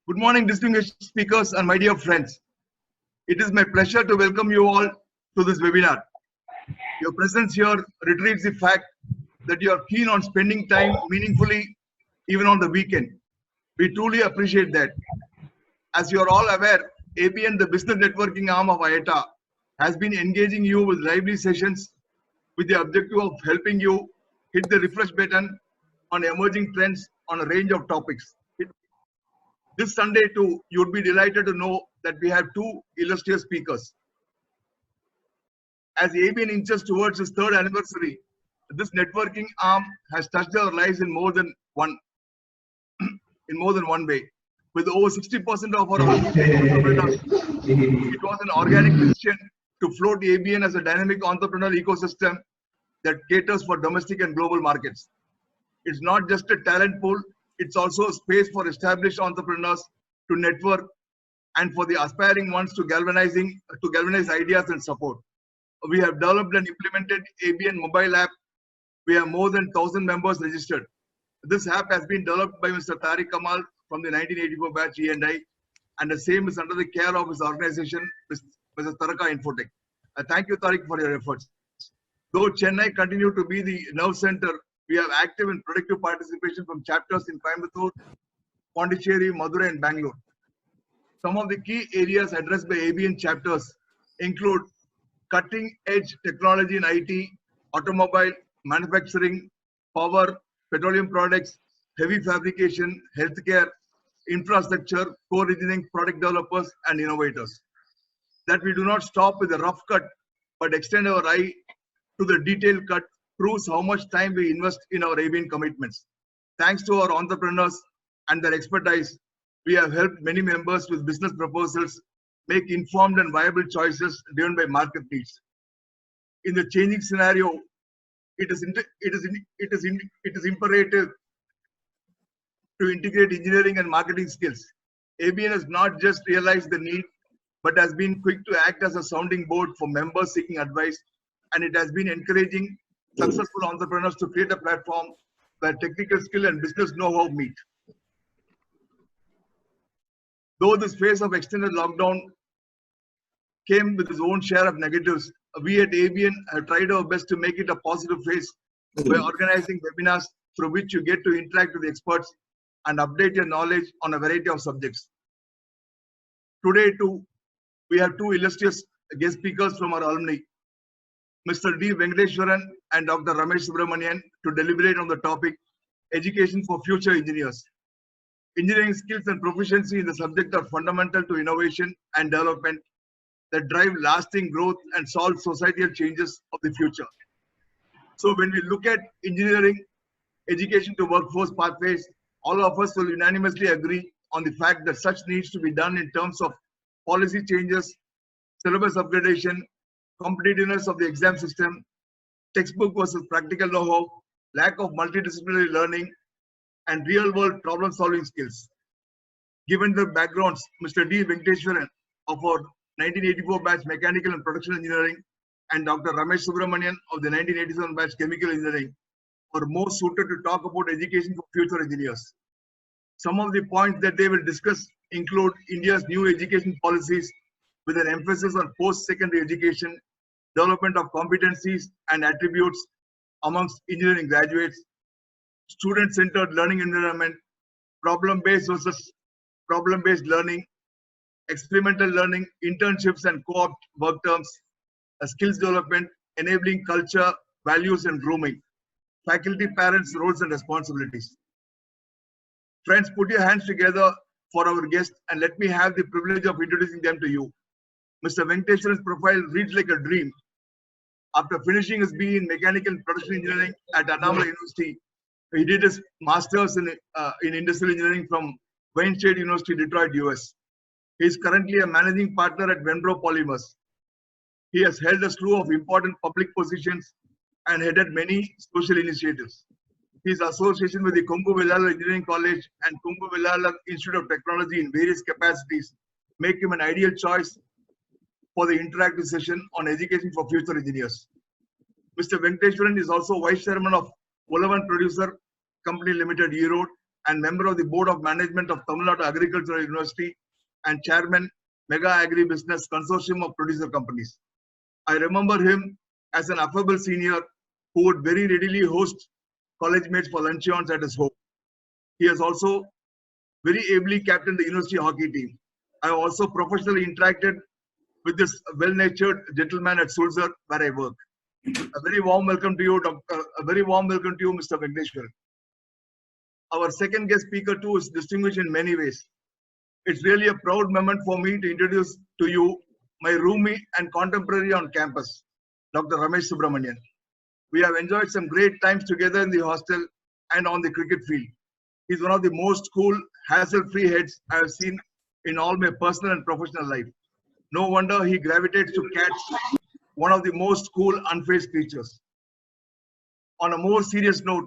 Good morning, distinguished speakers and my dear friends. It is my pleasure to welcome you all to this webinar. Your presence here retrieves the fact that you are keen on spending time meaningfully even on the weekend. We truly appreciate that. As you are all aware, ABN, the business networking arm of IATA, has been engaging you with lively sessions with the objective of helping you hit the refresh button on emerging trends on a range of topics. This Sunday too, you would be delighted to know that we have two illustrious speakers. As ABN inches towards its third anniversary, this networking arm has touched our lives in more than one way. With over 60% of our entrepreneurs, it was an organic decision to float ABN as a dynamic entrepreneurial ecosystem that caters for domestic and global markets. It's not just a talent pool, it's also a space for established entrepreneurs to network and for the aspiring ones to galvanize ideas and support. We have developed and implemented ABN mobile app. We have more than 1,000 members registered. This app has been developed by Mr. Tariq Kamal from the 1984 batch E&I, and the same is under the care of his organization, Mrs. Taraka Infotech. Thank you, Tariq, for your efforts. Though Chennai continue to be the nerve center, we have active and productive participation from chapters in Coimbatore, Pondicherry, Madurai, and Bangalore. Some of the key areas addressed by ABN chapters include cutting-edge technology in IT, automobile, manufacturing, power, petroleum products, heavy fabrication, healthcare, infrastructure, core engineering, product developers, and innovators. That we do not stop with a rough cut, but extend our eye to the detailed cut proves how much time we invest in our ABN commitments. Thanks to our entrepreneurs and their expertise, we have helped many members with business proposals make informed and viable choices driven by market needs. In the changing scenario, it is imperative to integrate engineering and marketing skills. ABN has not just realized the need, but has been quick to act as a sounding board for members seeking advice, and it has been encouraging successful entrepreneurs to create a platform where technical skill and business know-how meet. Though this phase of extended lockdown came with its own share of negatives, we at ABN have tried our best to make it a positive phase by organizing webinars through which you get to interact with experts and update your knowledge on a variety of subjects. Today too, we have two illustrious guest speakers from our alumni, Mr. D. Venkateshwaran and Dr. Ramesh Subramanian, to deliberate on the topic Education for Future Engineers. Engineering skills and proficiency in the subject are fundamental to innovation and development that drive lasting growth and solve societal changes of the future. So when we look at engineering, education to workforce pathways, all of us will unanimously agree on the fact that such needs to be done in terms of policy changes, syllabus upgradation, competitiveness of the exam system, textbook versus practical know-how, lack of multidisciplinary learning, and real-world problem-solving skills. Given the backgrounds, Mr. D. Venkateshwaran of our 1984 batch Mechanical and Production Engineering and Dr. Ramesh Subramanian of the 1987 batch Chemical Engineering are more suited to talk about education for future engineers. Some of the points that they will discuss include India's new education policies with an emphasis on post-secondary education, development of competencies and attributes amongst engineering graduates, student-centered learning environment, problem-based versus problem-based learning, experimental learning, internships and co-op work terms, skills development, enabling culture, values and grooming, faculty, parents, roles and responsibilities. Friends, put your hands together for our guest and let me have the privilege of introducing them to you. Mr. Venkateshwaran's profile reads like a dream. After finishing his BE in Mechanical and Production Engineering at Annamalai University, he did his master's in Industrial Engineering from Wayne State University, Detroit, US. He is currently a managing partner at Venbro Polymers. He has held a slew of important public positions and headed many social initiatives. His association with the Kungu Velalar Engineering College and Kungu Velalar Institute of Technology in various capacities make him an ideal choice for the interactive session on education for future engineers. Mr. Venkateshwaran is also Vice Chairman of Volavan Producer Company Limited, Erode, and member of the Board of Management of Tamil Nadu Agricultural University and Chairman, Mega Agribusiness Consortium of Producer Companies. I remember him as an affable senior who would very readily host college mates for luncheons at his home. He has also very ably captained the university hockey team. I have also professionally interacted with this well-natured gentleman at Sulzer, where I work. A very warm welcome to you, Mr. Venkateshwaran. Our second guest speaker too is distinguished in many ways. It's really a proud moment for me to introduce to you my roomie and contemporary on campus, Dr. Ramesh Subramanian. We have enjoyed some great times together in the hostel and on the cricket field. He's one of the most cool, hassle-free heads I have seen in all my personal and professional life. No wonder he gravitates to cats, one of the most cool, unfazed creatures. On a more serious note,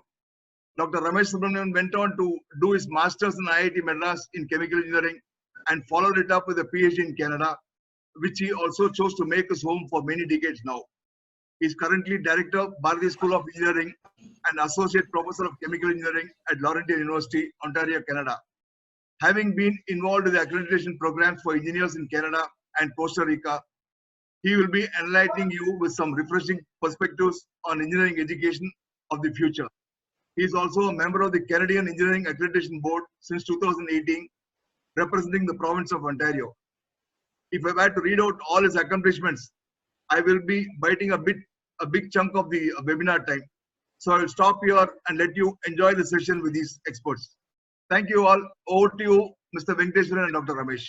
Dr. Ramesh Subramanian went on to do his master's in IIT Madras in chemical engineering and followed it up with a PhD in Canada, which he also chose to make his home for many decades now. He is currently Director of Bharati School of Engineering and Associate Professor of Chemical Engineering at Laurentian University, Ontario, Canada. Having been involved in the accreditation programs for engineers in Canada and Costa Rica, he will be enlightening you with some refreshing perspectives on engineering education of the future. He is also a member of the Canadian Engineering Accreditation Board since 2018, representing the province of Ontario. If I were to read out all his accomplishments, I will be biting a big chunk of the webinar time. So I will stop here and let you enjoy the session with these experts. Thank you all. Over to you, Mr. Venkateshwaran and Dr. Ramesh.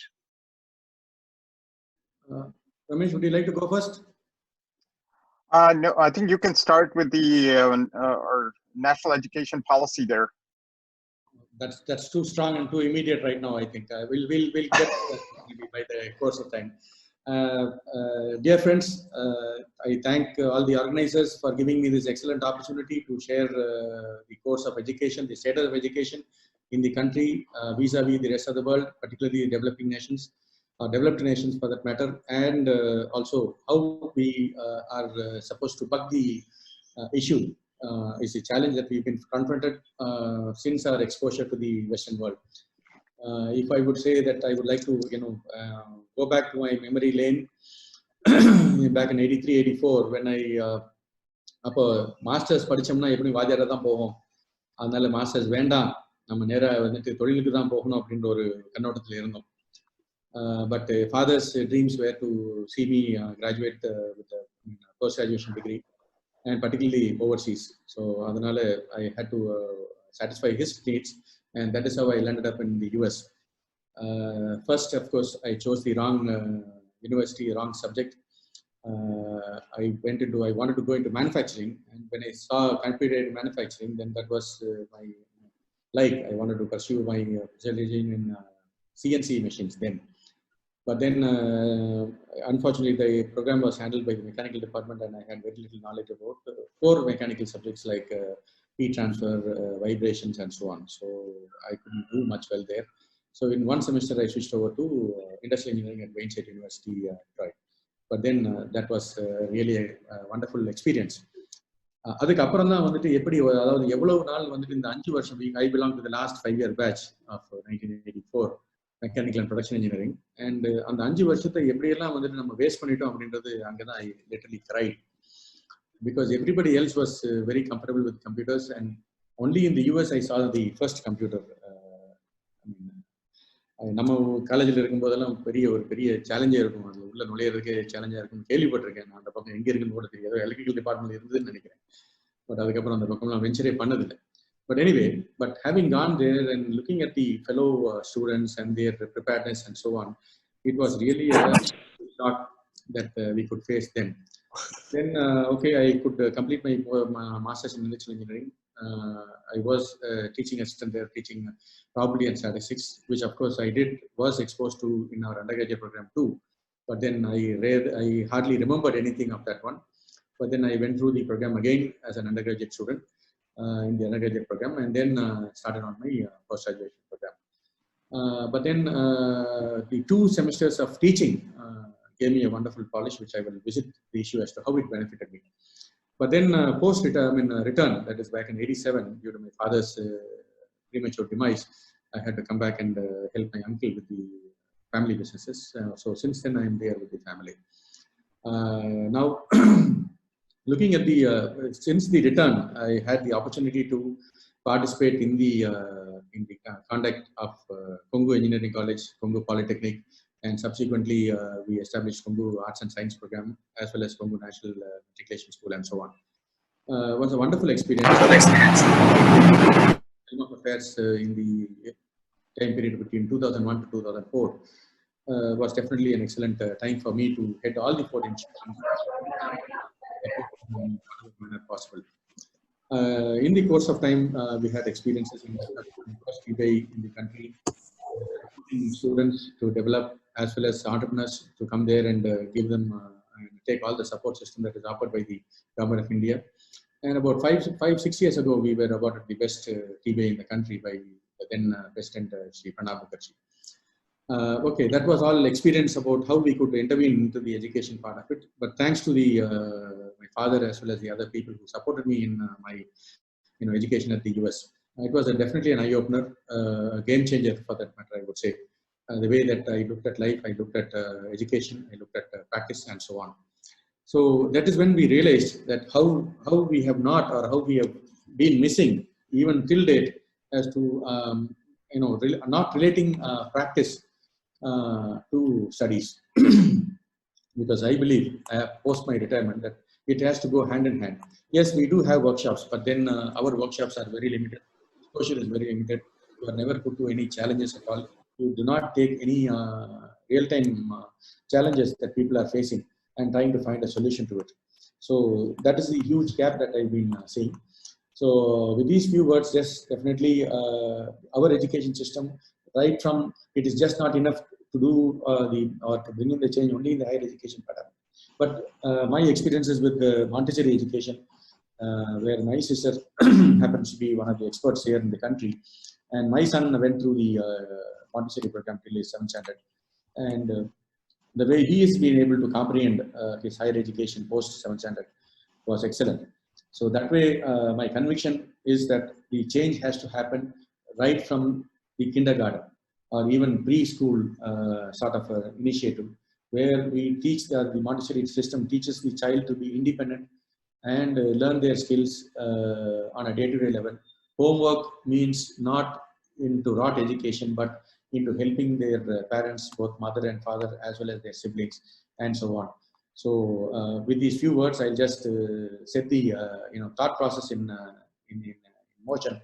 Ramesh, would you like to go first? No, I think you can start with the our national education policy there. That's too strong and too immediate right now. I think we'll get maybe by the course of time. Dear friends, I thank all the organizers for giving me this excellent opportunity to share the course of education, the status of education in the country vis-a-vis the rest of the world, particularly the developing nations, or developed nations for that matter, and also how we are supposed to bug the issue is a challenge that we've been confronted since our exposure to the Western world. If I would say that I would like to, go back to my memory lane back in 83, 84 when I அப்போ masters படிச்சோம்னா எப்படி வாத்தியாரா தான் போவோம், அதனால masters வேண்டாம், நம்ம நேரா வந்துட்டு தொழிலுக்கு தான் போகணும் அப்படின்ற ஒரு கண்ணோட்டத்தில் இருந்தோம். But father's dreams were to see me graduate with a post-graduation degree, and particularly overseas. So adanale I had to satisfy his needs, and that is how I landed up in the US. First, of course, I chose the wrong university, wrong subject. I wanted to go into manufacturing, and when I saw computer manufacturing, then that was my like. I wanted to pursue my specialization in CNC machines then. But then, unfortunately, the program was handled by the mechanical department, and I had very little knowledge about core mechanical subjects like heat transfer, vibrations, and so on. So I couldn't do much well there. So in one semester, I switched over to industrial engineering at Wayne State University, Detroit. But then that was really a wonderful experience. அதுக்கு அப்புறம் தான் வந்துட்டு எப்படி, அதாவது எவ்வளவு நாள் வந்துட்டு இந்த 5 வருஷம், I belong to the last 5-year batch of 1984 mechanical and production engineering. And அந்த 5 வருஷத்தை எப்படியெல்லாம் வந்துட்டு நம்ம வேஸ்ட் பண்ணிட்டோம் அப்படின்றது அங்கே தான் ஐ literally cried, because everybody else was very comfortable with computers, and only in the US I saw the first computer. நம்ம காலேஜில் இருக்கும்போதெல்லாம் ஒரு பெரிய சேலஞ்சாக இருக்கும், அது உள்ள நுழையிறதுக்கு சேலஞ்சாக இருக்கும் கேள்விப்பட்டிருக்கேன். நான் அந்த பக்கம் எங்கே இருக்குன்னு கூட தெரியாது, எலக்ட்ரிக்கல் டிபார்ட்மெண்ட் இருந்ததுன்னு நினைக்கிறேன். பட் அதுக்கப்புறம் அந்த பக்கம்லாம் வெஞ்சரே பண்ணதில்லை. But anyway, having gone there and looking at the fellow students and their preparedness and so on, it was really a shock that we could face them. Then, okay, I could complete my master's in electrical engineering. I was teaching assistant there, teaching probability and statistics, which of course I was exposed to in our undergraduate program too. But then I hardly remembered anything of that one. But then I went through the program again as an undergraduate student. In the undergraduate program, and then started on my post-graduation program. But then the 2 semesters of teaching gave me a wonderful polish, which I will visit the issue as to how it benefited me. But then return, that is back in 87, due to my father's premature demise, I had to come back and help my uncle with the family businesses. So since then, I am there with the family. Now, looking at the since the return, I had the opportunity to participate in the conduct of Kongu Engineering College, Kongu Polytechnic, and subsequently we established Kongu Arts and Science program as well as Kongu National Matriculation School and so on. It was a wonderful experience. Time of affairs in the time period between 2001 to 2004 was definitely an excellent time for me to head all the 4 institutions in the manner possible. In the course of time, we had experiences in Dubai in the country, students to develop as well as entrepreneurs to come there and give them and take all the support system that is offered by the government of India. And about 5-6 years ago, we were awarded the best TBA in the country by the then President Sri Pranab Mukherjee. Okay, that was all experience about how we could intervene into the education part of it. But thanks to the my father as well as the other people who supported me in my education at the US, it was definitely an eye opener, a game changer for that matter. I would say the way that I looked at life, I looked at education, I looked at practice, and so on. So that is when we realized that how we have not, or how we have been missing even till date as to not relating practice to studies. Because I believe post my retirement that it has to go hand in hand. Yes, we do have workshops, but then our workshops are very limited. Exposure is very limited. You are never put to any challenges at all. You do not take any real-time challenges that people are facing and trying to find a solution to it. So that is the huge gap that I've been seeing. So with these few words, yes, definitely our education system, right from it is just not enough to do or to bring in the change only in the higher education pattern. But my experiences with the Montessori education, where my sister happens to be one of the experts here in the country, and my son went through the Montessori program till his 7th standard, and the way he is being able to comprehend his higher education post 7th standard was excellent. So that way, my conviction is that the change has to happen right from the kindergarten or even preschool sort of initiative, where we teach the Montessori system teaches the child to be independent and learn their skills on a day-to-day level. Homework means not into rote education, but into helping their parents, both mother and father, as well as their siblings, and so on. So, with these few words, I'll just set the thought process in motion,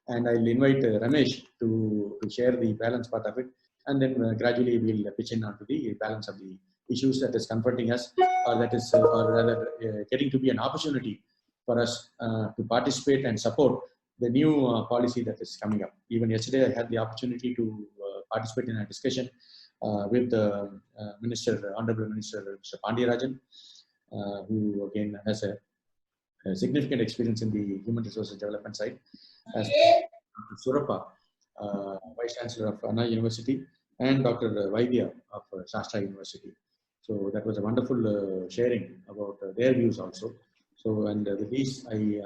and I'll invite Ramesh to share the balance part of it, and then gradually we'll pitch in onto the balance of the issues that is confronting us, or that is, or rather, getting to be an opportunity for us to participate and support the new policy that is coming up. Even yesterday, I had the opportunity to participate in a discussion with the Honorable Minister Mr. Pandiyarajan, who again has a significant experience in the human resources development side, as Surappa, Vice Chancellor of Anna University, and Dr. Vaidya of Shastra University. So that was a wonderful sharing about their views also. So, and with these, I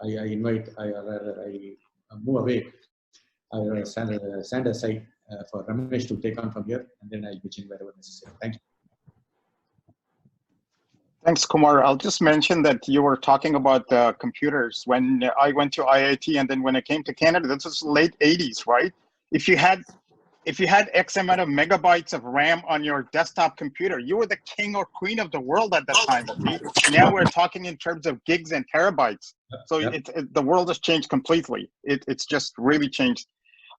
invite, I move away, I stand aside for Ramesh to take on from here, and then I'll pitch in wherever necessary. Thank you. Thanks, Kumar. I'll just mention that you were talking about computers. When I went to IIT, and then when I came to Canada, this was late 80s, right? If you had X amount of megabytes of RAM on your desktop computer, you were the king or queen of the world at that time. Okay? Now we're talking in terms of gigs and terabytes. So the world has changed completely. It's just really changed.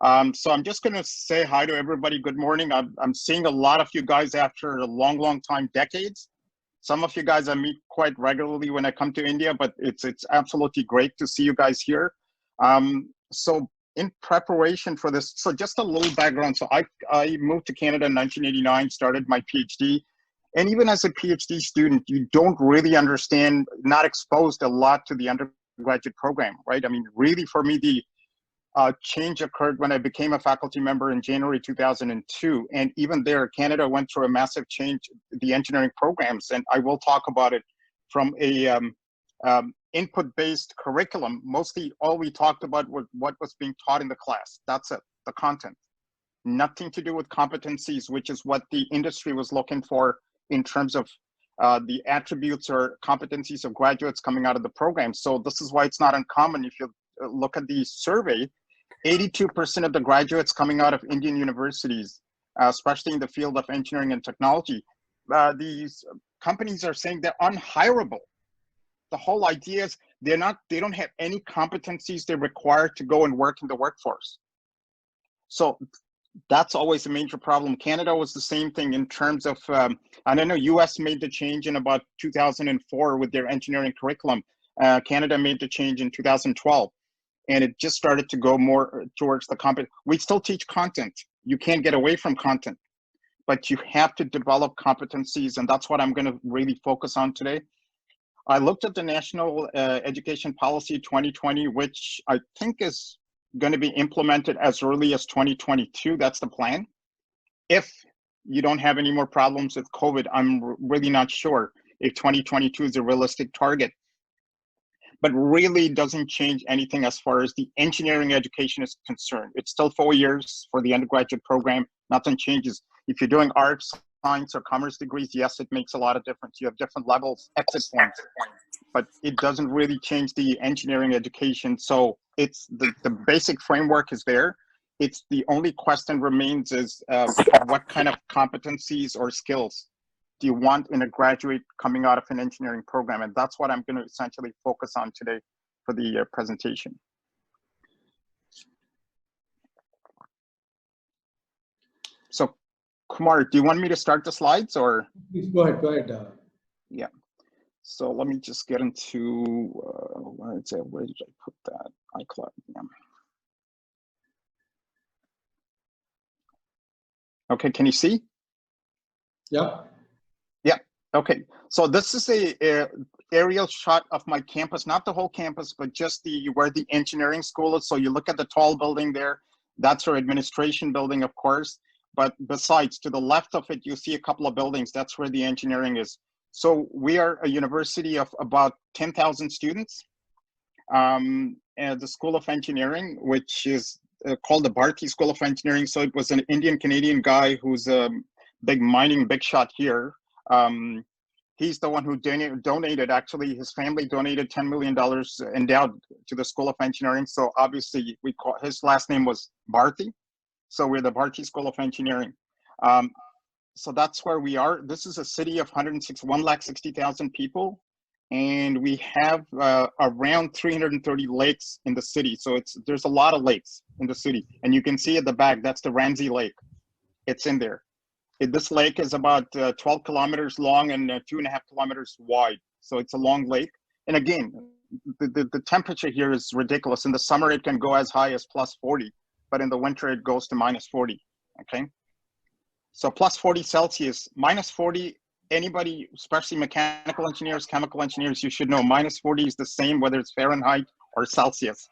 So I'm just going to say hi to everybody. Good morning. I'm seeing a lot of you guys after a long time, decades. Some of you guys I meet quite regularly when I come to India, but it's absolutely great to see you guys here. So in preparation for this, so just a little background. So I moved to Canada in 1989, started my PhD. And even as a PhD student, you don't really understand, not exposed a lot to the undergraduate program, right? I mean, really for me, the change occurred when I became a faculty member in January 2002. And even there, Canada went through a massive change, the engineering programs. And I will talk about it from a input-based curriculum. Mostly all we talked about was what was being taught in the class. That's it, the content. Nothing to do with competencies, which is what the industry was looking for in terms of the attributes or competencies of graduates coming out of the program. So this is why it's not uncommon. If you look at the survey, 82% of the graduates coming out of Indian universities, especially in the field of engineering and technology, these companies are saying they're unhireable. The whole idea is they don't have any competencies they're required to go and work in the workforce. So that's always a major problem. Canada was the same thing in terms of, I don't know, US made the change in about 2004 with their engineering curriculum. Canada made the change in 2012. And it just started to go more towards the content. We still teach content. You can't get away from content, but you have to develop competencies, and that's what I'm going to really focus on today. I looked at the National Education Policy 2020, which I think is going to be implemented as early as 2022. That's the plan. If you don't have any more problems with COVID, I'm really not sure if 2022 is a realistic target. But really doesn't change anything as far as the engineering education is concerned. It's still 4 years for the undergraduate program. Nothing changes. If you're doing arts, science, or commerce degrees, yes, it makes a lot of difference. You have different levels, exit points, but it doesn't really change the engineering education. So it's the basic framework is there. It's the only question remains is what kind of competencies or skills do you want in a graduate coming out of an engineering program? And that's what I'm going to essentially focus on today for the presentation. So Kumar, do you want me to start the slides or? Please go ahead. Yeah. So let me just get into, where did I put that? iCloud. Yeah. Okay, can you see? Yeah. Yeah, okay. So this is a aerial shot of my campus, not the whole campus, but just where the engineering school is. So you look at the tall building there, that's our administration building, of course. But besides, to the left of it, you see a couple of buildings. That's where the engineering is. So we are a university of about 10,000 students. And the School of Engineering, which is called the Bharti School of Engineering. So it was an Indian-Canadian guy who's a big mining big shot here. He's the one who donated, actually, his family donated $10 million endowed to the School of Engineering. So obviously his last name was Bharti. So we're the Bharti School of Engineering. So that's where we are. This is a city of 160,000 people. And we have around 330 lakes in the city. So there's a lot of lakes in the city. And you can see at the back, that's the Ramsey Lake. It's in there. This lake is about 12 kilometers long and 2.5 kilometers wide. So it's a long lake. And again, the temperature here is ridiculous. In the summer, it can go as high as plus 40, but in the winter, it goes to minus 40, okay? So plus 40 Celsius, minus 40, anybody, especially mechanical engineers, chemical engineers, you should know minus 40 is the same whether it's Fahrenheit or Celsius.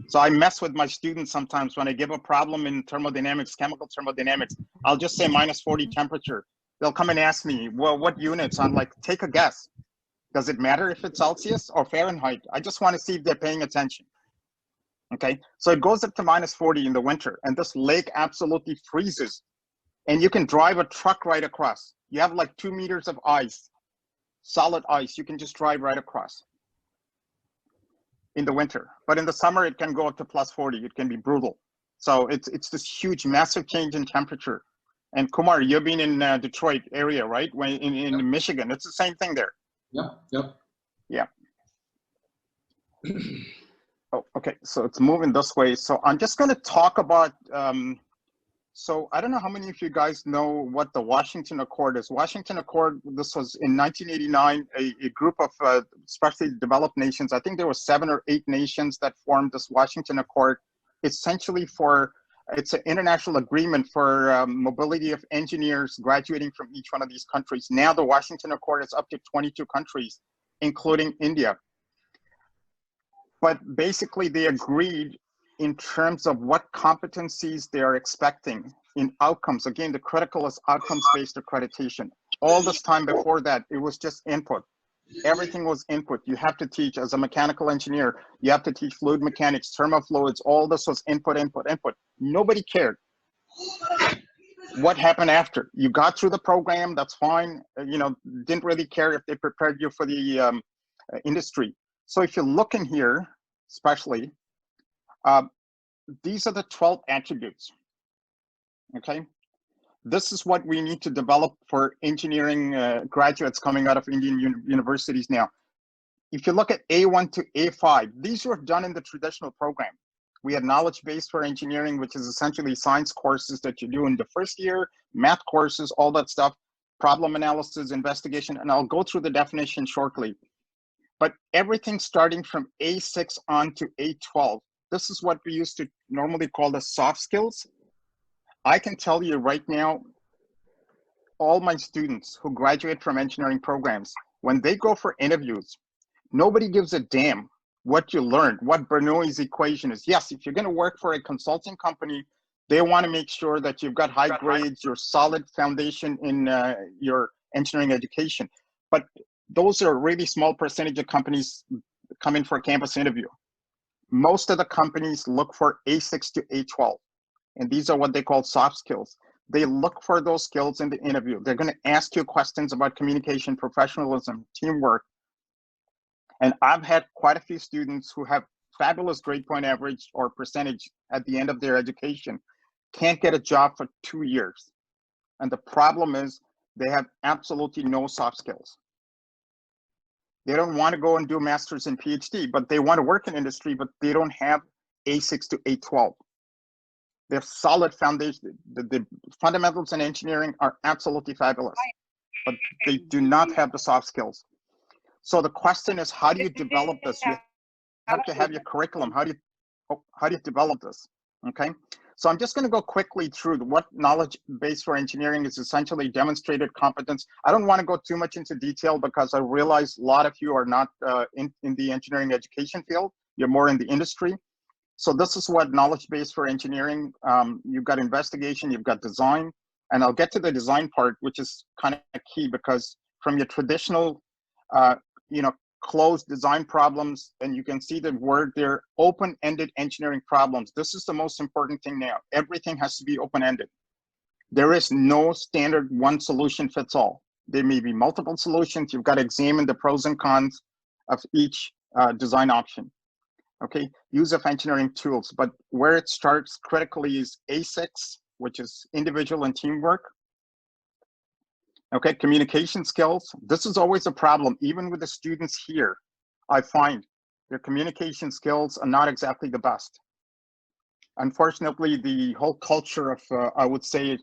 So I mess with my students sometimes when I give a problem in thermodynamics, chemical thermodynamics, I'll just say minus 40 temperature. They'll come and ask me, well, what units? I'm like, take a guess. Does it matter if it's Celsius or Fahrenheit? I just want to see if they're paying attention. Okay, so it goes up to minus 40 in the winter, and this lake absolutely freezes. And you can drive a truck right across. You have like 2 meters of ice, solid ice. You can just drive right across in the winter. But in the summer, it can go up to plus 40. It can be brutal. So it's this huge, massive change in temperature. And Kumar, you've been in Detroit area, right? When in Michigan, it's the same thing there. Yep. Yeah. Oh, okay, so it's moving this way. So I'm just going to talk about, so I don't know how many of you guys know what the Washington Accord is. Washington Accord, this was in 1989, a group of especially developed nations. I think there were 7 or 8 nations that formed this Washington Accord, essentially it's an international agreement for mobility of engineers graduating from each one of these countries. Now the Washington Accord is up to 22 countries, including India. But basically they agreed in terms of what competencies they are expecting in outcomes. Again, the critical is outcomes-based accreditation. All this time before that, it was just input. Everything was input. You have to teach as a mechanical engineer, you have to teach fluid mechanics, thermofluids, all this was input, input, input. Nobody cared. What happened after? You got through the program, that's fine. You know, didn't really care if they prepared you for the industry. So if you look in here, especially, these are the 12 attributes, okay? This is what we need to develop for engineering graduates coming out of Indian universities now. If you look at A1 to A5, these were done in the traditional program. We had knowledge base for engineering, which is essentially science courses that you do in the first year, math courses, all that stuff, problem analysis, investigation, and I'll go through the definition shortly. But everything starting from A6 on to A12, this is what we used to normally call the soft skills. I can tell you right now, all my students who graduate from engineering programs, when they go for interviews, nobody gives a damn what you learned, what Bernoulli's equation is. Yes, if you're going to work for a consulting company, they want to make sure that you've got high grades, your solid foundation in your engineering education. But those are a really small percentage of companies come in for a campus interview. Most of the companies look for A6 to A12, and these are what they call soft skills. They look for those skills in the interview. They're going to ask you questions about communication, professionalism, teamwork. And I've had quite a few students who have fabulous grade point average or percentage at the end of their education, can't get a job for 2 years. And the problem is they have absolutely no soft skills. They don't want to go and do masters and PhD, but they want to work in industry, but they don't have A6 to A12. They have solid foundation. The fundamentals in engineering are absolutely fabulous, but they do not have the soft skills. So the question is, how do you develop this? You have to have your curriculum. How do you develop this? Okay. So I'm just going to go quickly through what knowledge base for engineering is essentially demonstrated competence. I don't want to go too much into detail because I realize a lot of you are not in the engineering education field. You're more in the industry. So this is what knowledge base for engineering. You've got investigation, you've got design, and I'll get to the design part, which is kind of key because from your traditional, closed design problems, and you can see the word there, open-ended engineering problems. This is the most important thing now. Everything has to be open-ended. There is no standard one solution fits all. There may be multiple solutions. You've got to examine the pros and cons of each design option. Okay, use of engineering tools, but where it starts critically is A6, which is individual and teamwork. Okay, communication skills. This is always a problem, even with the students here. I find their communication skills are not exactly the best. Unfortunately, the whole culture of, I would say,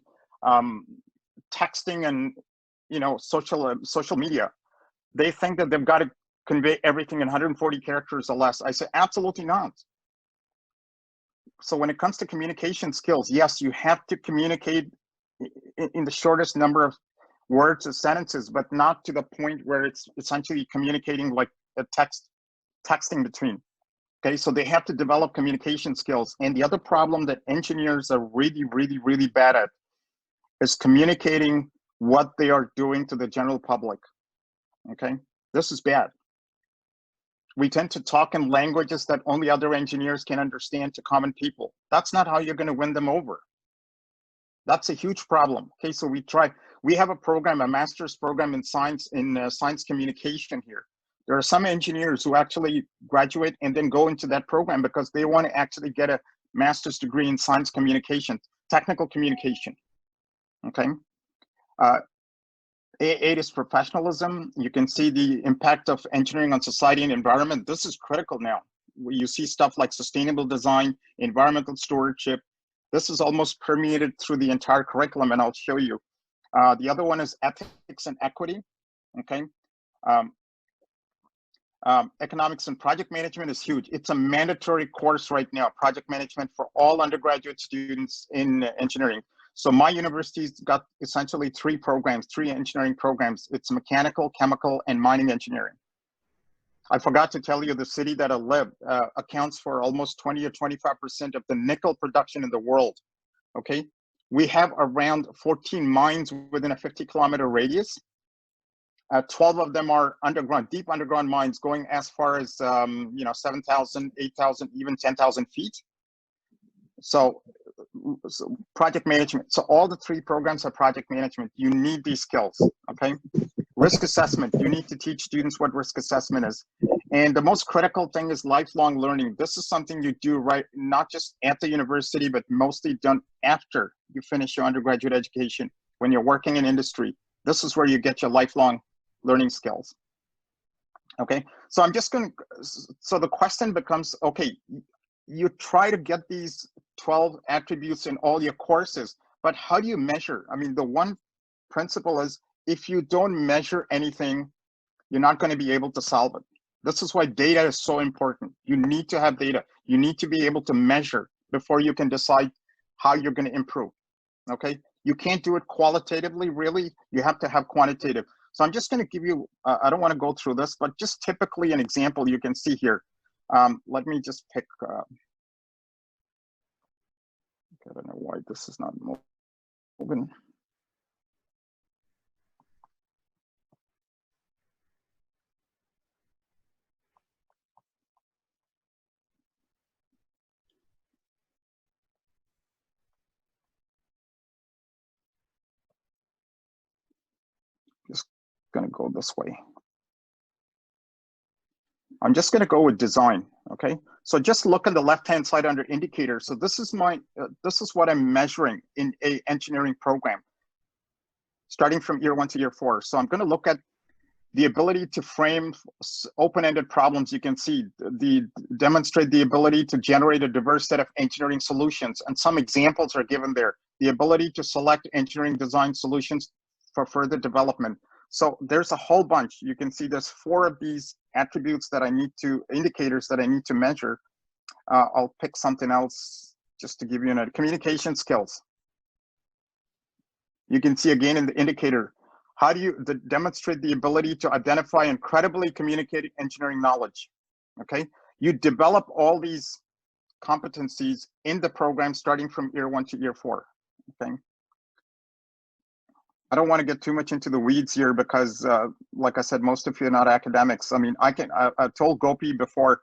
texting and social media, they think that they've got to convey everything in 140 characters or less. I say absolutely not. So when it comes to communication skills, yes, you have to communicate in the shortest number of words or sentences, but not to the point where it's essentially communicating like a texting between. Okay, so they have to develop communication skills. And the other problem that engineers are really, really, really bad at is communicating what they are doing to the general public. Okay, this is bad. We tend to talk in languages that only other engineers can understand to common people. That's not how you're going to win them over. That's a huge problem. Okay, so we have a program, a master's program in science communication here. There are some engineers who actually graduate and then go into that program because they want to actually get a master's degree in science communication, technical communication. Okay. A8 is professionalism. You can see the impact of engineering on society and environment. This is critical now. You see stuff like sustainable design, environmental stewardship. This is almost permeated through the entire curriculum, and I'll show you. The other one is ethics and equity. Okay. Economics and project management is huge. It's a mandatory course right now, project management for all undergraduate students in engineering. So my university's got essentially three engineering programs. It's mechanical, chemical, and mining engineering. I forgot to tell you the city that I live accounts for almost 20 or 25% of the nickel production in the world, okay? We have around 14 mines within a 50-kilometer radius. 12 of them are underground, deep underground mines going as far as, 7,000, 8,000, even 10,000 feet. So project management. So all the 3 programs are project management. You need these skills, okay? Risk assessment. You need to teach students what risk assessment is. And the most critical thing is lifelong learning. This is something you do right, not just at the university, but mostly done after you finish your undergraduate education. When you're working in industry, this is where you get your lifelong learning skills. Okay, so I'm just going to, so the question becomes, okay, you try to get these 12 attributes in all your courses, but how do you measure? I mean, the one principle is if you don't measure anything, you're not going to be able to solve it. This is why data is so important. You need to have data. You need to be able to measure before you can decide how you're going to improve. Okay, you can't do it qualitatively, really. You have to have quantitative. So I'm just going to give you, I don't want to go through this, but just typically an example you can see here. Let me just pick, I don't know why this is not moving. Just going to go this way. I'm just going to go with design. Okay, so just look on the left-hand side under indicators. So this is my, this is what I'm measuring in a engineering program, starting from year 1 to year 4. So I'm going to look at the ability to frame open-ended problems. You can see demonstrate the ability to generate a diverse set of engineering solutions, and some examples are given there. The ability to select engineering design solutions for further development. So there's a whole bunch. You can see there's 4 of these attributes that I need to, indicators that I need to measure. I'll pick something else just to give you a communication skills. You can see again in the indicator, how do you demonstrate the ability to identify and credibly communicate engineering knowledge? Okay, you develop all these competencies in the program starting from year 1 to year 4. Okay, I don't want to get too much into the weeds here because, like I said, most of you are not academics. I mean, I told Gopi before,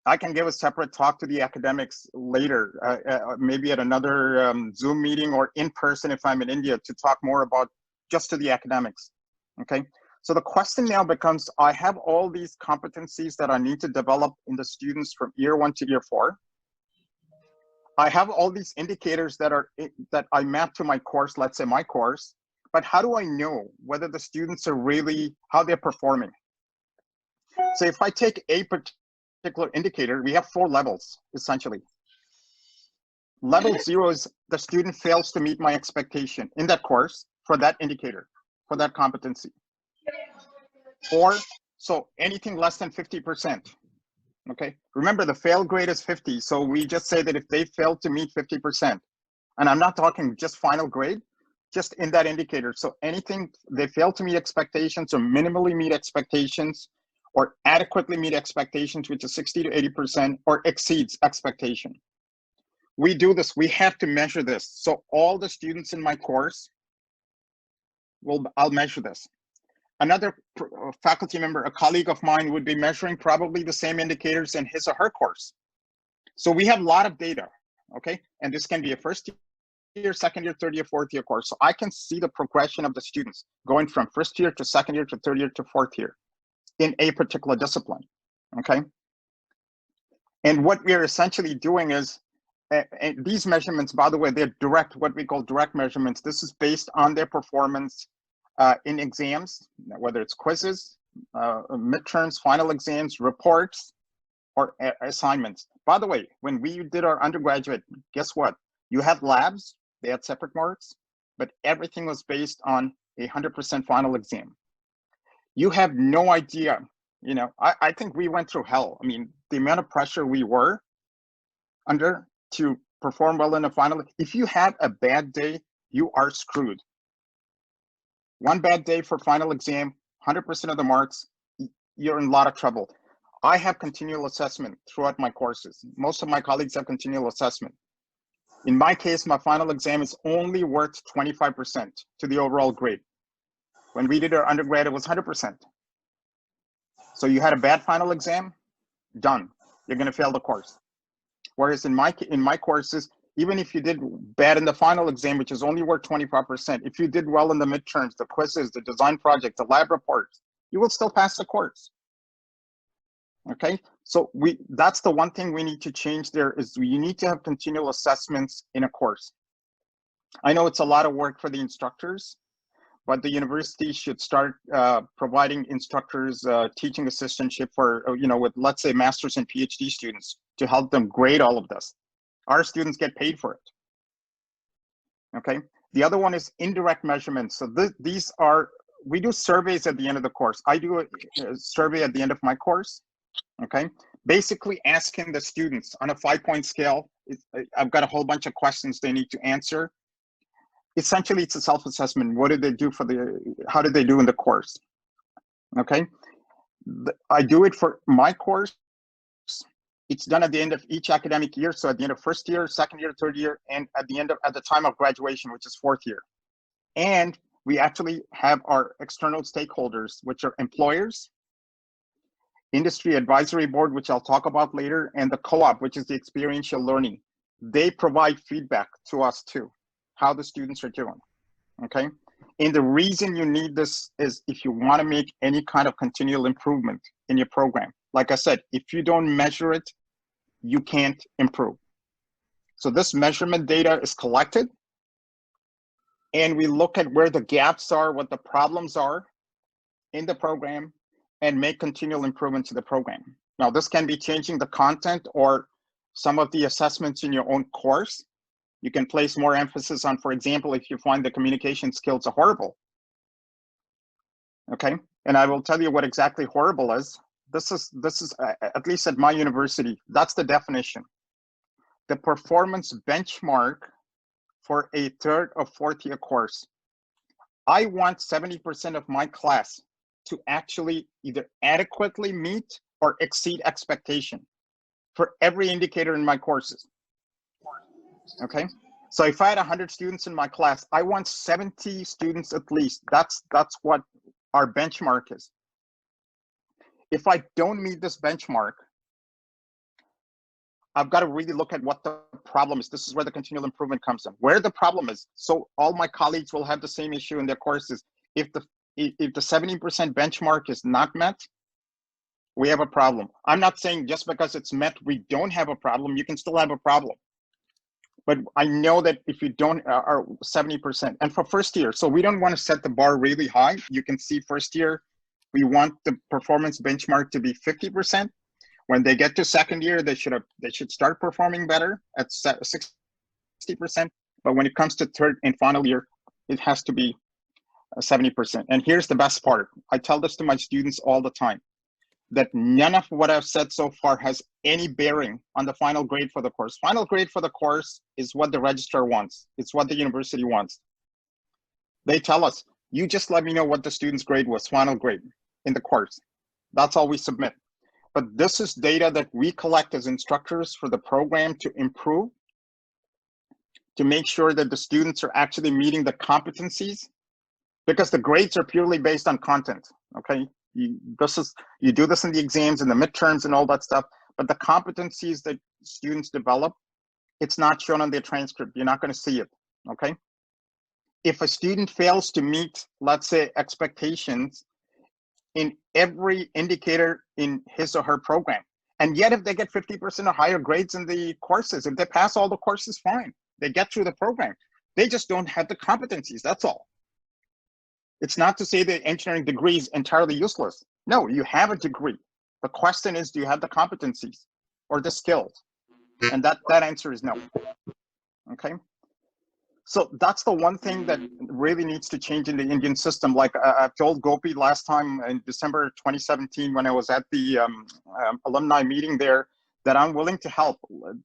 I can give a separate talk to the academics later, maybe at another Zoom meeting or in person if I'm in India, to talk more about just to the academics. Okay, so the question now becomes, I have all these competencies that I need to develop in the students from year 1 to year 4. I have all these indicators that I map to my course, let's say my course, but how do I know whether the students are really, how they're performing? So if I take a particular indicator, we have 4 levels, essentially. Level 0 is the student fails to meet my expectation in that course for that indicator, for that competency. 4, so anything less than 50%. Okay, remember the fail grade is 50. So we just say that if they fail to meet 50%, and I'm not talking just final grade, just in that indicator. So anything they fail to meet expectations or minimally meet expectations or adequately meet expectations, which is 60 to 80%, or exceeds expectation. We do this, we have to measure this. So all the students in my course, I'll measure this. Another faculty member, a colleague of mine, would be measuring probably the same indicators in his or her course. So we have a lot of data, okay? And this can be a first year, second year, third year, fourth year course. So I can see the progression of the students going from first year to second year to third year to fourth year in a particular discipline, okay? And what we're essentially doing is, and these measurements, by the way, they're direct, what we call direct measurements. This is based on their performance in exams, whether it's quizzes, midterms, final exams, reports, or assignments. By the way, when we did our undergraduate, guess what? You had labs, they had separate marks, but everything was based on a 100% final exam. You have no idea, you know, I think we went through hell. I mean, the amount of pressure we were under to perform well in a final. If you had a bad day, you are screwed. One bad day for final exam, 100% of the marks, you're in a lot of trouble. I have continual assessment throughout my courses. Most of my colleagues have continual assessment. In my case, my final exam is only worth 25% to the overall grade. When we did our undergrad, it was 100%. So you had a bad final exam, done. You're going to fail the course. Whereas in my courses, even if you did bad in the final exam, which is only worth 25%, if you did well in the midterms, the quizzes, the design project, the lab reports, you will still pass the course. Okay, so that's the one thing we need to change there is you need to have continual assessments in a course. I know it's a lot of work for the instructors, but the university should start providing instructors teaching assistantship for, with, let's say, master's and PhD students to help them grade all of this. Our students get paid for it. Okay. The other one is indirect measurements. So these are, we do surveys at the end of the course. I do a survey at the end of my course. Okay. Basically asking the students on a 5-point scale. I've got a whole bunch of questions they need to answer. Essentially, it's a self-assessment. What did they do how did they do in the course? Okay. I do it for my course. It's done at the end of each academic year. So at the end of first year, second year, third year, and at the time of graduation, which is fourth year. And we actually have our external stakeholders, which are employers, industry advisory board, which I'll talk about later, and the co-op, which is the experiential learning. They provide feedback to us too, how the students are doing, okay? And the reason you need this is if you want to make any kind of continual improvement in your program. Like I said, if you don't measure it, you can't improve. So this measurement data is collected, and we look at where the gaps are, what the problems are in the program, and make continual improvement to the program. Now, this can be changing the content or some of the assessments in your own course. You can place more emphasis on, for example, if you find the communication skills are horrible. Okay, and I will tell you what exactly horrible is. This is at least at my university, that's the definition. The performance benchmark for a third or fourth year course. I want 70% of my class to actually either adequately meet or exceed expectation for every indicator in my courses. Okay, so if I had 100 students in my class, I want 70 students at least. That's what our benchmark is. If I don't meet this benchmark, I've got to really look at what the problem is. This is where the continual improvement comes in, where the problem is. So all my colleagues will have the same issue in their courses. If the 70% benchmark is not met, we have a problem. I'm not saying just because it's met, we don't have a problem. You can still have a problem. But I know that if you don't, are 70%. And for first year, so we don't want to set the bar really high. You can see first year, we want the performance benchmark to be 50%. When they get to second year, they should start performing better at 60%. But when it comes to third and final year, it has to be 70%. And here's the best part. I tell this to my students all the time, that none of what I've said so far has any bearing on the final grade for the course. Final grade for the course is what the registrar wants. It's what the university wants. They tell us, you just let me know what the student's grade was, final grade in the course. That's all we submit. But this is data that we collect as instructors for the program to improve, to make sure that the students are actually meeting the competencies, because the grades are purely based on content, okay? You do this in the exams and the midterms and all that stuff, but the competencies that students develop, it's not shown on their transcript. You're not going to see it, okay? If a student fails to meet, let's say, expectations in every indicator in his or her program, and yet if they get 50% or higher grades in the courses, if they pass all the courses, fine. They get through the program. They just don't have the competencies, that's all. It's not to say the engineering degree is entirely useless. No, you have a degree. The question is, do you have the competencies or the skills? And that answer is no, okay? So that's the one thing that really needs to change in the Indian system. Like I told Gopi last time in December 2017, when I was at the alumni meeting there, that I'm willing to help.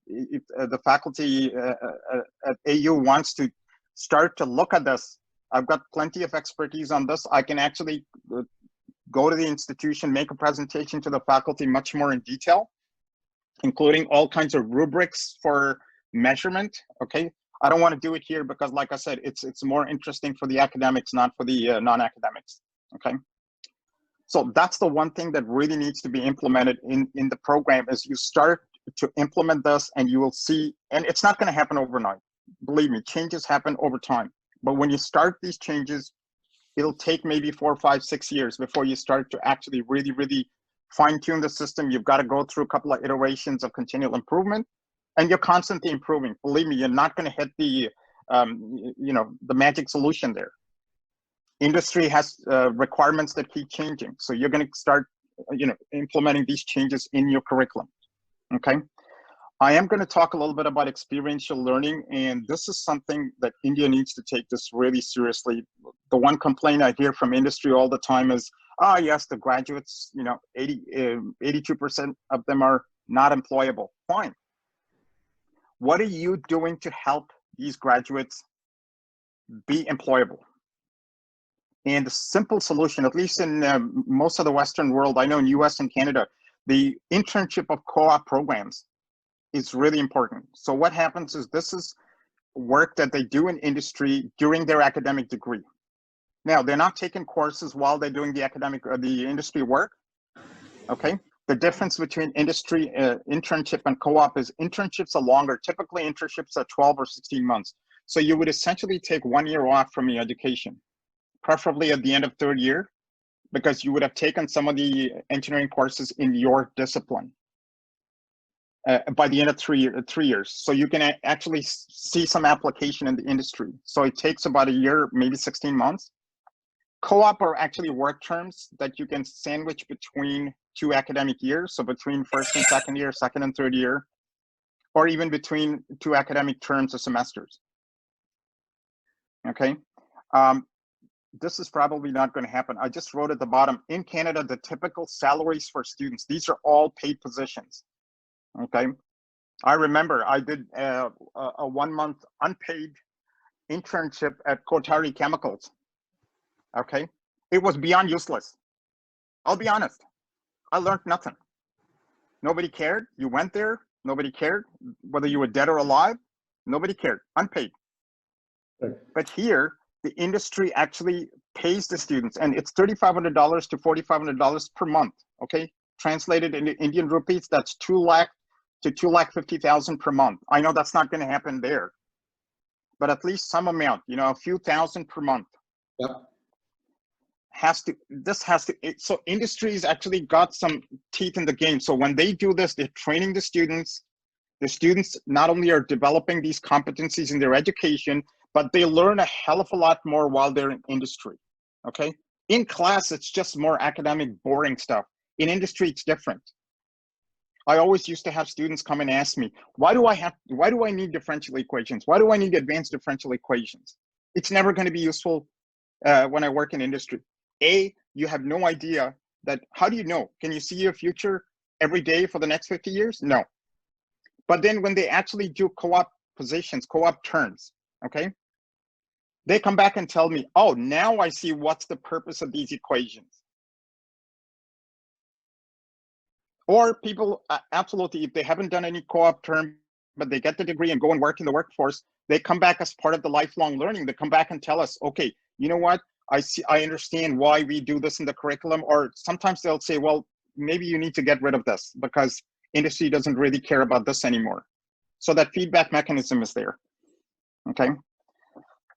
If the faculty at AU wants to start to look at this, I've got plenty of expertise on this. I can actually go to the institution, make a presentation to the faculty much more in detail, including all kinds of rubrics for measurement, okay? I don't want to do it here because, like I said, it's more interesting for the academics, not for the non-academics. Okay. So that's the one thing that really needs to be implemented in the program is you start to implement this and you will see, and it's not going to happen overnight. Believe me, changes happen over time. But when you start these changes, it'll take maybe 4, 5, 6 years before you start to actually really, really fine tune the system. You've got to go through a couple of iterations of continual improvement, and you're constantly improving. Believe me, you're not going to hit the, the magic solution there. Industry has requirements that keep changing. So you're going to start, implementing these changes in your curriculum. Okay. I am going to talk a little bit about experiential learning, and this is something that India needs to take this really seriously. The one complaint I hear from industry all the time is, yes, the graduates, 82% of them are not employable. Fine. What are you doing to help these graduates be employable? And the simple solution, at least in most of the Western world, I know in US and Canada, the internship of co-op programs is really important. So what happens is this is work that they do in industry during their academic degree. Now, they're not taking courses while they're doing the academic or the industry work, okay? The difference between industry internship and co-op is internships are longer. Typically, internships are 12 or 16 months. So you would essentially take 1 year off from your education, preferably at the end of third year, because you would have taken some of the engineering courses in your discipline by the end of 3 years. So you can actually see some application in the industry. So it takes about a year, maybe 16 months. Co-op are actually work terms that you can sandwich between 2 academic years. So between first and second year, second and third year, or even between 2 academic terms or semesters. Okay. This is probably not going to happen. I just wrote at the bottom, in Canada, the typical salaries for students, these are all paid positions. Okay. I remember I did a 1 month unpaid internship at Kotari Chemicals. Okay. It was beyond useless. I'll be honest. I learned nothing. Nobody cared. You went there. Nobody cared. Whether you were dead or alive, nobody cared. Unpaid. Right. But here, the industry actually pays the students, and it's $3,500 to $4,500 per month. Okay. Translated into Indian rupees, that's 2 lakh to 2,50,000 per month. I know that's not going to happen there, but at least some amount, a few thousand per month. Yep. So industry's actually got some teeth in the game. So when they do this, they're training the students. The students not only are developing these competencies in their education, but they learn a hell of a lot more while they're in industry. Okay. In class, it's just more academic, boring stuff. In industry, it's different. I always used to have students come and ask me, why do I need differential equations? Why do I need advanced differential equations? It's never going to be useful when I work in industry. You have no idea that, how do you know? Can you see your future every day for the next 50 years? No. But then when they actually do co-op positions, co-op terms, okay? They come back and tell me, oh, now I see what's the purpose of these equations. Or people, absolutely, if they haven't done any co-op term, but they get the degree and go and work in the workforce, they come back as part of the lifelong learning. They come back and tell us, okay, you know what? I understand why we do this in the curriculum. Or sometimes they'll say, well, maybe you need to get rid of this because industry doesn't really care about this anymore. So that feedback mechanism is there, okay?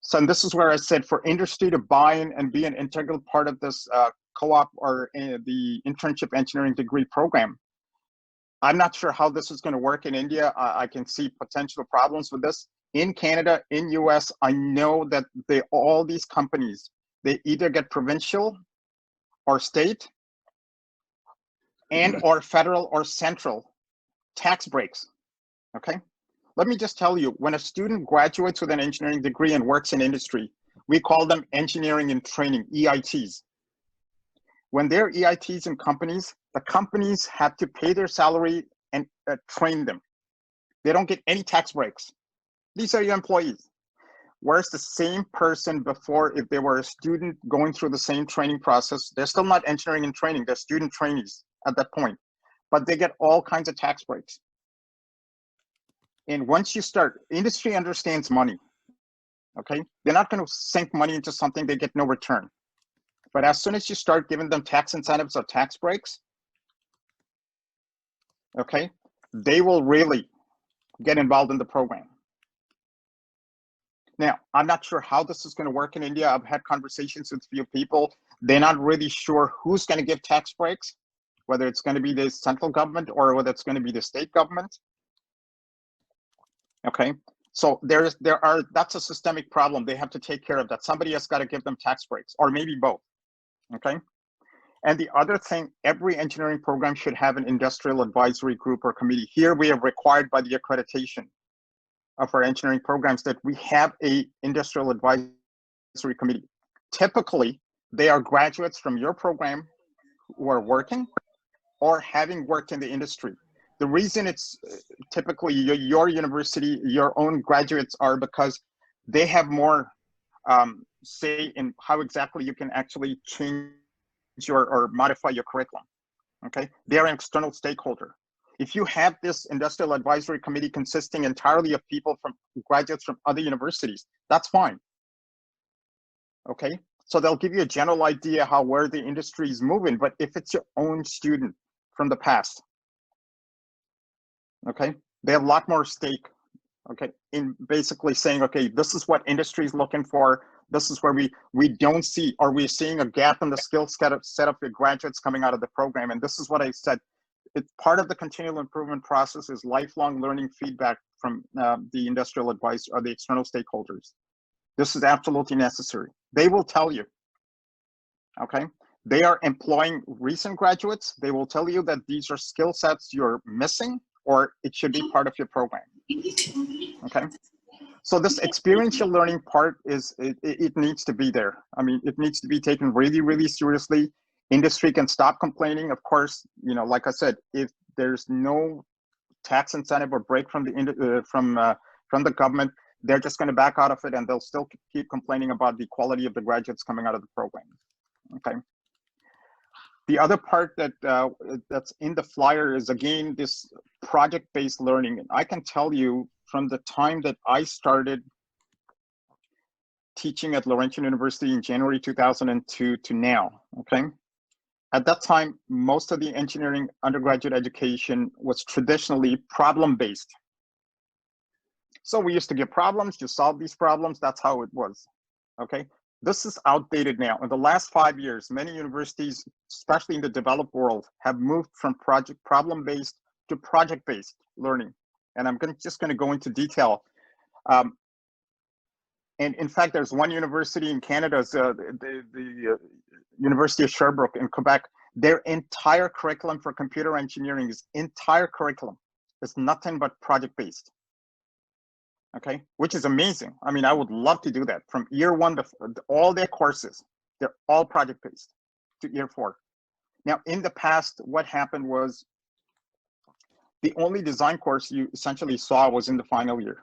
So this is where I said for industry to buy in and be an integral part of this co-op or the internship engineering degree program. I'm not sure how this is going to work in India. I can see potential problems with this. In Canada, in US, I know that all these companies, they either get provincial or state and or federal or central tax breaks, okay? Let me just tell you, when a student graduates with an engineering degree and works in industry, we call them engineering and training, EITs. When they're EITs in companies, the companies have to pay their salary and train them. They don't get any tax breaks. These are your employees. Whereas the same person before, if they were a student going through the same training process, they're still not engineering and training, they're student trainees at that point, but they get all kinds of tax breaks. And once you start, industry understands money, okay? They're not going to sink money into something they get no return. But as soon as you start giving them tax incentives or tax breaks, okay, they will really get involved in the program. Now, I'm not sure how this is going to work in India. I've had conversations with a few people. They're not really sure who's going to give tax breaks, whether it's going to be the central government or whether it's going to be the state government. Okay, so that's a systemic problem they have to take care of, that somebody has got to give them tax breaks, or maybe both. Okay, and the other thing, every engineering program should have an industrial advisory group or committee. Here we are required by the accreditation of our engineering programs that we have a industrial advisory committee. Typically, they are graduates from your program who are working or having worked in the industry. The reason it's typically your university, your own graduates are because they have more say in how exactly you can actually change or modify your curriculum, okay? They're an external stakeholder. If you have this industrial advisory committee consisting entirely of people from graduates from other universities, that's fine, okay? So they'll give you a general idea where the industry is moving, but if it's your own student from the past, okay, they have a lot more stake, okay, in basically saying, okay, this is what industry is looking for. This is where we don't see, or we're seeing a gap in the skill set of the graduates coming out of the program. And this is what I said. It's part of the continual improvement process is lifelong learning feedback from the industrial advisor or the external stakeholders. This is absolutely necessary. They will tell you, okay? They are employing recent graduates. They will tell you that these are skill sets you're missing, or it should be part of your program, okay? So this experiential learning part it needs to be there. I mean, it needs to be taken really, really seriously. Industry can stop complaining. Of course, you know, like I said, if there's no tax incentive or break from the government, they're just going to back out of it, and they'll still keep complaining about the quality of the graduates coming out of the program. Okay. The other part that's in the flyer is, again, this project-based learning. And I can tell you from the time that I started teaching at Laurentian University in January 2002 to now, okay? At that time, most of the engineering undergraduate education was traditionally problem-based. So we used to get problems, you solve these problems, that's how it was, okay? This is outdated now. In the last 5 years, many universities, especially in the developed world, have moved from problem-based to project-based learning. And I'm just going to go into detail. And in fact, there's one university in Canada, the University of Sherbrooke in Quebec. Their entire curriculum for computer engineering is nothing but project-based. Okay, which is amazing. I mean, I would love to do that from year one to all their courses. They're all project-based to year 4. Now, in the past, what happened was the only design course you essentially saw was in the final year.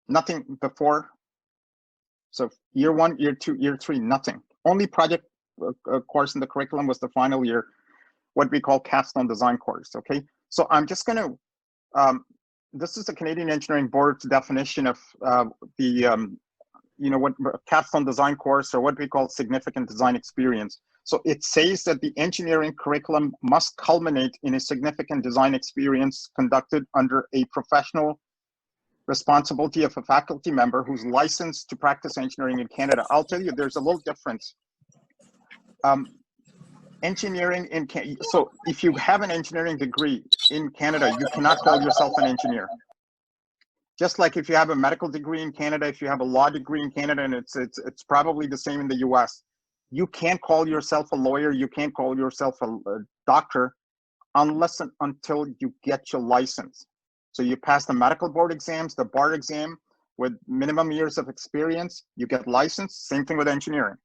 Nothing before. So year 1, year 2, year 3, nothing. Only project course in the curriculum was the final year, what we call capstone design course. Okay, so I'm just going to this is the Canadian Engineering Board's definition of what capstone design course, or what we call significant design experience. So it says that the engineering curriculum must culminate in a significant design experience conducted under a professional responsibility of a faculty member who's licensed to practice engineering in Canada. I'll tell you, there's a little difference. Engineering in so if you have an engineering degree in Canada, you cannot call yourself an engineer. Just like if you have a medical degree in Canada, if you have a law degree in Canada, and it's probably the same in the US, you can't call yourself a lawyer, you can't call yourself a doctor unless and until you get your license. So you pass the medical board exams, the bar exam with minimum years of experience, you get licensed. Same thing with engineering.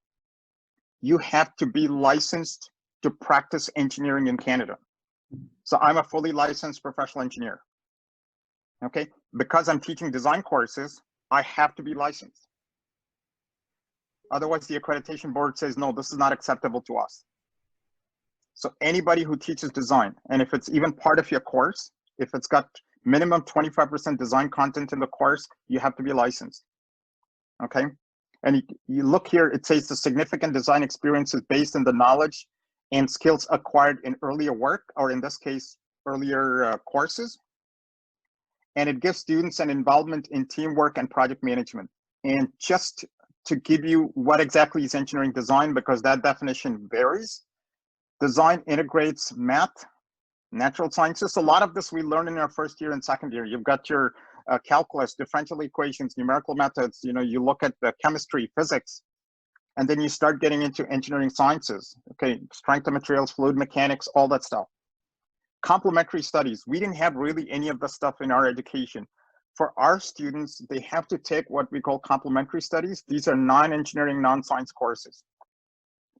You have to be licensed to practice engineering in Canada. So I'm a fully licensed professional engineer. Okay, because I'm teaching design courses, I have to be licensed. Otherwise, the accreditation board says, no, this is not acceptable to us. So anybody who teaches design, and if it's even part of your course, if it's got minimum 25% design content in the course, you have to be licensed. Okay. And you look here, it says the significant design experience is based on the knowledge and skills acquired in earlier work, or in this case, earlier courses. And it gives students an involvement in teamwork and project management. And just to give you what exactly is engineering design, because that definition varies. Design integrates math, natural sciences. A lot of this we learn in our first year and second year. You've got your calculus, differential equations, numerical methods. You know, you look at the chemistry, physics, and then you start getting into engineering sciences. Okay, strength of materials, fluid mechanics, all that stuff. Complementary studies. We didn't have really any of the stuff in our education. For our students, they have to take what we call complementary studies. These are non-engineering, non-science courses,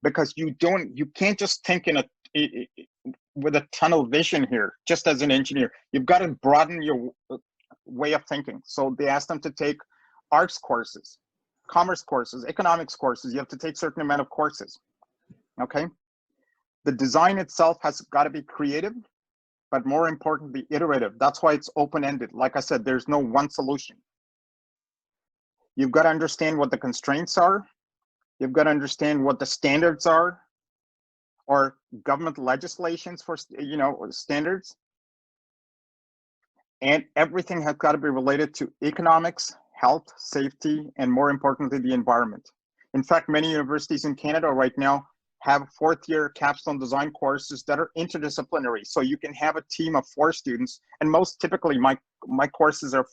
because you can't just think in with a tunnel vision here, just as an engineer. You've got to broaden your way of thinking. So they ask them to take arts courses, commerce courses, economics courses. You have to take a certain amount of courses. Okay. The design itself has got to be creative, but more importantly, iterative. That's why it's open-ended. Like I said, there's no one solution. You've got to understand what the constraints are. You've got to understand what the standards are, or government legislations for, you know, standards. And everything has got to be related to economics, health, safety, and more importantly, the environment. In fact, many universities in Canada right now have fourth-year capstone design courses that are interdisciplinary. So you can have a team of 4 students, and most typically my courses are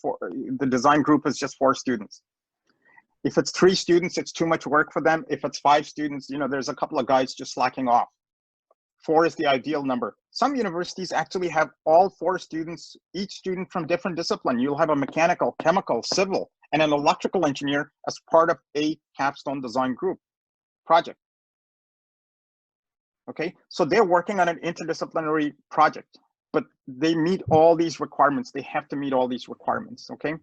the design group is just 4 students. If it's 3 students, it's too much work for them. If it's 5 students, you know, there's a couple of guys just slacking off. 4 is the ideal number. Some universities actually have all 4 students, each student from different discipline. You'll have a mechanical, chemical, civil, and an electrical engineer as part of a capstone design group project. Okay, so they're working on an interdisciplinary project, but they meet all these requirements. They have to meet all these requirements, okay?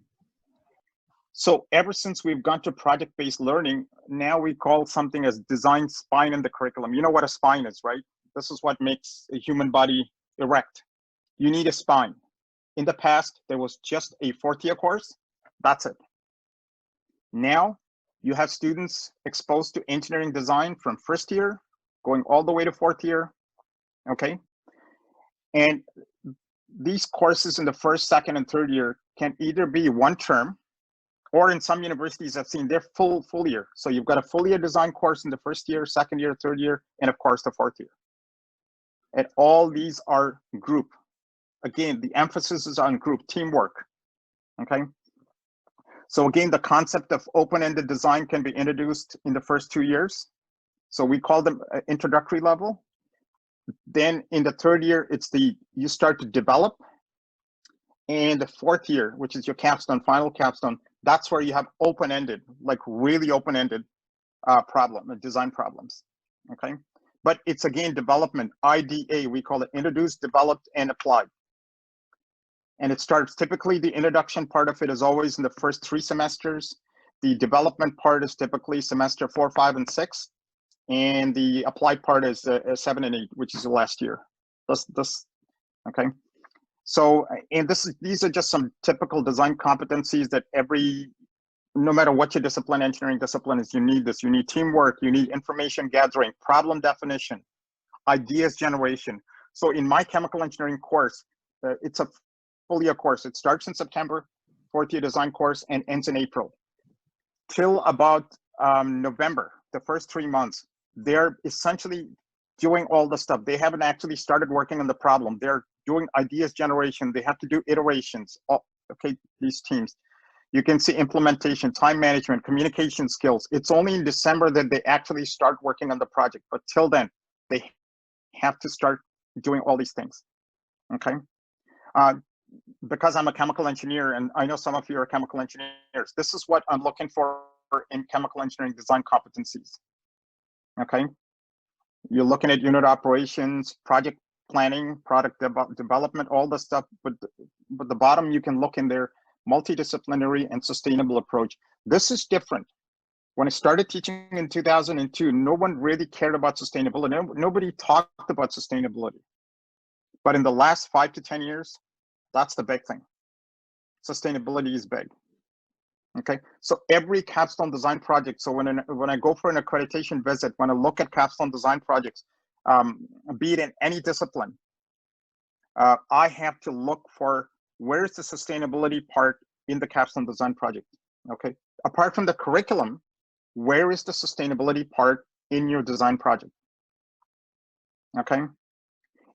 So ever since we've gone to project-based learning, now we call something as design spine in the curriculum. You know what a spine is, right? This is what makes a human body erect. You need a spine. In the past, there was just a 4th-year course. That's it. Now you have students exposed to engineering design from 1st year, going all the way to 4th year, okay? And these courses in the 1st, 2nd, and 3rd year can either be 1 term, or in some universities I've seen they're full year. So you've got a full year design course in the 1st year, 2nd year, 3rd year, and of course the 4th year. And all these are group. Again, the emphasis is on group teamwork, okay? So again, the concept of open-ended design can be introduced in the first 2 years. So we call them introductory level. Then in the 3rd year, you start to develop. And the 4th year, which is your capstone, final capstone, that's where you have open-ended, like really open-ended design problems, okay? But it's again, development, IDA, we call it introduced, developed, and applied. And it starts, typically the introduction part of it is always in the first 3 semesters. The development part is typically semester 4, 5, and 6. And the applied part is 7 and 8, which is the last year. Okay. So, and these are just some typical design competencies that no matter what your discipline, engineering discipline is, you need this. You need teamwork, you need information gathering, problem definition, ideas generation. So in my chemical engineering course, it's a full year course. It starts in September, 4th year design course, and ends in April. Till about November, the first 3 months, they're essentially doing all the stuff. They haven't actually started working on the problem. They're doing ideas generation. They have to do iterations. Okay, these teams. You can see implementation, time management, communication skills. It's only in December that they actually start working on the project. But till then, they have to start doing all these things, okay? Because I'm a chemical engineer, and I know some of you are chemical engineers, this is what I'm looking for in chemical engineering design competencies, okay? You're looking at unit operations, project planning, product development, all the stuff, but the bottom you can look in there, multidisciplinary and sustainable approach. This is different. When I started teaching in 2002, no one really cared about sustainability. Nobody talked about sustainability. But in the last 5 to 10 years, that's the big thing. sustainability is big. Okay, so every capstone design project, so when I go for an accreditation visit, when I look at capstone design projects, be it in any discipline, I have to look for where's the sustainability part in the capstone design project. Okay, apart from the curriculum, where is the sustainability part in your design project? Okay,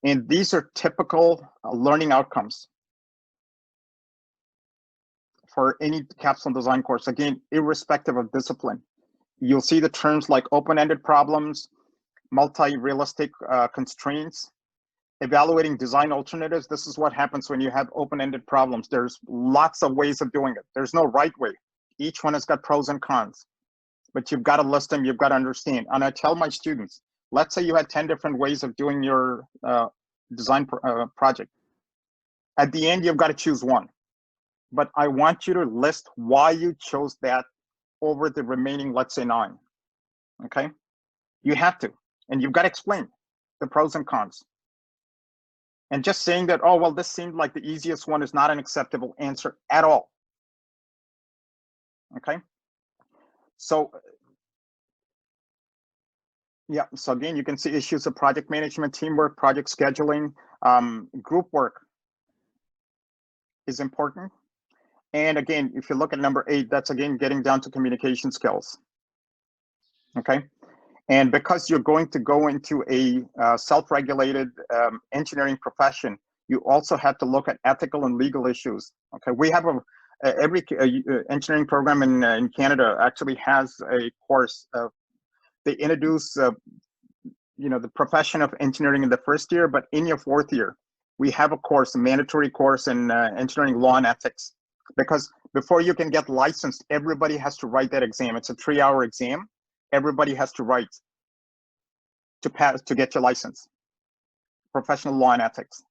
and these are typical learning outcomes for any capstone design course, again, irrespective of discipline. You'll see the terms like open-ended problems, multi-realistic constraints, evaluating design alternatives. This is what happens when you have open-ended problems. There's lots of ways of doing it. There's no right way. Each one has got pros and cons, but you've got to list them, you've got to understand. And I tell my students, let's say you had 10 different ways of doing your design project. At the end, you've got to choose one. But I want you to list why you chose that over the remaining, let's say 9, okay? You have to, and you've got to explain the pros and cons. And just saying that, oh, well, this seemed like the easiest one is not an acceptable answer at all, okay? So, yeah, so again, you can see issues of project management, teamwork, project scheduling, group work is important. And again, if you look at number 8, that's again getting down to communication skills. Okay, and because you're going to go into a self-regulated engineering profession, you also have to look at ethical and legal issues. Okay, we have every engineering program in Canada actually has a course. They introduce the profession of engineering in the first year, but in your 4th year, we have a course, a mandatory course in engineering law and ethics. Because before you can get licensed, everybody has to write that exam. It's a 3-hour exam. Everybody has to write to pass to get your license. Professional law and ethics.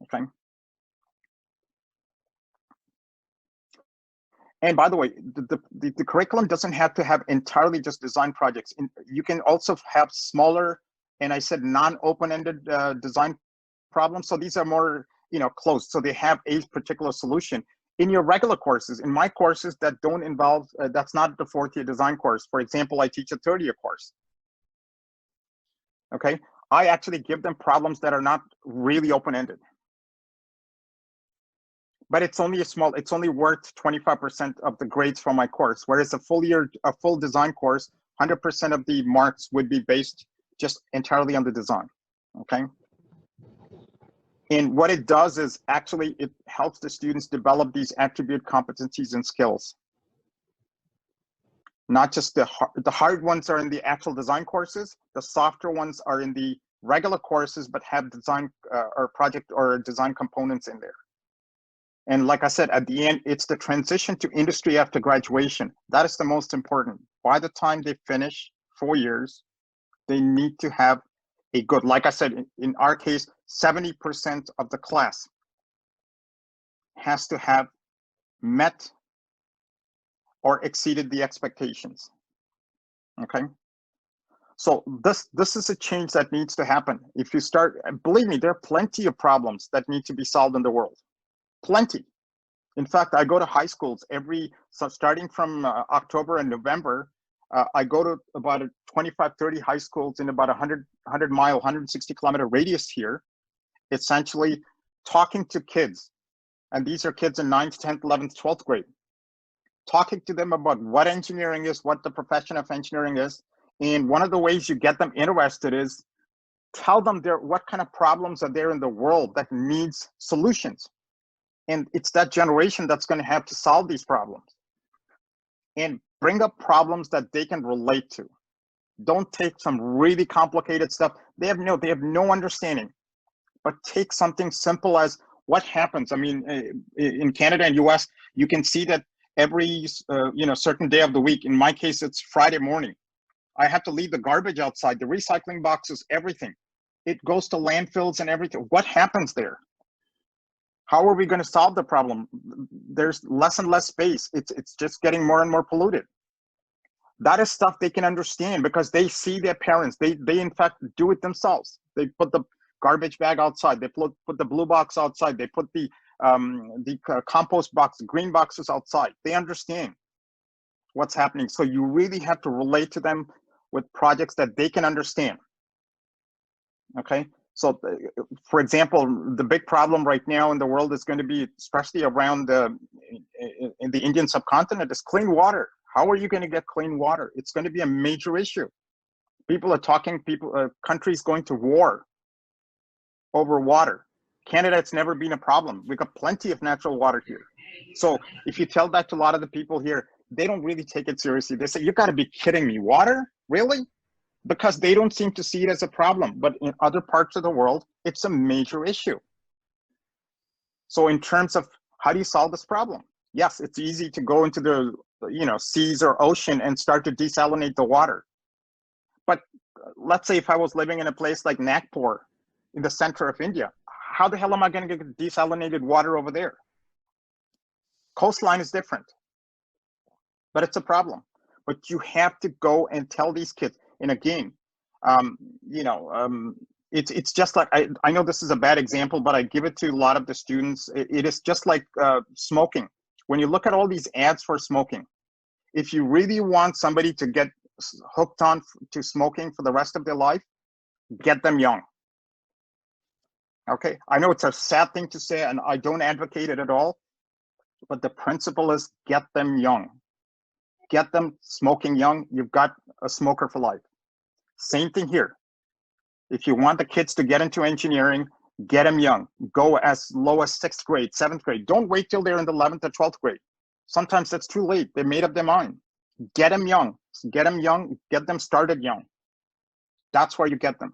Okay. And by the way, the curriculum doesn't have to have entirely just design projects. You can also have smaller, and I said non-open-ended design problems. So these are more closed. So they have a particular solution. In your regular courses, in my courses that don't involve, that's not the 4th year design course. For example, I teach a 3rd year course. Okay, I actually give them problems that are not really open-ended. But it's only it's only worth 25% of the grades from my course. Whereas a full design course, 100% of the marks would be based just entirely on the design. Okay. And what it does is actually it helps the students develop these attribute competencies and skills. Not just the hard ones are in the actual design courses, the softer ones are in the regular courses, but have design or project or design components in there. And like I said, at the end, it's the transition to industry after graduation. That is the most important. By the time they finish 4 years, they need to have a good, like I said, in our case, 70% of the class has to have met or exceeded the expectations. Okay. So this is a change that needs to happen. If you start, believe me, there are plenty of problems that need to be solved in the world. Plenty. In fact, I go to high schools so starting from October and November, I go to about 25, 30 high schools in about 100 mile, 160 kilometer radius here, essentially talking to kids. And these are kids in 9th, 10th, 11th, 12th grade, talking to them about what engineering is, what the profession of engineering is. And one of the ways you get them interested is tell them what kind of problems are there in the world that needs solutions. And it's that generation that's going to have to solve these problems and bring up problems that they can relate to. Don't take some really complicated stuff. They have no understanding, but take something simple as what happens. I mean, in Canada and US, you can see that every certain day of the week. In my case, it's Friday morning. I have to leave the garbage outside, the recycling boxes, everything. It goes to landfills and everything. What happens there? How are we going to solve the problem? There's less and less space. It's just getting more and more polluted. That is stuff they can understand because they see their parents. They in fact do it themselves. They put the garbage bag outside. They put the blue box outside. They put the compost box, green boxes outside. They understand what's happening. So you really have to relate to them with projects that they can understand. Okay. So, for example, the big problem right now in the world is going to be, especially around in the Indian subcontinent, is clean water. How are you going to get clean water? It's going to be a major issue. People are talking, countries going to war over water. Canada, it's never been a problem. We've got plenty of natural water here. So if you tell that to a lot of the people here, they don't really take it seriously. They say, you got to be kidding me. Water? Really? Because they don't seem to see it as a problem. But in other parts of the world, it's a major issue. So in terms of how do you solve this problem? Yes, it's easy to go into the seas or ocean and start to desalinate the water. But let's say if I was living in a place like Nagpur in the center of India, how the hell am I going to get desalinated water over there? Coastline is different, but it's a problem. But you have to go and tell these kids. And again, it's just like, I know this is a bad example, but I give it to a lot of the students. It is just like smoking. When you look at all these ads for smoking, if you really want somebody to get hooked on to smoking for the rest of their life, get them young. Okay, I know it's a sad thing to say, and I don't advocate it at all, but the principle is get them young. Get them smoking young, you've got a smoker for life. Same thing here. If you want the kids to get into engineering, get them young. Go as low as 6th grade, 7th grade. Don't wait till they're in the 11th or 12th grade. Sometimes that's too late. They made up their mind. Get them young. Get them young. Get them started young. That's where you get them.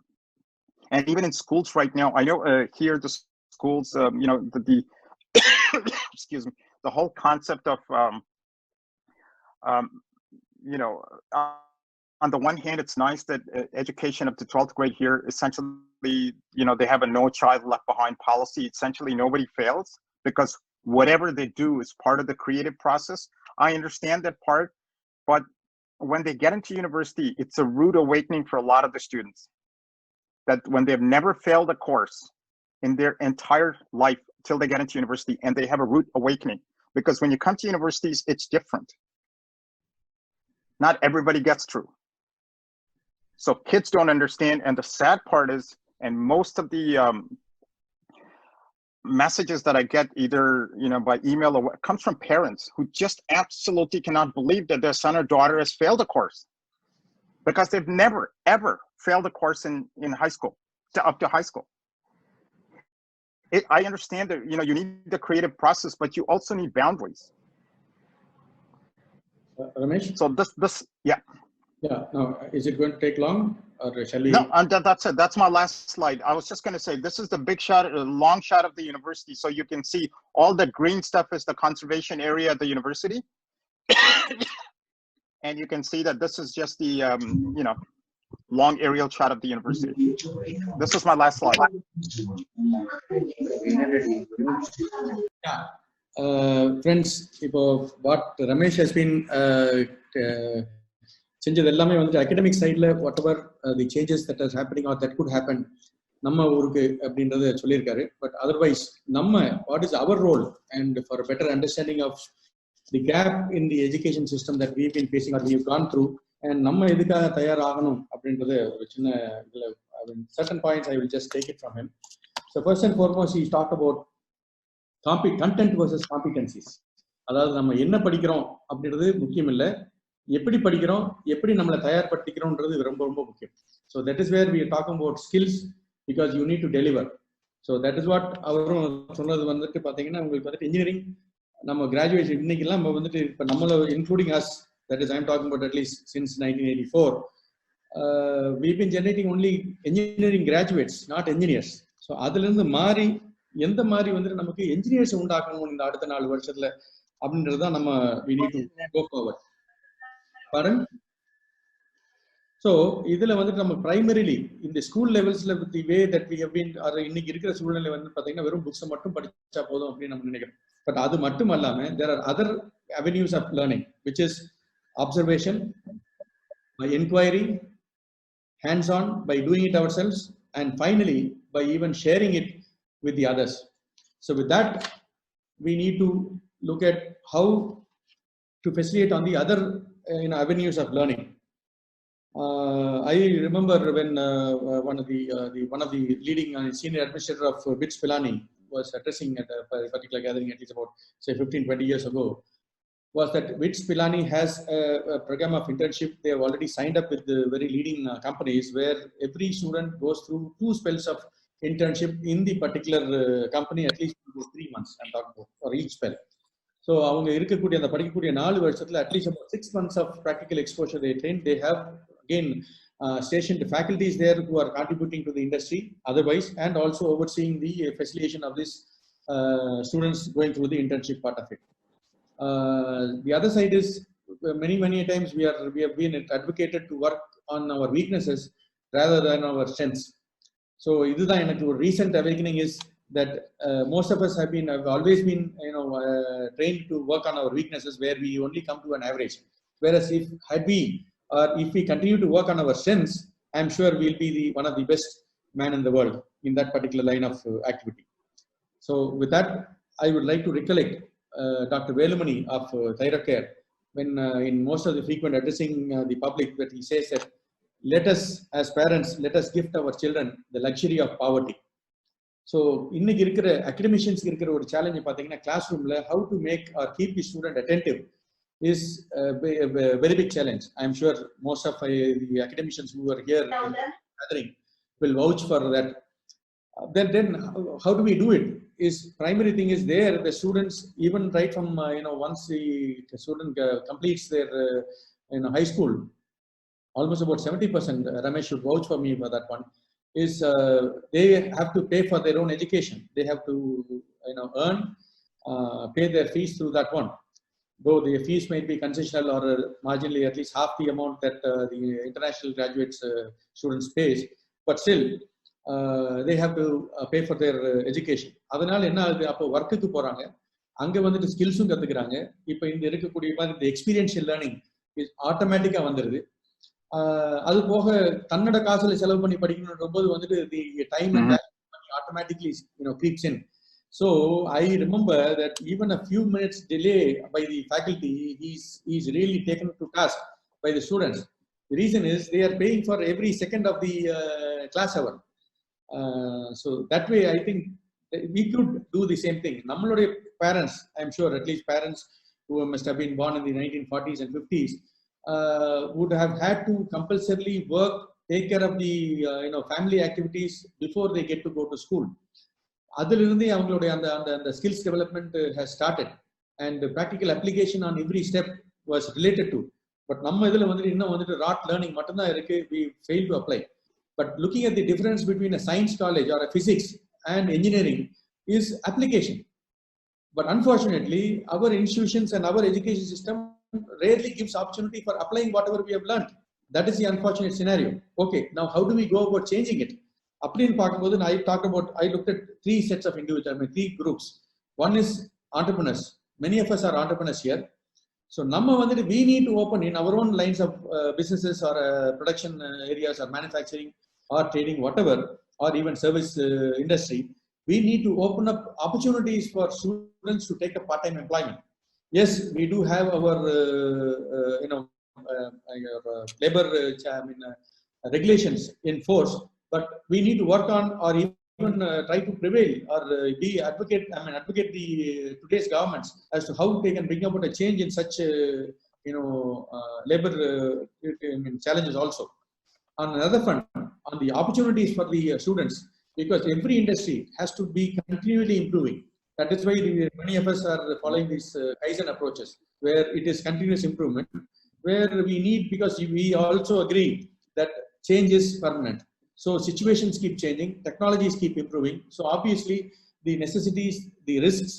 And even in schools right now, I know here the schools, the excuse me, the whole concept of, on the one hand, it's nice that education up to 12th grade here, essentially, they have a no child left behind policy. Essentially, nobody fails because whatever they do is part of the creative process. I understand that part, but when they get into university, it's a rude awakening for a lot of the students that when they've never failed a course in their entire life till they get into university, and they have a rude awakening. Because when you come to universities, it's different. Not everybody gets through. So kids don't understand. And the sad part is, and most of the messages that I get either, by email or what comes from parents who just absolutely cannot believe that their son or daughter has failed a course because they've never, ever failed a course in high school, up to high school. I understand that, you need the creative process, but you also need boundaries. Ramesh? So this, yeah. Yeah, no, is it going to take long or shall we? No, that's it. That's my last slide. I was just going to say, this is the big shot, a long shot of the university. So you can see all the green stuff is the conservation area at the university. And you can see that this is just the, long aerial shot of the university. This is my last slide. Yeah. Friends, what Ramesh has been academic side, whatever the changes that is happening or that could happen, but otherwise, what is our role, and for a better understanding of the gap in the education system that we've been facing or we've gone through, and certain points I will just take it from him. So first and foremost, he talked about content versus competencies. அதாவது நம்ம என்ன படிக்கிறோம் அப்படின்றது முக்கியம் இல்லை, எப்படி படிக்கிறோம், எப்படி நம்மளை தயார்படுத்திக்கிறோம்ன்றது ரொம்ப ரொம்ப முக்கியம். So that is where we are talking about skills, because you need to deliver. So that is what அவரும் சொன்னது வந்துட்டு பார்த்தீங்கன்னா, உங்களுக்கு வந்துட்டு இன்ஜினியரிங் நம்ம கிராஜுவேஷன் இன்னைக்கெல்லாம் நம்ம வந்துட்டு இப்போ நம்மள including us, that is I am talking about at least since 1984, we've been generating only engineering graduates, not engineers. So அதுல இருந்து மாறி எந்த மாதிரி வந்துட்டு நமக்கு என்ஜினியர்ஸ் உண்டாக்கணும் இந்த அடுத்த 4 வருஷத்துல அப்படின்றதுதான் நம்ம we need to go forward. Pardon? So இதுல வந்துட்டு நம்ம primarily in the school levelsல with the way that we have been, இன்னைக்கு இருக்கிற சூழ்நிலை வந்து பாத்தீங்கன்னா வெறும் புக்ஸ் மட்டும் படிச்சா போதும் அப்படின்னு நம்ம நினைக்கிறோம். பட் அது மட்டும் அல்லாம there are other avenues of learning, which is observation, by inquiry, hands-on, by doing it ourselves, and finally by even sharing it with the others. So with that, we need to look at how to facilitate on the other avenues of learning. I remember when one of the leading senior administrator of BITS Pilani was addressing at a particular gathering, at least about say 15-20 years ago, was that BITS Pilani has a program of internship. They have already signed up with the very leading companies where every student goes through 2 spells of internship in the particular company, at least 3 months I'm talking about for each spell. So அவங்க இருக்கக்கூடிய அந்த படிக்கக்கூடிய 4 வருஷத்துல at least about 6 months of practical exposure they train. They have again stationed faculties there who are contributing to the industry otherwise, and also overseeing the facilitation of this students going through the internship part of it. The other side is many times we have been advocated to work on our weaknesses rather than our strengths. So இதுதான் எனக்கு ஒரு recent awakening is that most of us have always been trained to work on our weaknesses where we only come to an average, whereas if we continue to work on our strengths, I'm sure we'll be one of the best man in the world in that particular line of activity. So with that, I would like to recollect Dr. Velumani of Thyrocare, when in most of the frequent addressing the public, that he says that let us as parents, let us gift our children the luxury of poverty. So இன்னைக்கு இருக்கிற academicians இருக்கிற ஒரு challenge பாத்தீங்கன்னா classroomல how to make or keep the student attentive is a very big challenge. I'm sure most of the academicians who are here gathering will vouch for that. Then how do we do it? Is primary thing is there the students, even right from once the student completes their high school, almost about 70%, Ramesh should vouch for me for that one, is they have to pay for their own education. They have to earn, pay their fees through that one. Though the fees might be concessional or marginally at least half the amount that the international graduates students pays, but still they have to pay for their education. அதனால என்ன ஆகுது, அப்போ ஒர்க்குக்கு போறாங்க, அங்க வந்துட்டு ஸ்கில்ஸும் கத்துக்கிறாங்க. இப்போ இந்த இருக்கக்கூடிய மாதிரி இந்த எக்ஸ்பீரியன்ஷியல் லேர்னிங் ஆட்டோமேட்டிக்கா வந்துருது. அது போக தன்னோட காசுல செலவு பண்ணி படிக்கணும்ன்ற போது வந்துட்டு the time and automatically creeps in. So I remember that even a few minutes delay by the faculty, he's really taken to task by the students. The reason is they are paying for every second of the class hour. So that way I think we could do the same thing. Nammaloda parents, I'm sure at least parents who must have been born in the 1940s and 50s would have had to compulsorily work, take care of the family activities before they get to go to school. அதிலிருந்து அவங்களுடைய அந்த skills development has started, and the practical application on every step was related to. But நம்ம இதுல வந்துட்டு இன்னும் வந்துட்டு rod learning மட்டும்தான் இருக்கு, we fail to apply. But looking at the difference between a science college or a physics and engineering is application. But unfortunately, our institutions and our education system rarely gives opportunity for applying whatever we have learned. That is the unfortunate scenario. Okay, now how do we go about changing it? அப்படின்னு பார்க்கும்போது I looked at 3 sets of individuals, 3 groups. One is entrepreneurs. Many of us are entrepreneurs here. So நம்ம வந்துட்டு we need to open in our own lines of businesses or production areas or manufacturing or trading, whatever, or even service industry. We need to open up opportunities for students to take a part-time employment. Yes, we do have our labor regulations in force, but we need to work on or even try to prevail or advocate the today's governments as to how they can bring about a change in such labor challenges also. On another front, on the opportunities for the students, because every industry has to be continually improving. That is why many of us are following these Kaizen approaches, where it is continuous improvement, where we need, because we also agree that change is permanent. So situations keep changing, technologies keep improving. So obviously the necessities, the risks,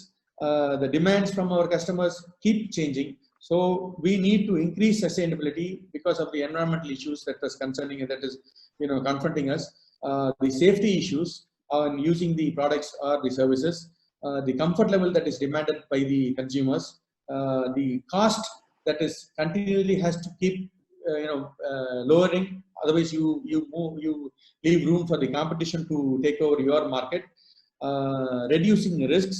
the demands from our customers keep changing. So we need to increase sustainability because of the environmental issues that is concerning and that is confronting us, the safety issues on using the products or the services, the comfort level that is demanded by the consumers, the cost that is continually has to keep lowering. Otherwise, you leave room for the competition to take over your market. Reducing risks,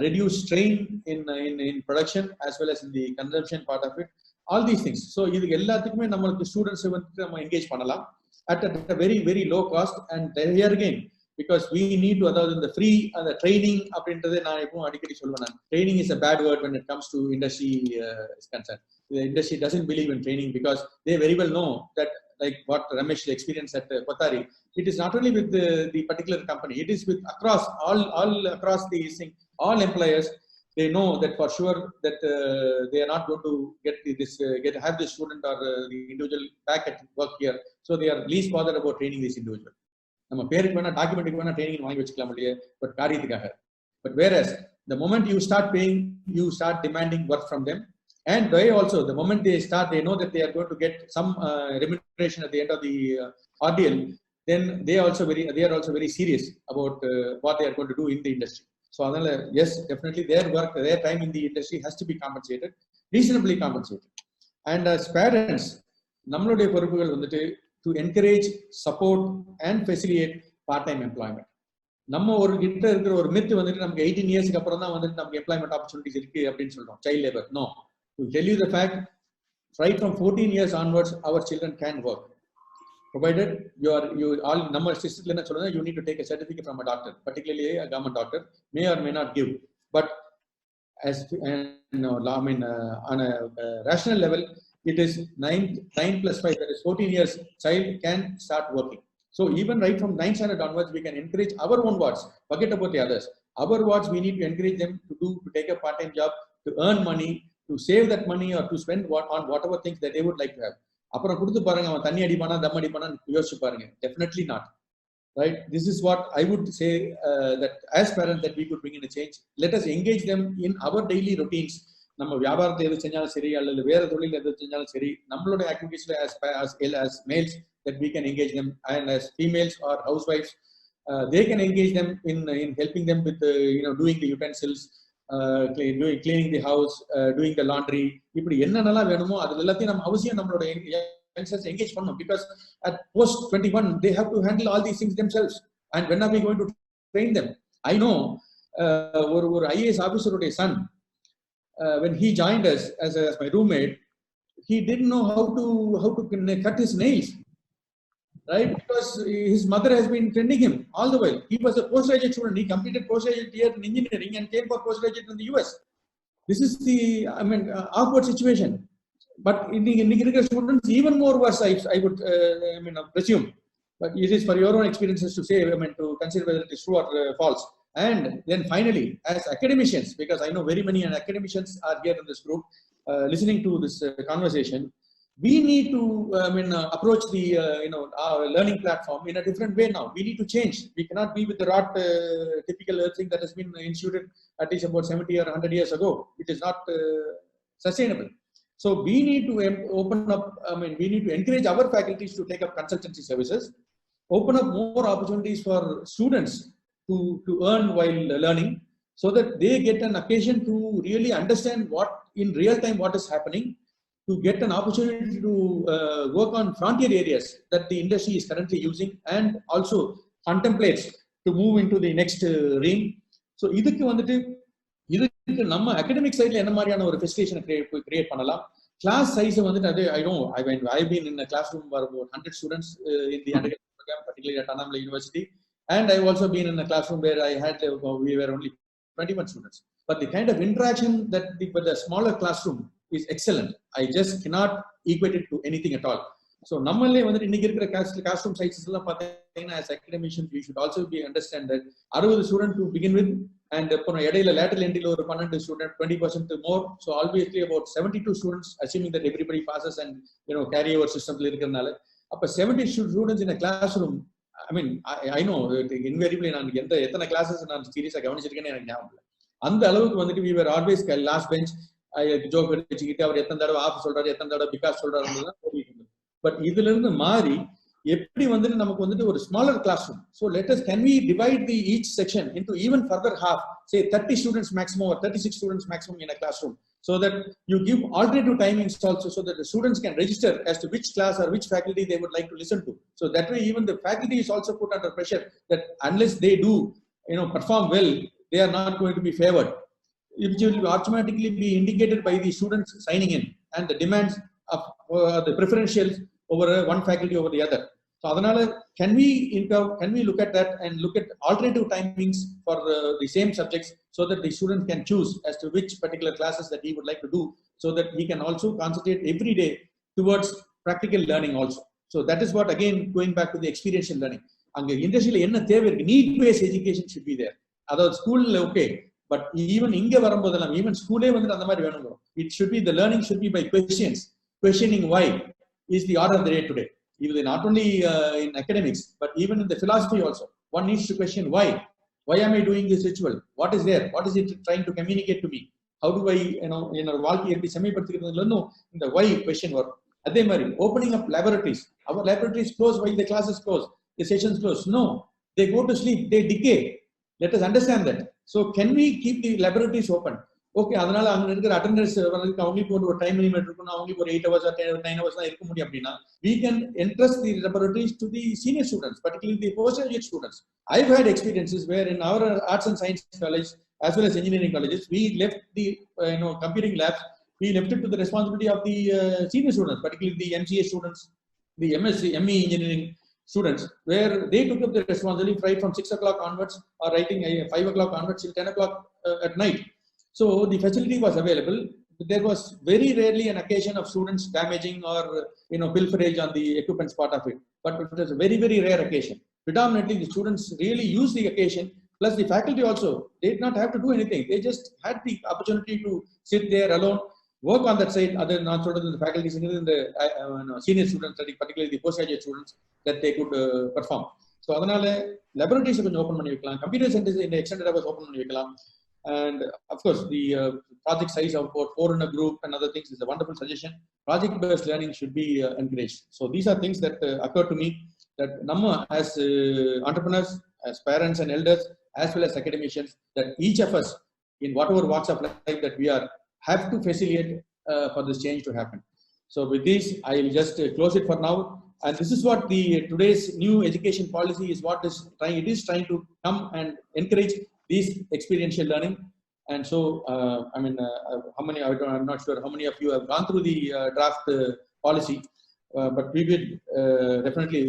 reduce strain in production as well as in the consumption part of it. All these things. So இது எல்லாத்துக்குமே நம்மளுக்கு students வந்து நம்ம engage பண்ணலாம் at a very very low cost. And here again, because we need to, அதாவது இந்த free அந்த training அப்படின்றது நான் எப்பவும் அடிக்கடி சொல்லுவேன். Training is a bad word when it comes to industry is concerned. The industry doesn't believe in training because they very well know that, like what Ramesh experienced at Kothari, it is not only with the particular company, it is with across all across the thing, all employers. They know that for sure that they are not going to have this student or the individual back at work here. So they are least bothered about training this individual. நம்ம பேருக்கு வேணா டாக்குமெண்ட்டுக்கு வேணா training வாங்கி வச்சுக்கலாம் இல்லையே, but காரியத்துக்காக. But whereas the moment you start paying, you start demanding work from them. And they also, the moment they start, they know that they are going to get some remuneration at the end of the ordeal. Then they are also very serious about what they are going to do in the industry. So yes, definitely their work, their time in the industry has to be compensated, reasonably compensated. And as parents, நம்மளுடைய பொறுப்புகள் வந்துட்டு to encourage, support and facilitate part-time employment. நம்ம ஒரு கிட்ட இருக்கிற ஒரு myth வந்துட்டு நமக்கு 18 இயர்ஸ்க்கு அப்புறம் தான் வந்துட்டு நமக்கு எம்ப்ளாய்மெண்ட் ஆப்பர்ச்சுனிட்டிஸ் இருக்கு அப்படின்னு சொல்றோம். Child labour. No. To tell you the fact, right from 14 years onwards, our children can work. Provided you all number system என்ன சொல்றதா, you need to take a certificate from a doctor, particularly a government doctor, may or may not give. But as I mean, on a rational level, it is 9 plus 5, that is 14 years, child can start working. So even right from 9th standard onwards, we can encourage our own wards. Forget about the others. Our wards, we need to encourage them to take a part-time job, to earn money, to save that money or to spend on whatever things that they would like to have. அப்புறம் கொடுத்து பாருங்க, அவன் தண்ணி அடிப்பானா தம் அடிப்பானா யோசிச்சு பாருங்க. Definitely not. Right? This is what I would say, that as parents that we could bring in a change. Let us engage them in our daily routines. நம்ம வியாபாரத்தை எது செஞ்சாலும் சரி, அல்லது வேற தொழில் எது செஞ்சாலும் சரி, நம்மளுடைய ஆக்டிவிட்டிஸ்ல as males that we can engage them, and as females or housewives, they can engage them in helping them with doing the utensils, cleaning the house, doing the laundry. இப்படி என்னென்னலாம் வேணுமோ அது எல்லாத்தையும் நம்ம அவசியம் நம்மளோட youngsters engage பண்ணணும். Because at post 21 they have to handle all these things themselves. And when are we going to train them? I know ஒரு IAS officer உடைய son, when he joined us as my roommate, he didn't know how to cut his nails, right? Because his mother has been training him all the while. He was a postgraduate student. He completed postgraduate year in engineering and came for postgraduate in the US. This is the awkward situation. But in the students, even more worse, I would presume. But it is for your own experiences to say, to consider whether it is true or false. And then finally, as academicians, because I know very many academicians are here in this group listening to this conversation, we need to approach the our learning platform in a different way now. We need to change. We cannot be with the rot typical thing that has been instituted at least about 70 or 100 years ago. It is not sustainable. So we need to open up, we need to encourage our faculties to take up consultancy services, open up more opportunities for students to earn while learning, so that they get an occasion to really understand what in real time what is happening, to get an opportunity to work on frontier areas that the industry is currently using, and also contemplates to move into the next realm. So இதுக்கு நம்ம academic side ல என்ன மாதிரியான ஒரு facilitation create பண்ணலாம். Class size வந்துட்டு I've been in a classroom for about 100 students in the undergraduate program, particularly at Annamalai University. And I've also been in a classroom where we were only 21 students. But the kind of interaction that with the smaller classroom is excellent. I just cannot equate it to anything at all. So நம்மளே வந்துட்டு இன்னைக்கு இருக்கிற classroom sizes எல்லாம் பார்த்தீங்கன்னா, as academicians we should also understand that 60 students to begin with, and இடையில lateral entry ஒரு 12 student, 20% more. So obviously about 72 students, assuming that everybody passes and carry over systems இருக்கிறதுனால, அப்ப 70 students in a classroom. I know invariably நான் எத்தனை classes நான் சீரியஸா கவனிச்சிருக்கேன்னு எனக்கு ஞாபகம் இல்லை. அந்த அளவுக்கு வந்துட்டு we were always last bench. Joke அடிச்சுக்கிட்டு அவர் எத்தனை தடவை ஆஃப் சொல்றாரு, எத்தனை தடவை பிகாஸ் சொல்றாருன்னு ஓடிட்டு இருந்தது. பட் இதுல இருந்து மாறி எப்படி வந்துட்டு நமக்கு வந்துட்டு ஒரு smaller classroom. So can we divide each section into even further half, say 30 students maximum or 36 students maximum in a classroom, so that you give alternative timings also, so that the students can register as to which class or which faculty they would like to listen to. So that way even the faculty is also put under pressure that unless they do perform well, they are not going to be favored, which will automatically be indicated by the students signing in and the demands of the preferentials over one faculty over the other. So, can we look at that and look at alternative timings for the same subjects so that the student can choose as to which particular classes that he would like to do, so that he can also concentrate every day towards practical learning also. So that is what, again, going back to the experiential learning. Industry need-based education should be there. Other school, okay, but even even school, it should be, the learning should be by questions. Questioning why is the order of the day today. Even not only in academics, but even in the philosophy also. One needs to question why. Why am I doing this ritual? What is there? What is it trying to communicate to me? How do I, the why question work. Opening up laboratories. Our laboratories close while the classes close, the sessions close. No, they go to sleep, they decay. Let us understand that. So can we keep the laboratories open? Okay, attendance only for time limit, only for 8 hours or 9 hours. We can entrust the laboratories to the senior students, particularly the postgraduate students. I've had experiences where in our arts and science college, as well as engineering colleges, we left the computing labs. We left it to the responsibility of the senior students, particularly the MCA students, the MSc, ME engineering students, where they took up the responsibility right from 6 o'clock onwards, or writing 5 o'clock onwards till 10 o'clock at night. So the facility was available. There was very rarely an occasion of students damaging or pilferage on the equipment's part of it. But it was a very, very rare occasion. Predominantly, the students really used the occasion. Plus, the faculty also, they did not have to do anything. They just had the opportunity to sit there alone, work on that side, other not sort of the faculty, in the senior students, particularly the postgraduate students, that they could perform. So, laboratories are open, computer centers in the extended hours open. And of course, the project size of about 4 in a group and other things is a wonderful suggestion. Project-based learning should be encouraged. So these are things that occur to me, that Namma, as entrepreneurs, as parents and elders, as well as academicians, that each of us, in whatever walks of life that we are, have to facilitate for this change to happen. So with this, I will just close it for now. And this is what today's new education policy is. What is trying? It is trying to come and encourage these experiential learning. And so, how many? I'm not sure how many of you have gone through the draft policy, but we will definitely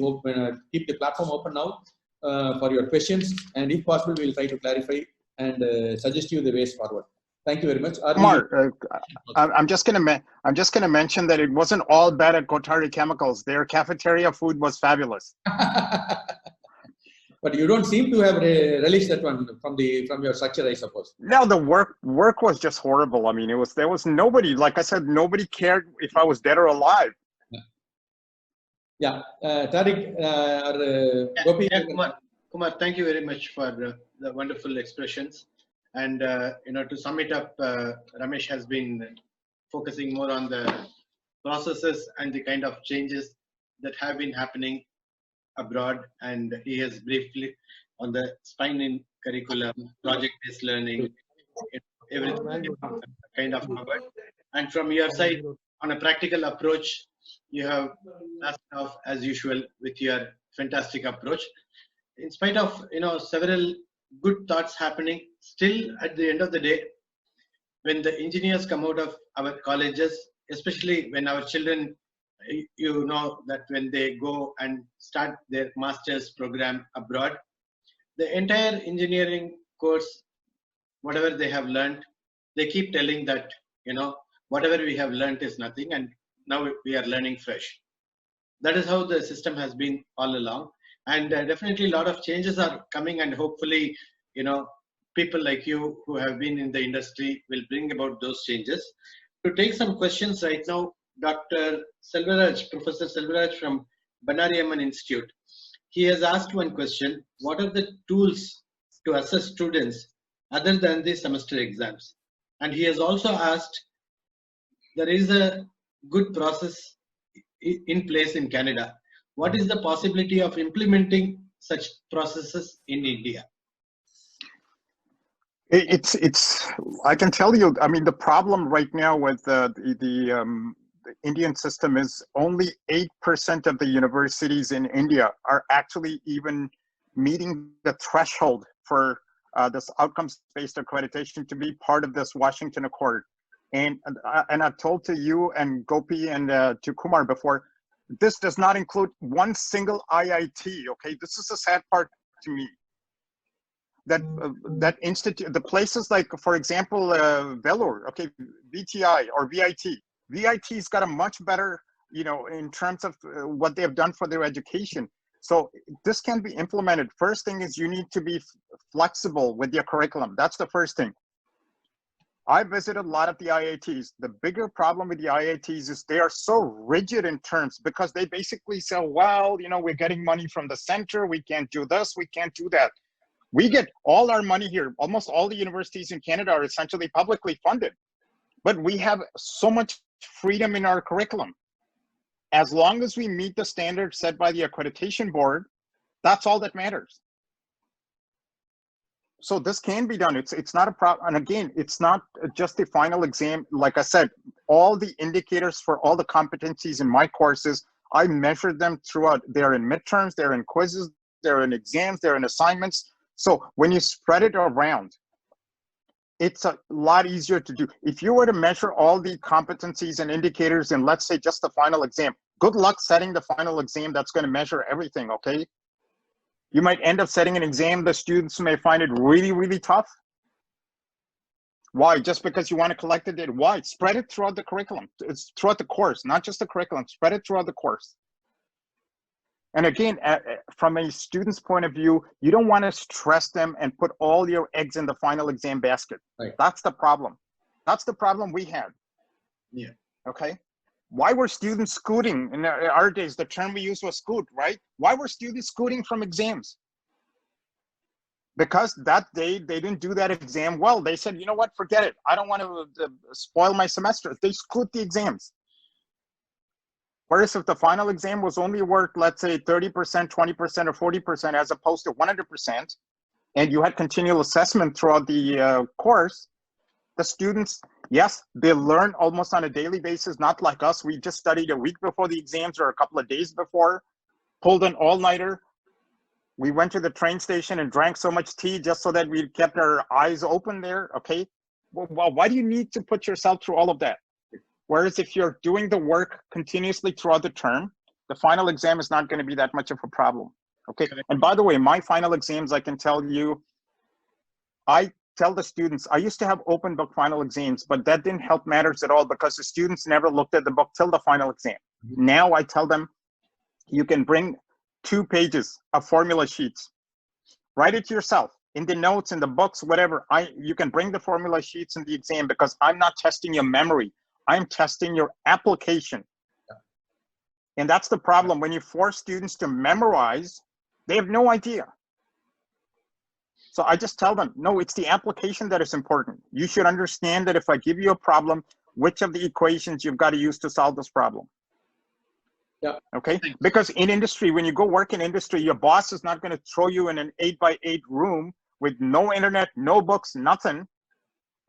keep the platform open now for your questions, and if possible, we will try to clarify and suggest you the ways forward. Thank you very much. Mark, I'm just going to mention that it wasn't all bad at Kotari Chemicals. Their cafeteria food was fabulous. But you don't seem to have released that one from your structure, I suppose. No, the work was just horrible. I mean, there was nobody. Like I said, nobody cared if I was dead or alive. Yeah, Tariq, Gopi. Yeah, Kumar, thank you very much for the wonderful expressions. And to sum it up, Ramesh has been focusing more on the processes and the kind of changes that have been happening abroad, and he has briefly on the spine in curriculum, project-based learning, everything kind of covered. And from your side, on a practical approach, you have asked off as usual with your fantastic approach. In spite of several good thoughts happening, still at the end of the day, when the engineers come out of our colleges, especially when our children, you know that when they go and start their master's program abroad, the entire engineering course, whatever they have learned, they keep telling that whatever we have learned is nothing, and now we are learning fresh. That is how the system has been all along, and definitely a lot of changes are coming, and hopefully people like you who have been in the industry will bring about those changes. To take some questions right now, Dr. Selvaraj, Professor Selvaraj from Banariamman Institute, he has asked one question: what are the tools to assess students other than the semester exams? And he has also asked, there is a good process in place in Canada. What is the possibility of implementing such processes in India? I can tell you, I mean, the problem right now with the Indian system is only 8% of the universities in India are actually even meeting the threshold for this outcomes-based accreditation to be part of this Washington Accord. And I've told to you and Gopi and to Kumar before, this does not include one single IIT. Okay, this is the sad part to me. That institute, the places like, for example, Vellore, okay, VTI or VIT. VIT's got a much better, you know, in terms of what they have done for their education. So this can be implemented. First thing is you need to be flexible with your curriculum. That's the first thing. I visited a lot of the IITs. The bigger problem with the IITs is they are so rigid in terms, because they basically say, well, you know, we're getting money from the center. We can't do this. We can't do that. We get all our money here. Almost all the universities in Canada are essentially publicly funded, but we have so much freedom in our curriculum. As long as we meet the standards set by the accreditation board, that's all that matters. So this can be done. It's not a problem. And again, it's not just the final exam. Like I said, all the indicators for all the competencies in my courses, I measured them throughout. They're in midterms, they're in quizzes, they're in exams, they're in assignments. So when you spread it around, it's a lot easier to do. If you were to measure all the competencies and indicators in, let's say, just the final exam, good luck setting the final exam that's going to measure everything, okay? You might end up setting an exam the students may find it really, really tough. Why? Just because you want to collect the data. Why? Spread it throughout the curriculum. It's throughout the course, not just the curriculum. Spread it throughout the course. And again, from a student's point of view, you don't want to stress them and put all your eggs in the final exam basket. Right. That's the problem. That's the problem we had. Yeah. Okay. Why were students scooting? In our days, the term we used was scoot, right? Why were students scooting from exams? Because that day they didn't do that exam well. They said, you know what, forget it. I don't want to spoil my semester. They scoot the exams. Whereas if the final exam was only worth, let's say, 30%, 20%, or 40%, as opposed to 100%, and you had continual assessment throughout the course, the students, yes, they learn almost on a daily basis, not like us. We just studied a week before the exams or a couple of days before, pulled an all-nighter. We went to the train station and drank so much tea just so that we kept our eyes open there, okay? Well, why do you need to put yourself through all of that? Whereas if you're doing the work continuously throughout the term, the final exam is not going to be that much of a problem. Okay. And by the way, my final exams, I can tell you, I tell the students, I used to have open book final exams, but that didn't help matters at all because the students never looked at the book till the final exam. Now I tell them, you can bring 2 pages of formula sheets. Write it yourself in the notes, in the books, whatever. You can bring the formula sheets in the exam because I'm not testing your memory. I'm testing your application. And that's the problem. When you force students to memorize, they have no idea. So I just tell them, no, it's the application that is important. You should understand that if I give you a problem, which of the equations you've got to use to solve this problem. Yeah. Okay. Because in industry, when you go work in industry, your boss is not going to throw you in an 8x8 room with no internet, no books, nothing,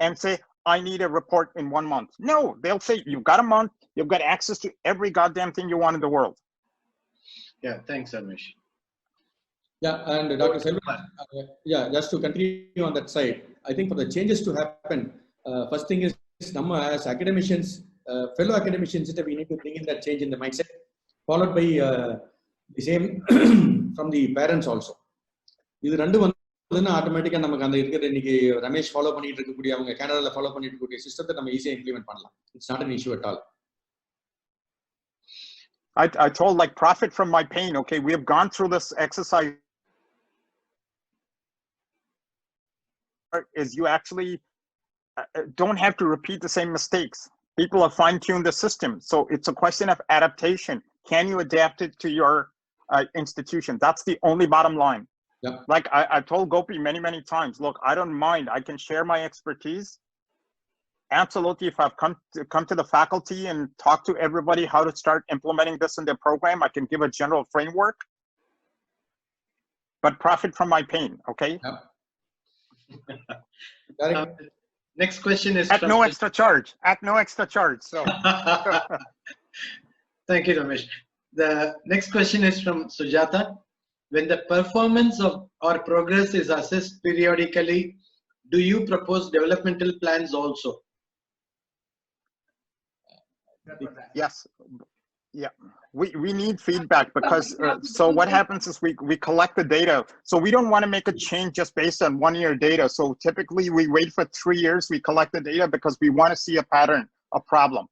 and say, I need a report in 1 month. No, they'll say, you've got a month, you've got access to every goddamn thing you want in the world. Yeah, thanks, Ramesh. Yeah, and Dr. Selvan, yeah, just to continue on that side, I think for the changes to happen, first thing is, as academicians, fellow academicians, we need to bring in that change in the mindset, followed by the same from the parents also. This is automatically நமக்கு அந்த இருக்கிற இன்னைக்கு Ramesh follow பண்ணிட்டு இருக்கக்கூடிய அவங்க கனடால follow பண்ணிட்டு இருக்கக்கூடிய சிஸ்டத்தை நம்ம ஈஸியா இம்ப்ளிமெண்ட் பண்ணலாம். It's not an issue at all. I told, like, profit from my pain. Okay, we have gone through this exercise. Is you actually don't have to repeat the same mistakes. People have fine-tuned the system, so it's a question of adaptation. Can you adapt it to your institution? That's the only bottom line. Yeah. Like I've told Gopi many times, look, I don't mind. I can share my expertise. Absolutely. If I've come to the faculty and talk to everybody how to start implementing this in their program, I can give a general framework, but profit from my pain. Okay. Yeah. Next question is at no extra charge. At no extra charge. So thank you, Ramesh. The next question is from Sujata. when the performance of or progress is assessed periodically, do you propose developmental plans also? Yes. Yeah, we need feedback because so what happens is we collect the data. So we don't want to make a change just based on 1 year data. So typically we wait for 3 years, we collect the data because we want to see a pattern, a problem.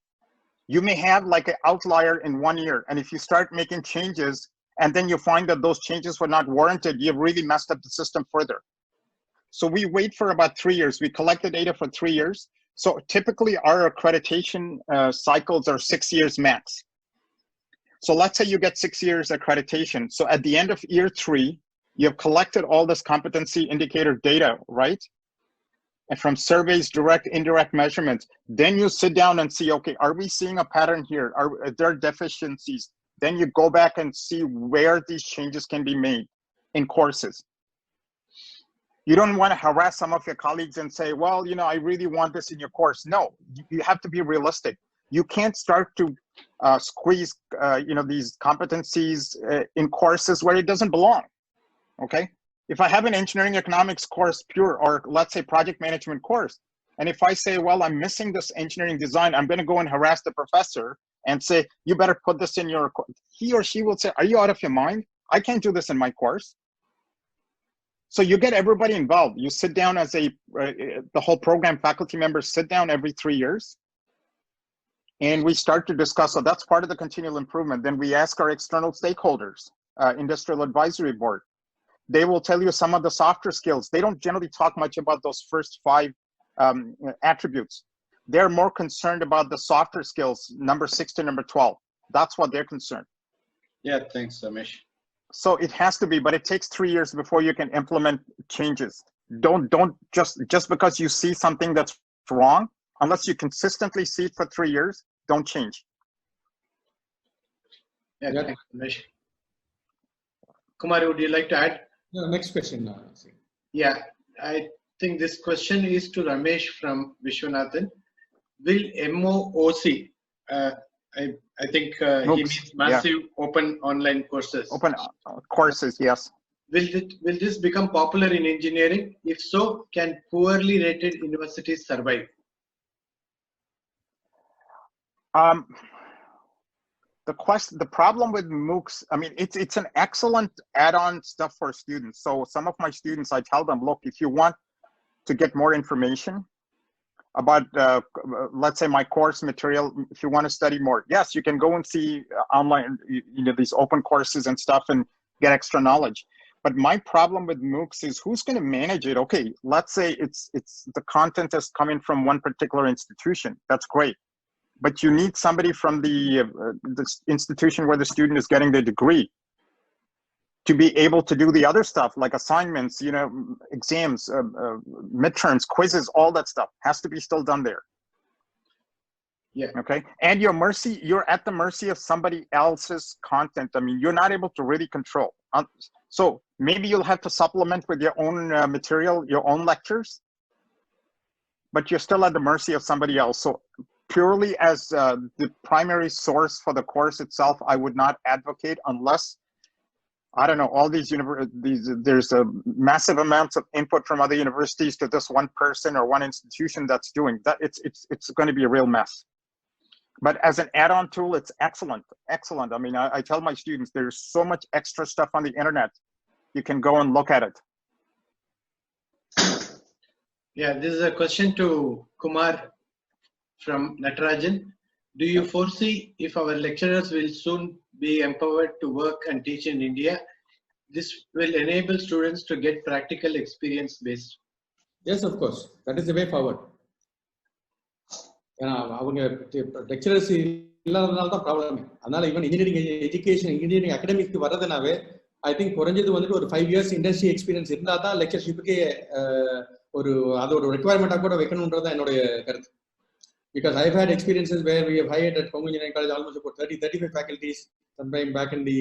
You may have like an outlier in 1 year, and if you start making changes and then you find that those changes were not warranted, you've really messed up the system further. So we wait for about 3 years. We collect the data for 3 years. So typically our accreditation cycles are 6 years max. So let's say you get 6 years accreditation. So at the end of year 3, you have collected all this competency indicator data, right? And from surveys, direct, indirect measurements, then you sit down and see, okay, are we seeing a pattern here? Are there deficiencies? Then you go back and see where these changes can be made in courses. You don't want to harass some of your colleagues and say, well, you know, I really want this in your course. No, you have to be realistic. You can't start to squeeze, you know, these competencies in courses where it doesn't belong, okay? If I have an engineering economics course pure, or let's say project management course, and if I say, well, I'm missing this engineering design, I'm gonna go and harass the professor and say, you better put this in your course. He or she will say, are you out of your mind? I can't do this in my course. So you get everybody involved. You sit down as the whole program faculty members sit down every 3 years, and we start to discuss. So that's part of the continual improvement. Then we ask our external stakeholders, industrial advisory board. They will tell you some of the softer skills. They don't generally talk much about those first 5 attributes. They're more concerned about the softer skills, number 6 to number 12. That's what they're concerned. Yeah, thanks, Ramesh. So it has to be, but it takes 3 years before you can implement changes. Don't just because you see something that's wrong, unless you consistently see it for 3 years, don't change. Yeah, thanks, Ramesh. Kumar, would you like to add? No, next question. Yeah, I think this question is to Ramesh from Vishwanathan. Will MOOC, I think he means massive open online courses. Open courses, yes. Will this become popular in engineering? If so, can poorly rated universities survive? The problem with MOOCs, I mean, it's an excellent add-on stuff for students. So some of my students, I tell them, look, if you want to get more information about, let's say, my course material, if you want to study more, yes, you can go and see online, you know, these open courses and stuff and get extra knowledge. But my problem with MOOCs is who's going to manage it? Okay, let's say it's the content is coming from one particular institution. That's great. But you need somebody from the institution where the student is getting their degree to be able to do the other stuff like assignments, you know, exams, midterms, quizzes, all that stuff has to be still done there. Yeah. Okay. And you're at the mercy of somebody else's content. I mean, you're not able to really control. So maybe you'll have to supplement with your own material, your own lectures, but you're still at the mercy of somebody else. So purely as the primary source for the course itself, I would not advocate unless, I don't know, all these there's a massive amounts of input from other universities to this one person or one institution that's doing that. It's going to be a real mess. But as an add-on tool, it's excellent, excellent. I mean, I tell my students, there's so much extra stuff on the internet. You can go and look at it. Yeah, this is a question to Kumar from Natarajan. Do you foresee if our lecturers will soon be empowered to work and teach in India, this will enable students to get practical experience based? Yes, of course. That is the way forward. அவங்க lecturers இல்லாதனால தான் problem. அதனால even engineering education, engineering அகாடமிக்கு வர்றதுனாவே I think குறைஞ்சது வந்துட்டு ஒரு 5 years industry experience இருந்தால் தான் லெக்சர்ஷிப்புக்கே ஒரு அதோட ரெக்குவயர்மெண்ட்டாக கூட வைக்கணுன்றது தான் என்னுடைய கருத்து. Because I've had experiences where we have hired at Kongu Engineering College almost about 35 faculties sometime back in the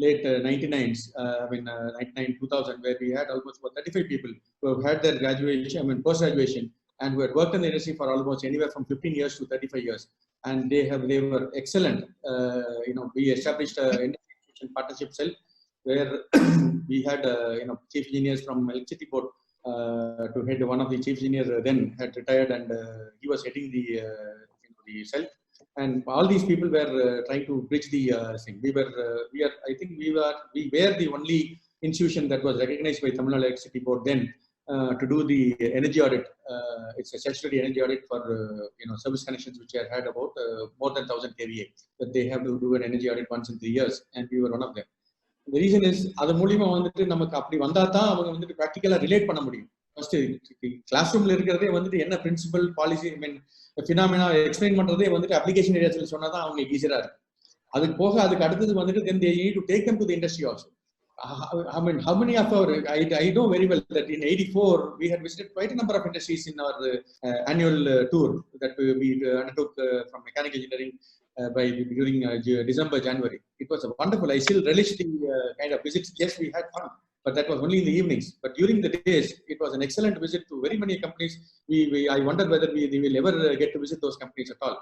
late 99s, 99, 2000, where we had almost about 35 people who have had their graduation, post-graduation, and who had worked in the industry for almost anywhere from 15 years to 35 years. And they were excellent. We established an industry partnership cell where we had chief engineers from electricity board to head. One of the chief engineers then had retired, and he was heading the the cell. And all these people were trying to bridge the thing. We are. I think we were the only institution that was recognized by Tamil Nadu Electricity Board then to do the energy audit. It's a statutory energy audit for service connections which had about more than 1000 kVA. That they have to do an energy audit once in 3 years, and we were one of them. The reason is அது மூலமா வந்துட்டு நமக்கு அப்படி வந்தா தான் அவங்க வந்துட்டு பிராக்டிகலா relate பண்ண முடியும். ஃபர்ஸ்ட் கிளாஸ் ரூம்ல இருக்கிறதே வந்துட்டு என்ன பிரின்சிபல் பாலிசி ஐ மீன் ஃபினாமினா எக்ஸ்பிளைன் பண்றதே வந்துட்டு அப்ளிகேஷன் ஏரியாஸ்ல சொன்னா தான் அவங்களுக்கு ஈஸியா இருக்கு. அதுக்கு போக அதுக்கு அடுத்தது வந்துட்டு then they need to take them to the industry also. I mean, how many of our, I know very well that in 84, we had visited quite a number of industries in our annual tour that we undertook from mechanical engineering during December, January. It was wonderful. I still relish the kind of visits. Yes, we had fun, but that was only in the evenings. But during the days, it was an excellent visit to very many companies. I wonder whether we will ever get to visit those companies at all.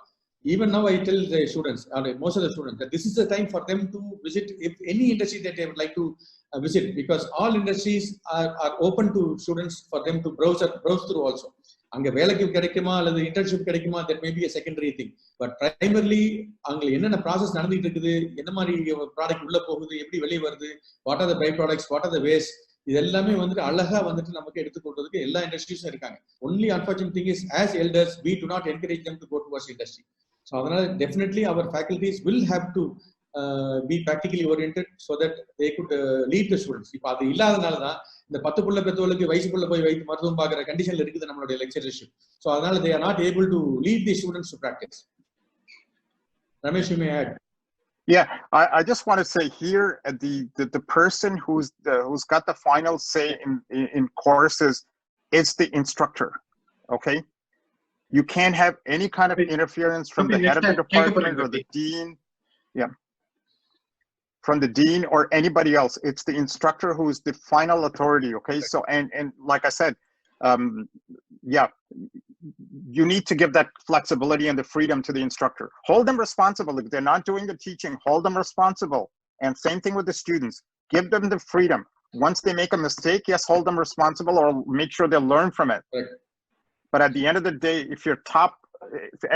Even now, I tell the students, or most of the students, that this is the time for them to visit if any industry that they would like to visit, because all industries are open to students for them to browse through also. அங்க வேலைக்கு கிடைக்குமா அல்லது internship கிடைக்குமா, that may be a secondary thing, but primarily அங்க என்னென்ன process நடந்துட்டு இருக்குது, என்ன மாதிரி ப்ராடக்ட் உள்ள போகுது, எப்படி வெளியே வருது, what are the by products, what are the waste, இது எல்லாமே வந்துட்டு அழகா வந்துட்டு நமக்கு எடுத்து கொடுறதுக்கு எல்லா இண்டஸ்ட்ரீஸும் இருக்காங்க. Only unfortunate thing is as elders we do not encourage them to go towards industry. So அதனால definitely our faculties will have to be practically oriented so that they could lead the students. இப்போ அது இல்லாதனால தான் இந்த 10 புள்ள பெத்தவங்களுக்கு வயசுக்குள்ள போய் வைத்து மருத்துவம் பார்க்குற கண்டிஷன்ல இருக்குது நம்மளுடைய லெக்சரர்ஷிப். ஸோ அதனால they are not able to lead the students to practice. Ramesh, you may add. Yeah, I just want to say here, the person who's got the final say in courses is the instructor. Okay. You can't have any kind of interference from the head of the department or the dean. Yeah. From the dean or anybody else. It's the instructor who is the final authority. Okay. So, and like I said, yeah, you need to give that flexibility and the freedom to the instructor. Hold them responsible. If they're not doing the teaching, hold them responsible. And same thing with the students. Give them the freedom. Once they make a mistake, yes, hold them responsible or make sure they learn from it. Right. But at the end of the day, if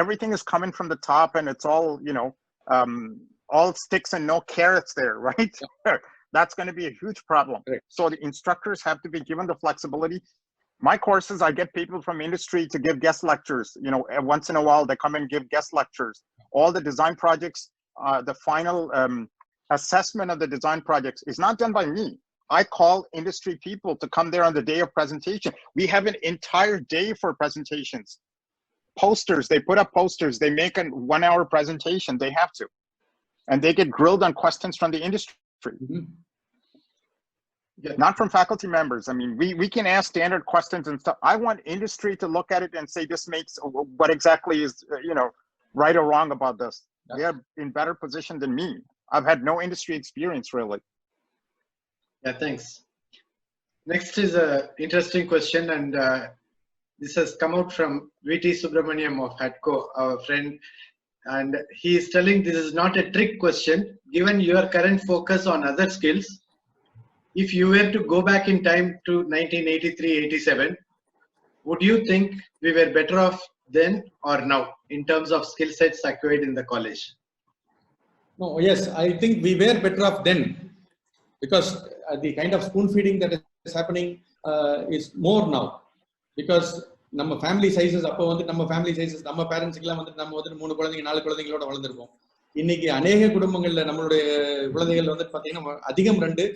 everything is coming from the top and it's all, all sticks and no carrots there, right? Yeah. That's going to be a huge problem. Right. So the instructors have to be given the flexibility. My courses, I get people from industry to give guest lectures. Once in a while, they come and give guest lectures. All the design projects, the final assessment of the design projects is not done by me. I call industry people to come there on the day of presentation. We have an entire day for presentations. Posters, they put up posters. They make a 1-hour presentation. They have to. And they get grilled on questions from the industry. Mm-hmm. Yeah. Not from faculty members. I mean, we can ask standard questions and stuff. I want industry to look at it and say, this makes what exactly is, right or wrong about this. Yeah. They are in better position than me. I've had no industry experience, really. Yeah, thanks. Next is an interesting question, and this has come out from V.T. Subramaniam of HATCO, our friend, and he is telling this is not a trick question. Given your current focus on other skills, if you were to go back in time to 1983-87, would you think we were better off then or now in terms of skill sets acquired in the college? No, yes, I think we were better off then, because the kind of spoon feeding that is happening is more now. Because நம்ம family sizes அப்போ வந்து நம்ம family sizes நம்ம பேரண்ட்ஸ்க்குலாம் வந்து நம்ம வந்து 3 குழந்தைங்க 4 குழந்தைங்களோட வளர்ந்துருப்போம். இன்னைக்கு அநேக குடும்பங்கள்ல நம்மளுடைய குழந்தைகள் வந்து பார்த்தீங்கன்னா அதிகம் 2,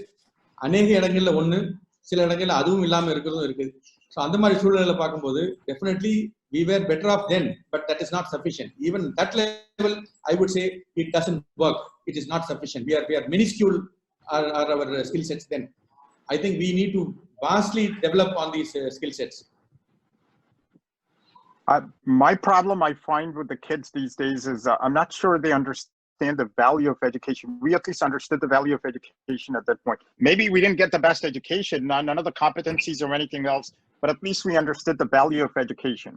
அநேக இடங்கள்ல 1, சில இடங்கள்ல அதுவும் இல்லாம இருக்கிறதும் இருக்கு. ஸோ அந்த மாதிரி சூழ்நிலையில பார்க்கும்போது definitely we were better off then, but that is not sufficient. Even that level, I would say it doesn't work. It is not sufficient. We are minuscule are our skill sets then. I think we need to vastly develop on these skill sets. My problem I find with the kids these days is I'm not sure they understand the value of education. We at least understood the value of education at that point. Maybe we didn't get the best education, none of the competencies or anything else, but at least we understood the value of education.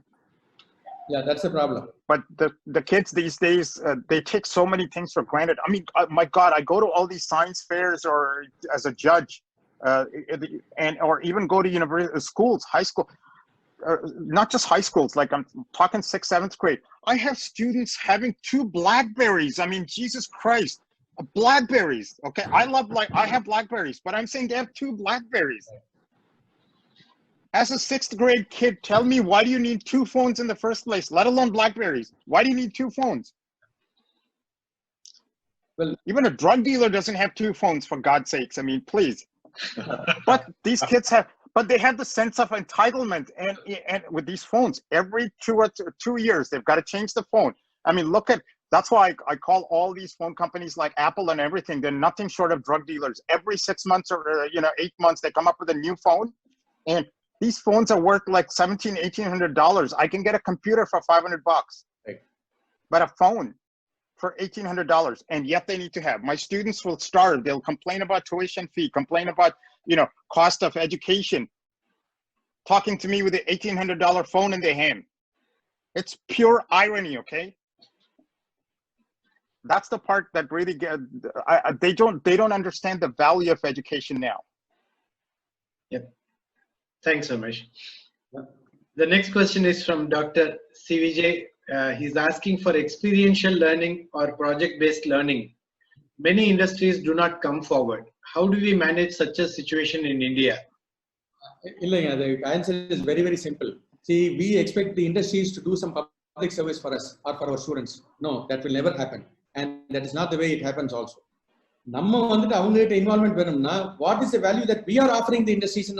Yeah, that's the problem. But the kids these days, they take so many things for granted. I mean, my God, I go to all these science fairs or as a judge, or even go to university schools, high school, not just high schools. Like I'm talking 6th, 7th grade. I have students having 2 BlackBerries. I mean, Jesus Christ, BlackBerries. Okay, I have BlackBerries, but I'm saying they have 2 BlackBerries. As a 6th grade kid, tell me, why do you need 2 phones in the first place, let alone BlackBerries? Why do you need 2 phones? Well, even a drug dealer doesn't have 2 phones, for God's sakes. I mean, please. But these kids they have the sense of entitlement, and with these phones, every 2 years, they've got to change the phone. I mean, that's why I call all these phone companies like Apple and everything, they're nothing short of drug dealers. Every 6 months or 8 months, they come up with a new phone, and these phones are worth like $1,700, $1,800. I can get a computer for $500, right. But a phone for $1,800, and yet they need to have. My students will starve. They'll complain about tuition fee, complain about cost of education, talking to me with an $1,800 phone in their hand. It's pure irony, okay? That's the part that really they don't understand the value of education now. Yep. Thanks, Ramesh. The next question is from Dr. CVJ. He's asking for experiential learning or project-based learning. Many industries do not come forward. How do we manage such a situation in India? The answer is very, very simple. See, we expect the industries to do some public service for us or for our students. No, that will never happen. And that is not the way it happens also. Involvement, what is the value that we are offering the industries?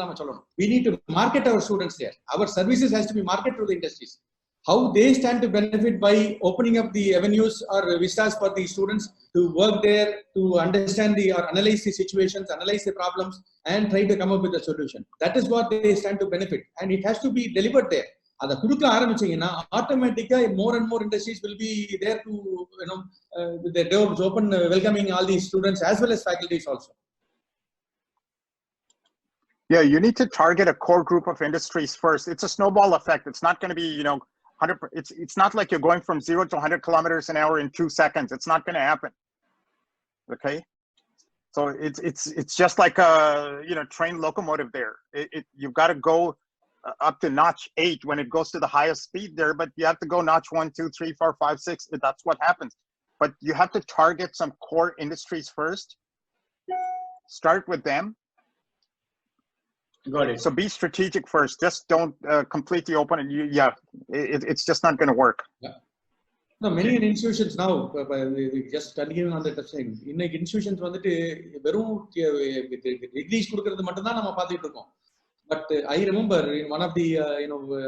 We need to market our students there. Our services has to be marketed to the industries. How they stand to benefit by opening up the avenues or vistas for the students to work there, to understand or analyze the situations, analyze the problems, and try to come up with a solution. That is what they stand to benefit, and it has to be delivered there. Automatically, more and more industries will be there to, with their doors open, welcoming all these students as well as faculties also. Yeah, you need to target a core group of industries first. It's a snowball effect. It's not going to be, 100. It's not like you're going from 0 to 100 kilometers an hour in 2 seconds. It's not going to happen. Okay, so it's just like a train locomotive there. You've got to go up to notch 8 when it goes to the highest speed there, but you have to go notch 1, 2, 3, 4, 5, 6. That's what happens. But you have to target some core industries first. Start with them. Got it. So be strategic first. Just don't completely open it. It's just not going to work. Yeah. No, many institutions now, just continuing on that thing, in institutions, but I remember in one of the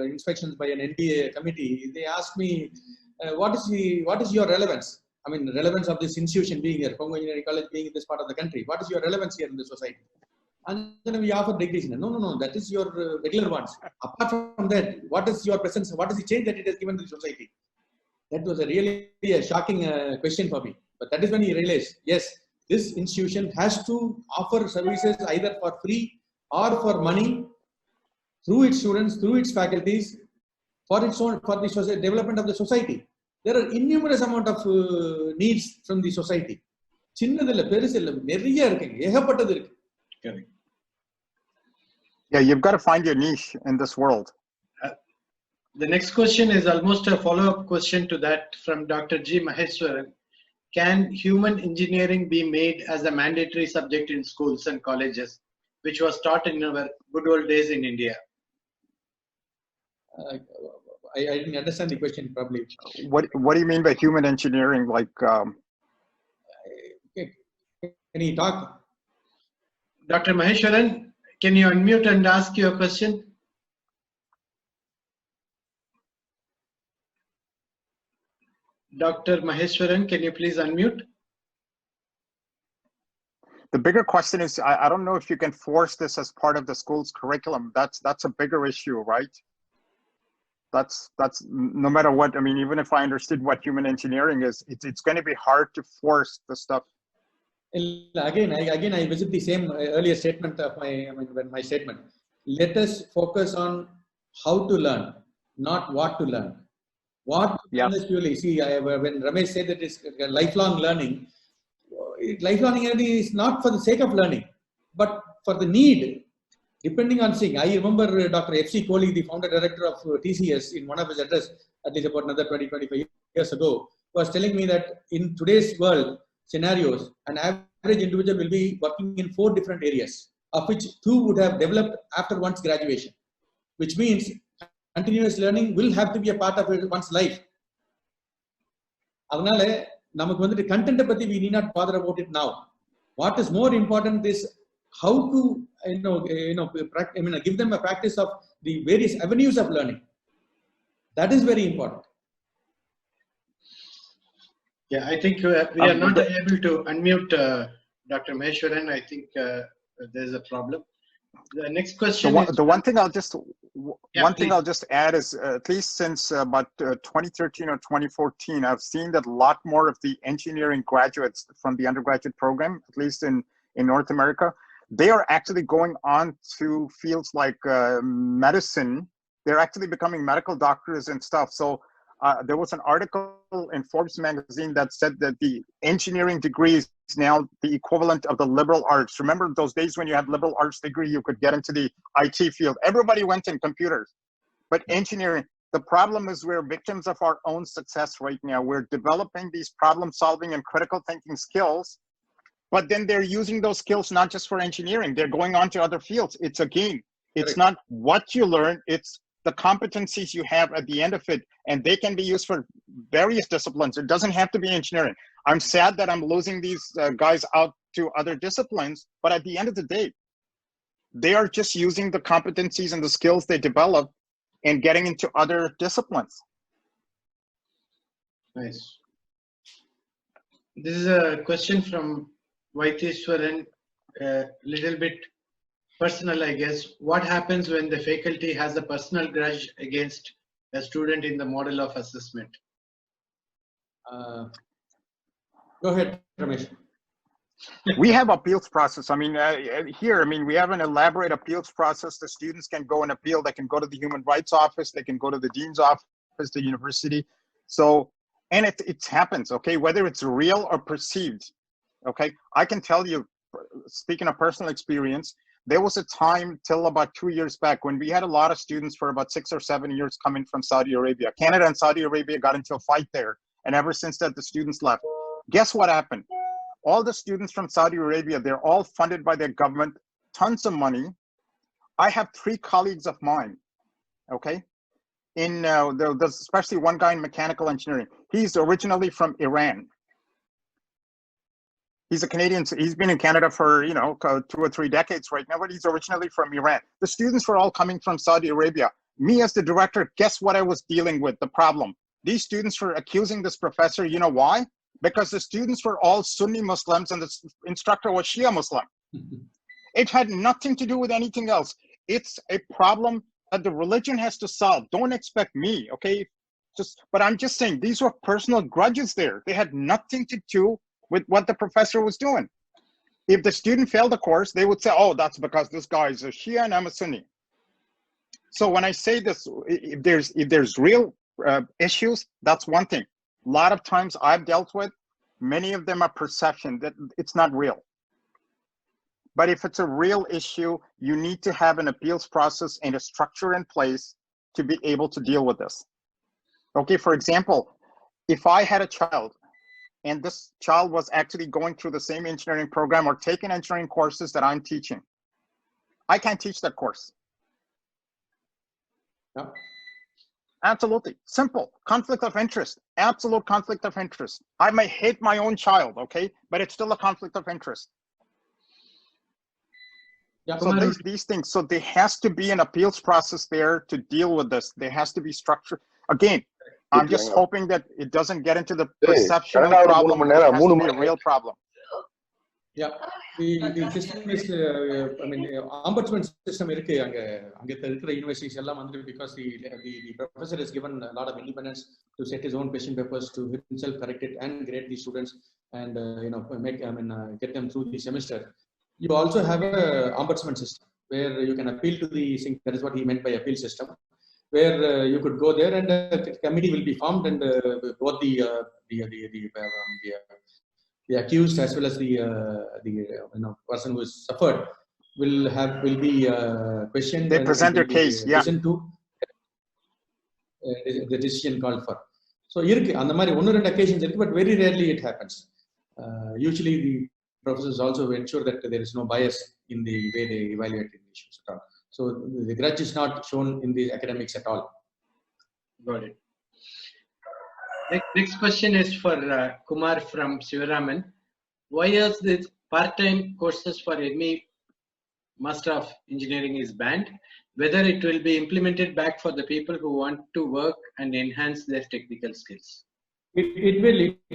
inspections by an NDA committee, they asked me, what is your relevance? I mean, the relevance of this institution being here, Congo Engineering College being in this part of the country. What is your relevance here in the society? And then we offer degrees. No, that is your regular ones. Apart from that, what is your presence? What is the change that it has given to the society? That was a shocking question for me. But that is when he realized, yes, this institution has to offer services either for free or for money through its students, through its faculties, for the development of the society. There are innumerable amount of needs from the society. Yeah, you've got to find your niche in this world. The next question is almost a follow-up question to that from Dr. G. Maheswaran. Can human engineering be made as a mandatory subject in schools and colleges, which was taught in our good old days in India? I didn't understand the question probably. What do you mean by human engineering? Like, can you talk? Dr. Maheswaran, can you unmute and ask your question? Dr. Maheswaran, can you please unmute? The bigger question is, I don't know if you can force this as part of the school's curriculum. That's a bigger issue, right? That's no matter what. I mean, even if I understood what human engineering is, it's going to be hard to force the stuff. Again, I visit the same earlier statement of my statement. Let us focus on how to learn, not what to learn. What Yes. see, when Ramesh said that it's lifelong learning, lifelong learning is not for the sake of learning, but for the need. Depending on seeing, I remember Dr. F.C. Kohli, the founder director of TCS, in one of his address, at least about another 20-25 years ago, was telling me that in today's world scenarios, an average individual will be working in 4 different areas, of which 2 would have developed after one's graduation, which means continuous learning will have to be a part of one's life. Adanaale, namakku vandu content patti we need not bother about it now. What is more important is how to give them a practice of the various avenues of learning. That is very important. Yeah, I think we are not able to unmute Dr. Maheshwaran. I think there's a problem. The next question is the one thing I'll just add is at least since about 2013 or 2014, I've seen that a lot more of the engineering graduates from the undergraduate program, at least in North America, they are actually going on to fields like medicine. They're actually becoming medical doctors and stuff. So there was an article in Forbes magazine that said that the engineering degree is now the equivalent of the liberal arts. Remember those days when you had liberal arts degree, you could get into the IT field. Everybody went in computers, but engineering, the problem is we're victims of our own success right now. We're developing these problem solving and critical thinking skills, but then they're using those skills not just for engineering, they're going on to other fields. It's a game. It's not what you learn, it's the competencies you have at the end of it, and they can be used for various disciplines. It doesn't have to be engineering. I'm sad that I'm losing these guys out to other disciplines, but at the end of the day, they are just using the competencies and the skills they develop and getting into other disciplines. Nice. This is a question from Vaiteshwaran, a little bit personal, I guess. What happens when the faculty has a personal grudge against a student in the model of assessment? Go ahead, Ramesh. We have appeals process. I mean, we have an elaborate appeals process. The students can go and appeal. They can go to the Human Rights Office. They can go to the Dean's Office, the university. So, and it happens, okay, whether it's real or perceived. Okay, I can tell you, speaking of personal experience, there was a time till about 2 years back when we had a lot of students for about 6 or 7 years coming from Saudi Arabia. Canada and Saudi Arabia got into a fight there. And ever since that, the students left. Guess what happened? All the students from Saudi Arabia, they're all funded by their government, tons of money. I have 3 colleagues of mine, okay? There's especially one guy in mechanical engineering. He's originally from Iran. He's a Canadian. He's been in Canada for 2 or 3 decades right now, but he's originally from Iran. The students were all coming from Saudi Arabia. Me as the director, guess what I was dealing with? The problem. These students were accusing this professor. You know why? Because the students were all Sunni Muslims and the instructor was Shia Muslim. It had nothing to do with anything else. It's a problem that the religion has to solve. Don't expect me, okay? But I'm just saying these were personal grudges there. They had nothing to do with what the professor was doing. If the student failed the course, they would say, oh, that's because this guy is a Shia and I'm a Sunni. So when I say this, if there's real issues, that's one thing. A lot of times I've dealt with, many of them are perception, that it's not real. But if it's a real issue, you need to have an appeals process and a structure in place to be able to deal with this. Okay, for example, if I had a child and this child was actually going through the same engineering program or taking engineering courses that I'm teaching, I can't teach that course. No. Absolutely. Simple. Conflict of interest. Absolute conflict of interest. I may hate my own child, okay? But it's still a conflict of interest. Yeah, so these things, so there has to be an appeals process there to deal with this. There has to be structure. Again, I'm just hoping that it doesn't get into the perception problem. It has to be a real problem. Yeah, the system is, ombudsman system universities because the professor is given a lot of independence to set his own question papers, to himself correct it and grade the students and get them through the semester. You also have a ombudsman system where you can appeal to the, that is what he meant by appeal system. where you could go there and a committee will be formed, and both the accused as well as the person who is suffered will be questioned. They and present their will be case. Yeah. listened to the decision called for. So on the mari 1 or 2 occasions, but very rarely it happens. Usually the professors also ensure that there is no bias in the way they evaluate the issues at all. So the grudge is not shown in the academics at all. Got it. Next question is for Kumar from Sivaraman. Why is this part-time courses for ME Master of Engineering is banned? Whether it will be implemented back for the people who want to work and enhance their technical skills? It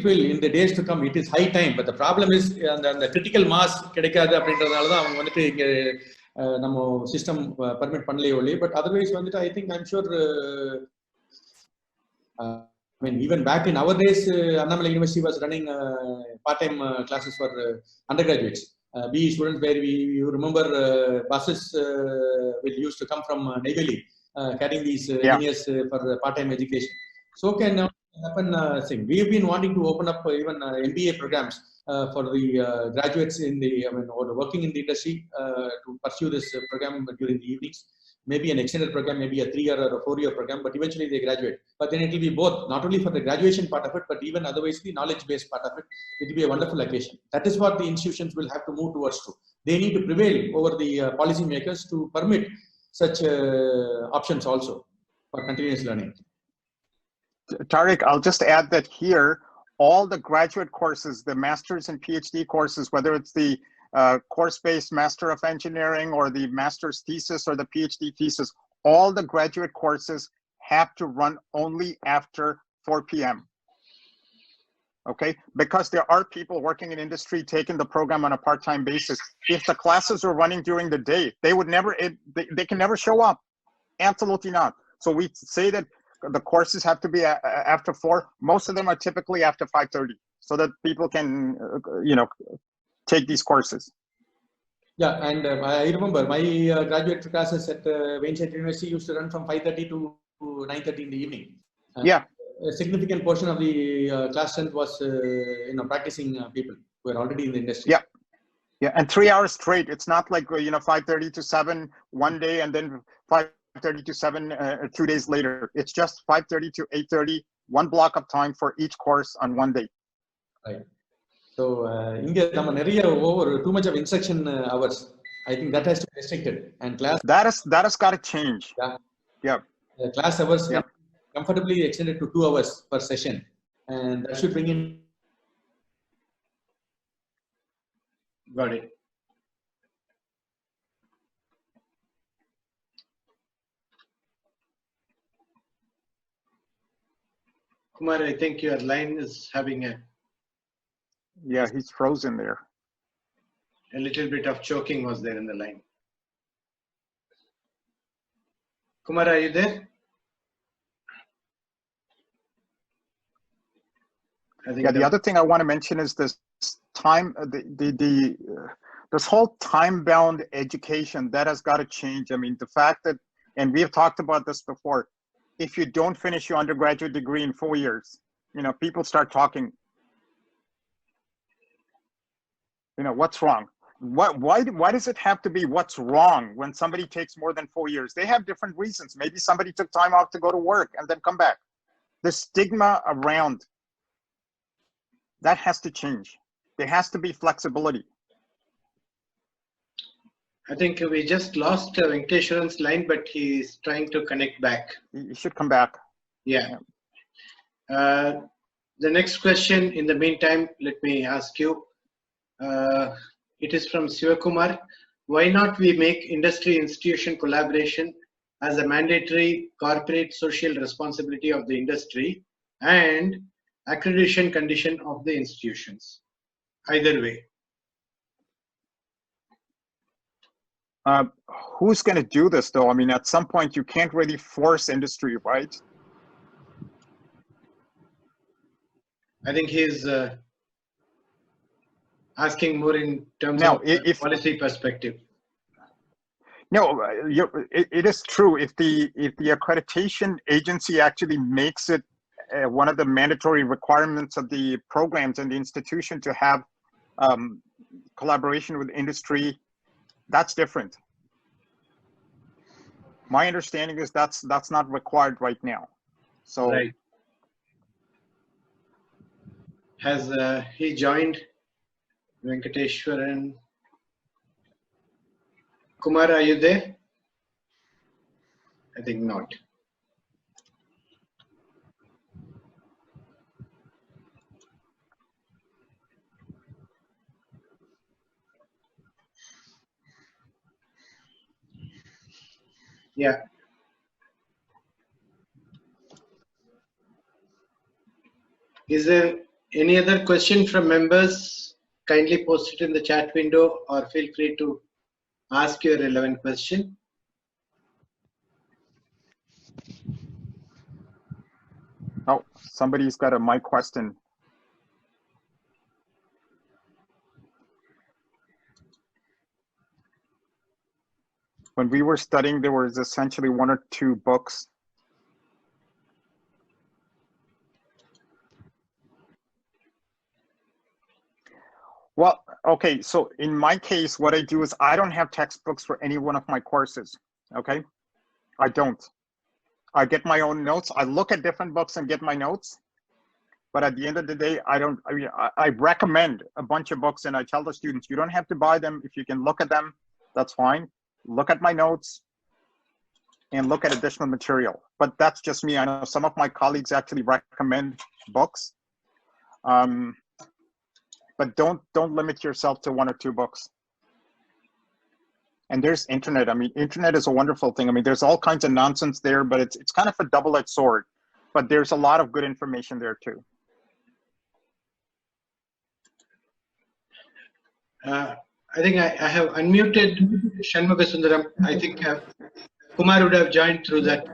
will in the days to come. It is high time, but the problem is the critical mass கிடைக்காது அப்படின்றதால தான் அவங்க வந்துட்டு இங்க நம்ம system permit பண்ணலையே ஒளி. But otherwise வந்துட்டு I think I'm sure I mean even back in our days Annamalai University was running part-time classes for undergraduates. BE students, where you remember buses will used to come from Neyveli carrying these engineers for part-time education. So can happen thing. We have been wanting to open up even MBA programs for the graduates in the or working in the industry to pursue this program during the evenings. Maybe an extended program, maybe a 3-year or a 4-year program, but eventually they graduate. But then it will be both, not only for the graduation part of it, but even otherwise the knowledge-based part of it. It will be a wonderful occasion. That is what the institutions will have to move towards to. They need to prevail over the policy makers to permit such options also for continuous learning. Tariq, I'll just add that here, all the graduate courses, the master's and PhD courses, whether it's the course-based Master of Engineering or the master's thesis or the PhD thesis, all the graduate courses have to run only after 4 p.m. Okay, because there are people working in industry taking the program on a part-time basis. If the classes were running during the day, they would never, they can never show up. Absolutely not. So we say that the courses have to be after 4. Most of them are typically after 5:30, so that people can, take these courses. Yeah, and I remember my graduate classes at Wayne State University used to run from 5:30 to 9:30 in the evening. Yeah. A significant portion of the class strength was, practicing people who are already in the industry. Yeah. Yeah, and 3 hours straight. It's not like 5:30 to 7 one day and then 5:30 to 7 2 days later. It's just 5:30 to 8:30, one block of time for each course on one day. Right. So inga nama neriya over too much of instruction hours. I think that has to be restricted, and class that has got to change. Yeah. Class hours comfortably extended to 2 hours per session, and that should bring in. Got it. Kumar, I think your line is having Yeah, he's frozen there. A little bit of choking was there in the line. Kumar, are you there? I think the other thing I want to mention is this time, this whole time-bound education, that has got to change. I mean, the fact that, and we have talked about this before, if you don't finish your undergraduate degree in 4 years, people start talking. What's wrong? Why does it have to be what's wrong when somebody takes more than 4 years? They have different reasons. Maybe somebody took time off to go to work and then come back. The stigma around that has to change. There has to be flexibility. I think we just lost Venkateshwaran's line, but he's trying to connect back. He should come back. Yeah. The next question, in the meantime, let me ask you. It is from Sivakumar. Why not we make industry institution collaboration as a mandatory corporate social responsibility of the industry and accreditation condition of the institutions? Either way. Who's going to do this, though? I mean, at some point, you can't really force industry, right? I think he's asking more in terms of policy perspective. No, it is true. If the accreditation agency actually makes it one of the mandatory requirements of the programs and the institution to have collaboration with industry, that's different. My understanding is that's not required right now. So right. Has he joined? Venkateshwaran. Kumar, are you there? I think not. Yeah. Is there any other question from members? Kindly post it in the chat window or feel free to ask your relevant question. oh, somebody's got a mic question. When we were studying, there was essentially 1 or 2 books. Well, okay, so in my case, what I do is I don't have textbooks for any one of my courses, okay? I don't. I get my own notes. I look at different books and get my notes. But at the end of the day, I recommend a bunch of books and I tell the students, you don't have to buy them. If you can look at them, that's fine. Look at my notes and look at additional material. But that's just me. I know some of my colleagues actually recommend books. But don't limit yourself to 1 or 2 books. And there's internet. I mean, internet is a wonderful thing. I mean, there's all kinds of nonsense there, but it's kind of a double-edged sword. But there's a lot of good information there too. I think I have unmuted Shanmugasundaram. I think Kumar would have joined through that.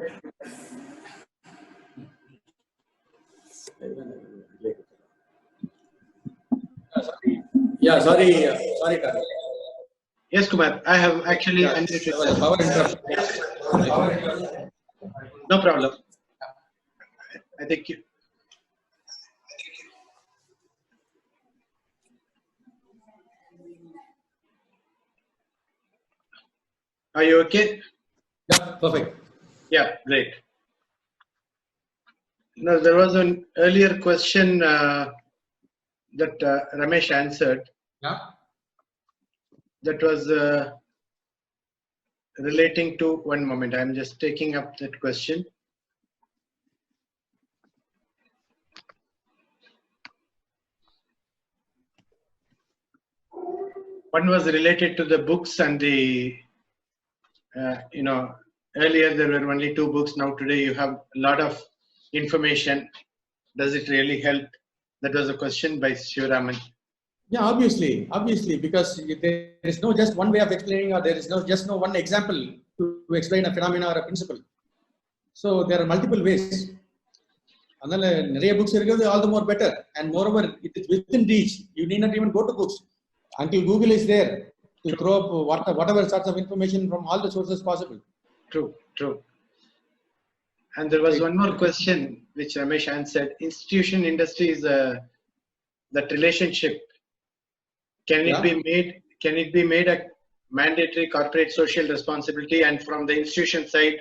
Yeah, sorry, Karthik. Yes, Kumar. I have actually unmuted. Power interrupt. No problem. I think you. Are you okay? Yeah, perfect. Yeah, great. Now, there was an earlier question that Ramesh answered. Yeah. That was relating to, one moment, I'm just taking up that question. One was related to the books and the, earlier there were only 2 books. Now today you have a lot of information. Does it really help? That was a question by Shivaraman. Yeah, obviously, because there is no just one way of explaining, or there is just no one example to explain a phenomena or a principle. So there are multiple ways. Nariya books are all the more better, and moreover, it is within reach. You need not even go to books. Until Google is there to throw up whatever sorts of information from all the sources possible. True. And there was one more question which Ramesh answered. Institution industry is that relationship. Can it be made a mandatory corporate social responsibility, and from the institution side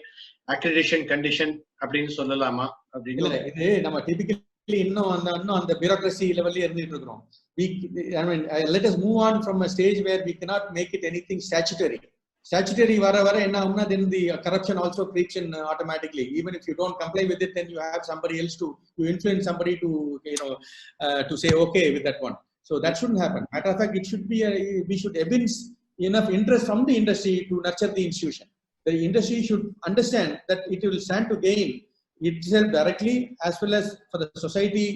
accreditation condition அப்படினு சொல்லலாமா அப்படினு? இல்ல, இது நம்ம typically இன்னும் அந்த bureaucracy level இருந்துட்டு இருக்கோம். Let us move on from a stage where we cannot make it anything statutory. Statutory vara enna avuna, then the corruption also creeps in automatically. Even if you don't comply with it, then you have somebody else to influence somebody to to say okay with that one. So that shouldn't happen. Matter of fact, it should be we should evince enough interest from the industry to nurture the institution. The industry should understand that it will stand to gain itself directly as well as for the society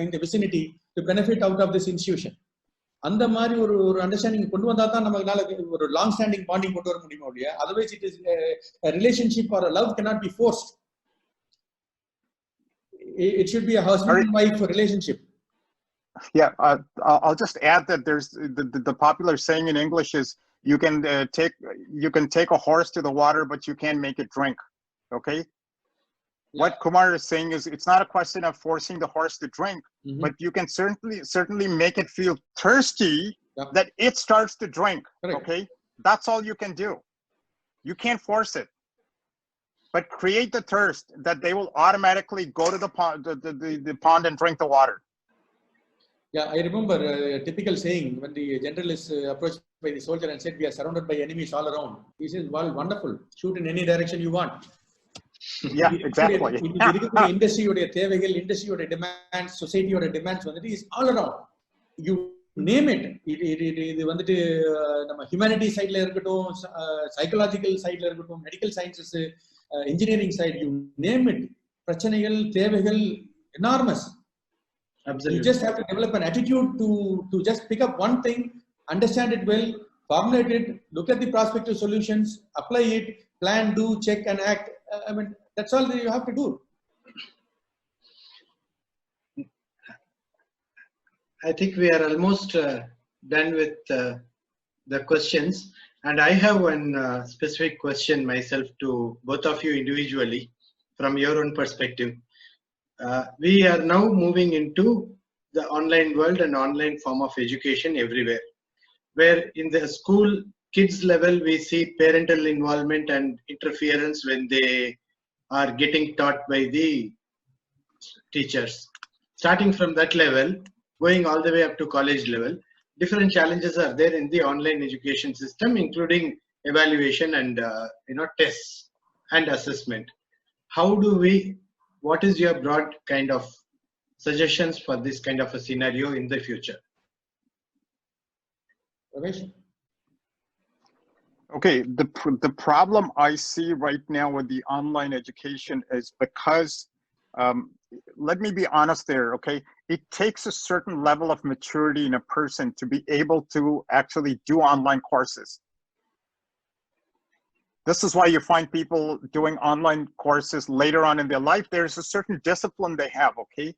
in the vicinity to benefit out of this institution. அந்த மாதிரி ஒரு understanding கொண்டு வந்தா தான் நமக்குனால ஒரு long standing bonding கொண்டு வர முடியுமா இல்லையா? Otherwise it is a relationship or a love cannot be forced. It should be a husband and wife relationship. Yeah, I'll just add that there's the popular saying in English is, You can take a horse to the water, but you can't make it drink. Okay. Yeah. What Kumar is saying is it's not a question of forcing the horse to drink, but you can certainly make it feel thirsty that it starts to drink. Correct. Okay. That's all you can do. You can't force it, but create the thirst that they will automatically go to the pond and drink the water. Yeah, I remember a typical saying when the general is approached by the soldier and said, "We are surrounded by enemies all around." He says, "Well, wonderful. Shoot in any direction you want." Yeah, exactly. Industry demands, society demands, is all around. You name it. இது வந்துட்டு நம்ம humanity side ல இருக்கட்டும், psychological side ல இருக்கட்டும், medical sciences, engineering side, you name it. பிரச்சனைகள், தேவைகள் enormous. Absolutely. You just have to develop an attitude to just pick up one thing, understand it well, formulate it, look at the prospective solutions, apply it, plan, do, check, and act. I mean, that's all that you have to do. I think we are almost done with the questions, and I have one specific question myself to both of you individually from your own perspective. We are now moving into the online world and online form of education everywhere, where in the school kids level we see parental involvement and interference when they are getting taught by the teachers. Starting from that level, going all the way up to college level, different challenges are there in the online education system, including evaluation and tests and assessment. How do we, what is your broad kind of suggestions for this kind of a scenario in the future? Ramesh? Okay, the problem I see right now with the online education is because, let me be honest there, okay? It takes a certain level of maturity in a person to be able to actually do online courses. This is why you find people doing online courses later on in their life. There's a certain discipline they have, okay?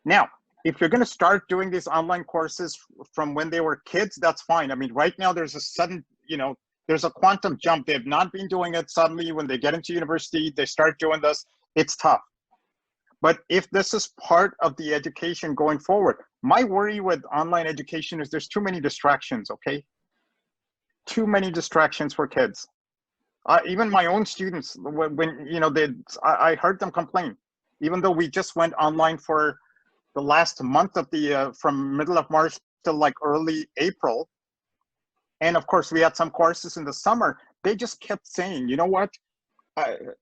Now, if you're going to start doing these online courses from when they were kids, that's fine. I mean, right now there's a sudden, there's a quantum jump. They've not been doing it. Suddenly when they get into university, they start doing this. It's tough. But if this is part of the education going forward, my worry with online education is there's too many distractions, okay? Too many distractions for kids. Even my own students, when I heard them complain, even though we just went online for the last month of from middle of March till like early April. And of course we had some courses in the summer. They just kept saying, you know what?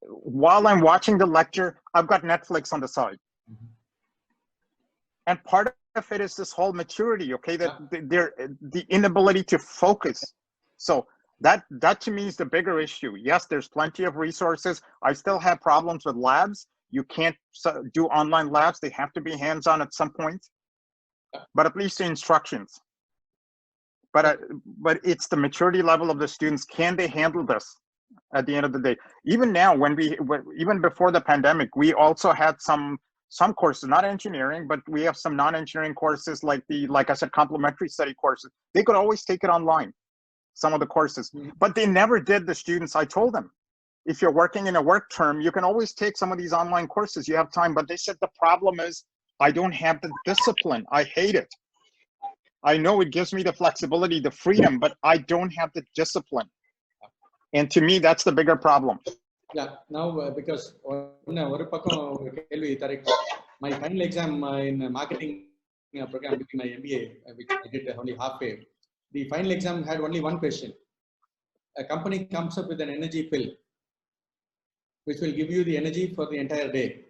While I'm watching the lecture, I've got Netflix on the side. Mm-hmm. And part of it is this whole maturity, okay? That the inability to focus. So that to me is the bigger issue. Yes, there's plenty of resources. I still have problems with labs. You can't do online labs. They have to be hands-on at some point, but at least the instructions. But it's the maturity level of the students. Can they handle this at the end of the day? Even now, even before the pandemic, we also had some courses, not engineering, but we have some non-engineering courses like I said, complementary study courses. They could always take it online, some of the courses, but they never did the students. I told them, if you're working in a work term, you can always take some of these online courses. You have time, but they said the problem is I don't have the discipline. I hate it. I know it gives me the flexibility, the freedom, but I don't have the discipline. And to me, that's the bigger problem. Yeah, now because my final exam in marketing program between my MBA, which I did only halfway, the final exam had only one question. A company comes up with an energy pill, which will give you the energy for the entire day.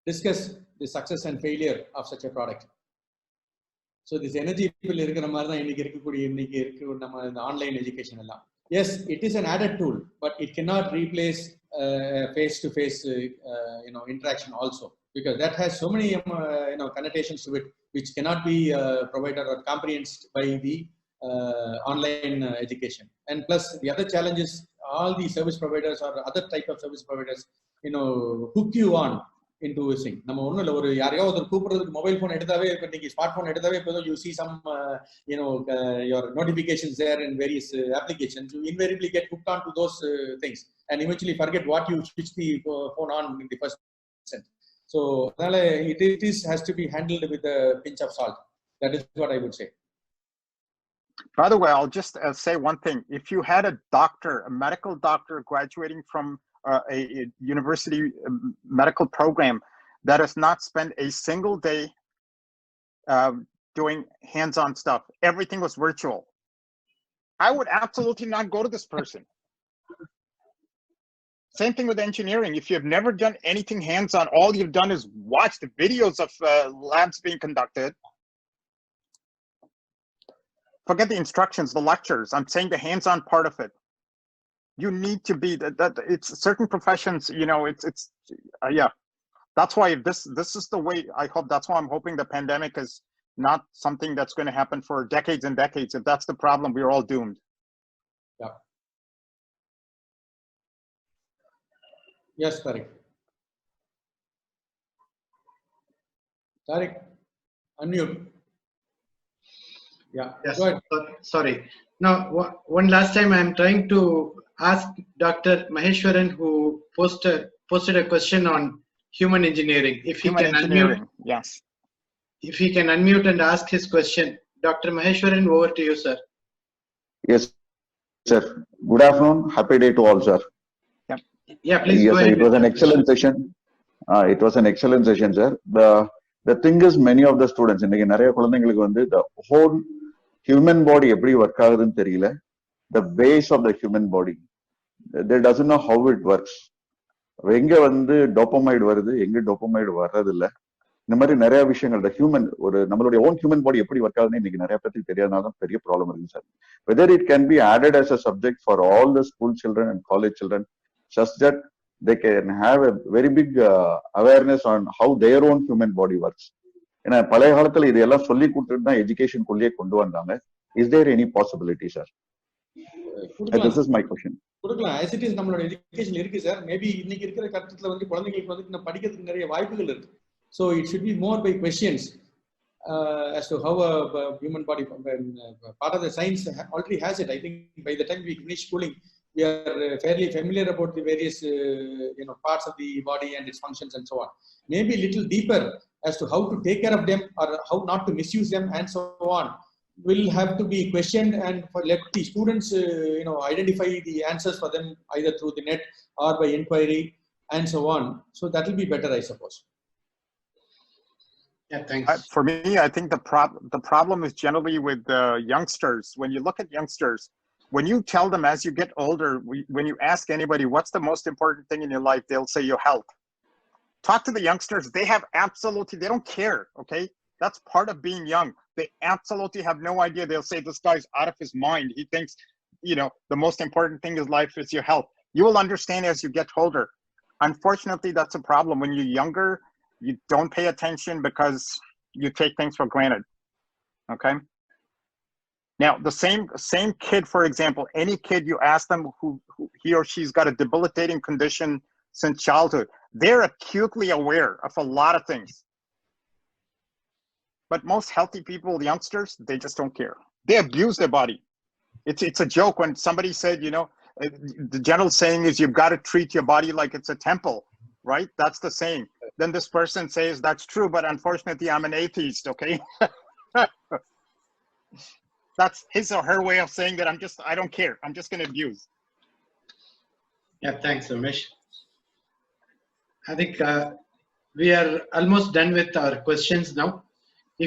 Discuss the success and failure of such a product. So this energy pill இருக்கிற மாதிரி தான் இன்னைக்கு நம்ம online education எல்லாம். Yes, it is an added tool, but it cannot replace face-to-face interaction also, because that has so many connotations to it which cannot be provided or comprehended by the online education. And plus the other challenges, all the service providers or other type of service providers hook you on into sync. நம்ம ஒண்ணும் இல்ல, ஒரு யாரையோ ஒருத்தர் கூப்பிடுறதுக்கு mobile phone எடுத்தாவே, இப்ப நீங்க smart phone எடுத்தாவே போதும், you see some your notifications there in various applications, you invariably get hooked on to those things and eventually forget what you switched the phone on in the first instant. So it has to be handled with a pinch of salt. That is what I would say. By the way, I'll just say one thing. If you had a doctor, a medical doctor graduating from a university medical program that has not spent a single day doing hands-on stuff, everything was virtual, I would absolutely not go to this person. Same thing with engineering. If you've never done anything hands-on, all you've done is watched videos of labs being conducted. Forget the instructions, the lectures. I'm saying the hands-on part of it. You need to be that. It's certain professions, it's yeah. That's why this is the way. I hope that's why I'm hoping the pandemic is not something that's going to happen for decades and decades. If that's the problem, we're all doomed. Yeah. Yes, Tariq. Tariq, unmute. Yeah. Yes. Go ahead. Sorry. Now, one last time I'm trying to ask Dr. Maheshwaran, who posted a question on human engineering. If he can unmute, yes. If he can unmute and ask his question. Dr. Maheshwaran, over to you, sir. Yes, sir. Good afternoon. Happy day to all, sir. Yeah, please yes, go ahead. It was an excellent session. It was an excellent session, sir. The thing is, many of the students, the whole human body, the base of the human body, they doesn't know how it works. எங்க டோபமைடு வருது, எங்க டோபமைடு வர்றதில்ல, இந்த மாதிரி நிறைய விஷயங்கள் human நம்மளுடைய own human body எப்படி ஒர்க் ஆகுதுன்னு இன்னைக்கு நிறைய பேருக்கு தெரியாதனால தான் பெரிய ப்ராப்ளம் இருக்கு sir. Whether it can be added as a subject for all the school children and college children, such that they can have a very big awareness on how their own human body works. ஏன்னா பழைய காலத்துல இதெல்லாம் சொல்லி கொடுத்துட்டு தான் எஜுகேஷனுக்குள்ளேயே கொண்டு வந்தாங்க. Is there any possibility sir? This is my question. கொடுக்கலாம். as it is நம்மளோட எஜுகேஷன் இருக்கு சார். மேபி இன்னைக்கு இருக்கிற கட்டத்துல குழந்தைகளுக்கு நம்ம படிக்கிறதுக்கு நிறைய வாய்ப்புகள் இருக்கு. So it should be more by questions as to how a human body, part of the science already has it. I think by the time we finish schooling, we are fairly familiar about the various parts of the body and its functions and so on. Maybe a little deeper as to how to take care of them or how not to misuse them and so on will have to be questioned, and let the students identify the answers for them either through the net or by inquiry and so on. So that will be better, I suppose. Yeah, thanks. For me, I think the problem is generally with youngsters. When you look at youngsters, when you tell them as you get older, when you ask anybody what's the most important thing in your life, they'll say your health. Talk to the youngsters. They don't care. Okay, that's part of being young. They absolutely have no idea. They'll say this guy's out of his mind. He thinks the most important thing in life is your health. You will understand as you get older. Unfortunately, that's a problem. When you're younger, you don't pay attention because you take things for granted. Okay. Now, the same kid, for example, any kid you ask them who he or she's got a debilitating condition since childhood, they're acutely aware of a lot of things. But most healthy people, youngsters, they just don't care. They abuse their body. It's a joke when somebody said, the general saying is you've got to treat your body like it's a temple, right? That's the saying. Then this person says that's true, but unfortunately I'm an atheist, okay? That's his or her way of saying that I don't care. I'm just going to abuse. Yeah, thanks, Ramesh. I think we are almost done with our questions now.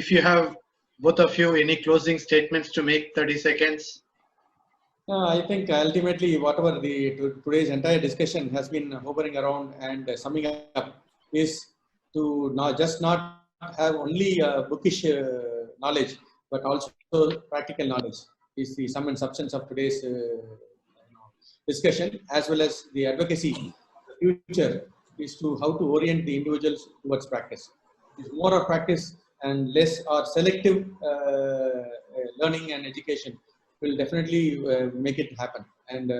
If you have, both of you, any closing statements to make, 30 seconds. I think ultimately whatever today's entire discussion has been hovering around and summing up is to not have only bookish knowledge, but also practical knowledge is the sum and substance of today's discussion, as well as the advocacy. The future is to how to orient the individuals towards practice. It's more of practice and less or selective learning and education will definitely make it happen. And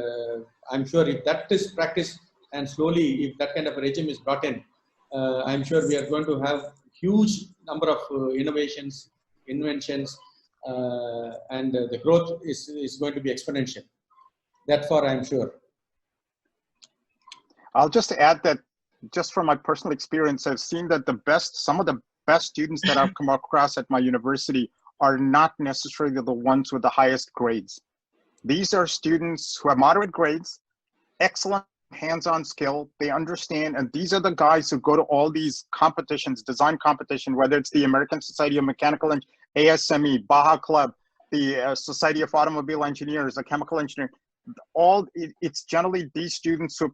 I'm sure if that is practice and slowly if that kind of a regime is brought in, I'm sure we are going to have huge number of innovations, inventions, and the growth is going to be exponential. That far, I'm sure. I'll just add that just from my personal experience, I've seen that some of the best students that I've come across at my university are not necessarily the ones with the highest grades. These are students who have moderate grades, excellent hands-on skill, they understand, and these are the guys who go to all these competitions, design competition, whether it's the American Society of Mechanical and ASME, Baja Club, the Society of Automobile Engineers, the Chemical Engineering. It's generally these students who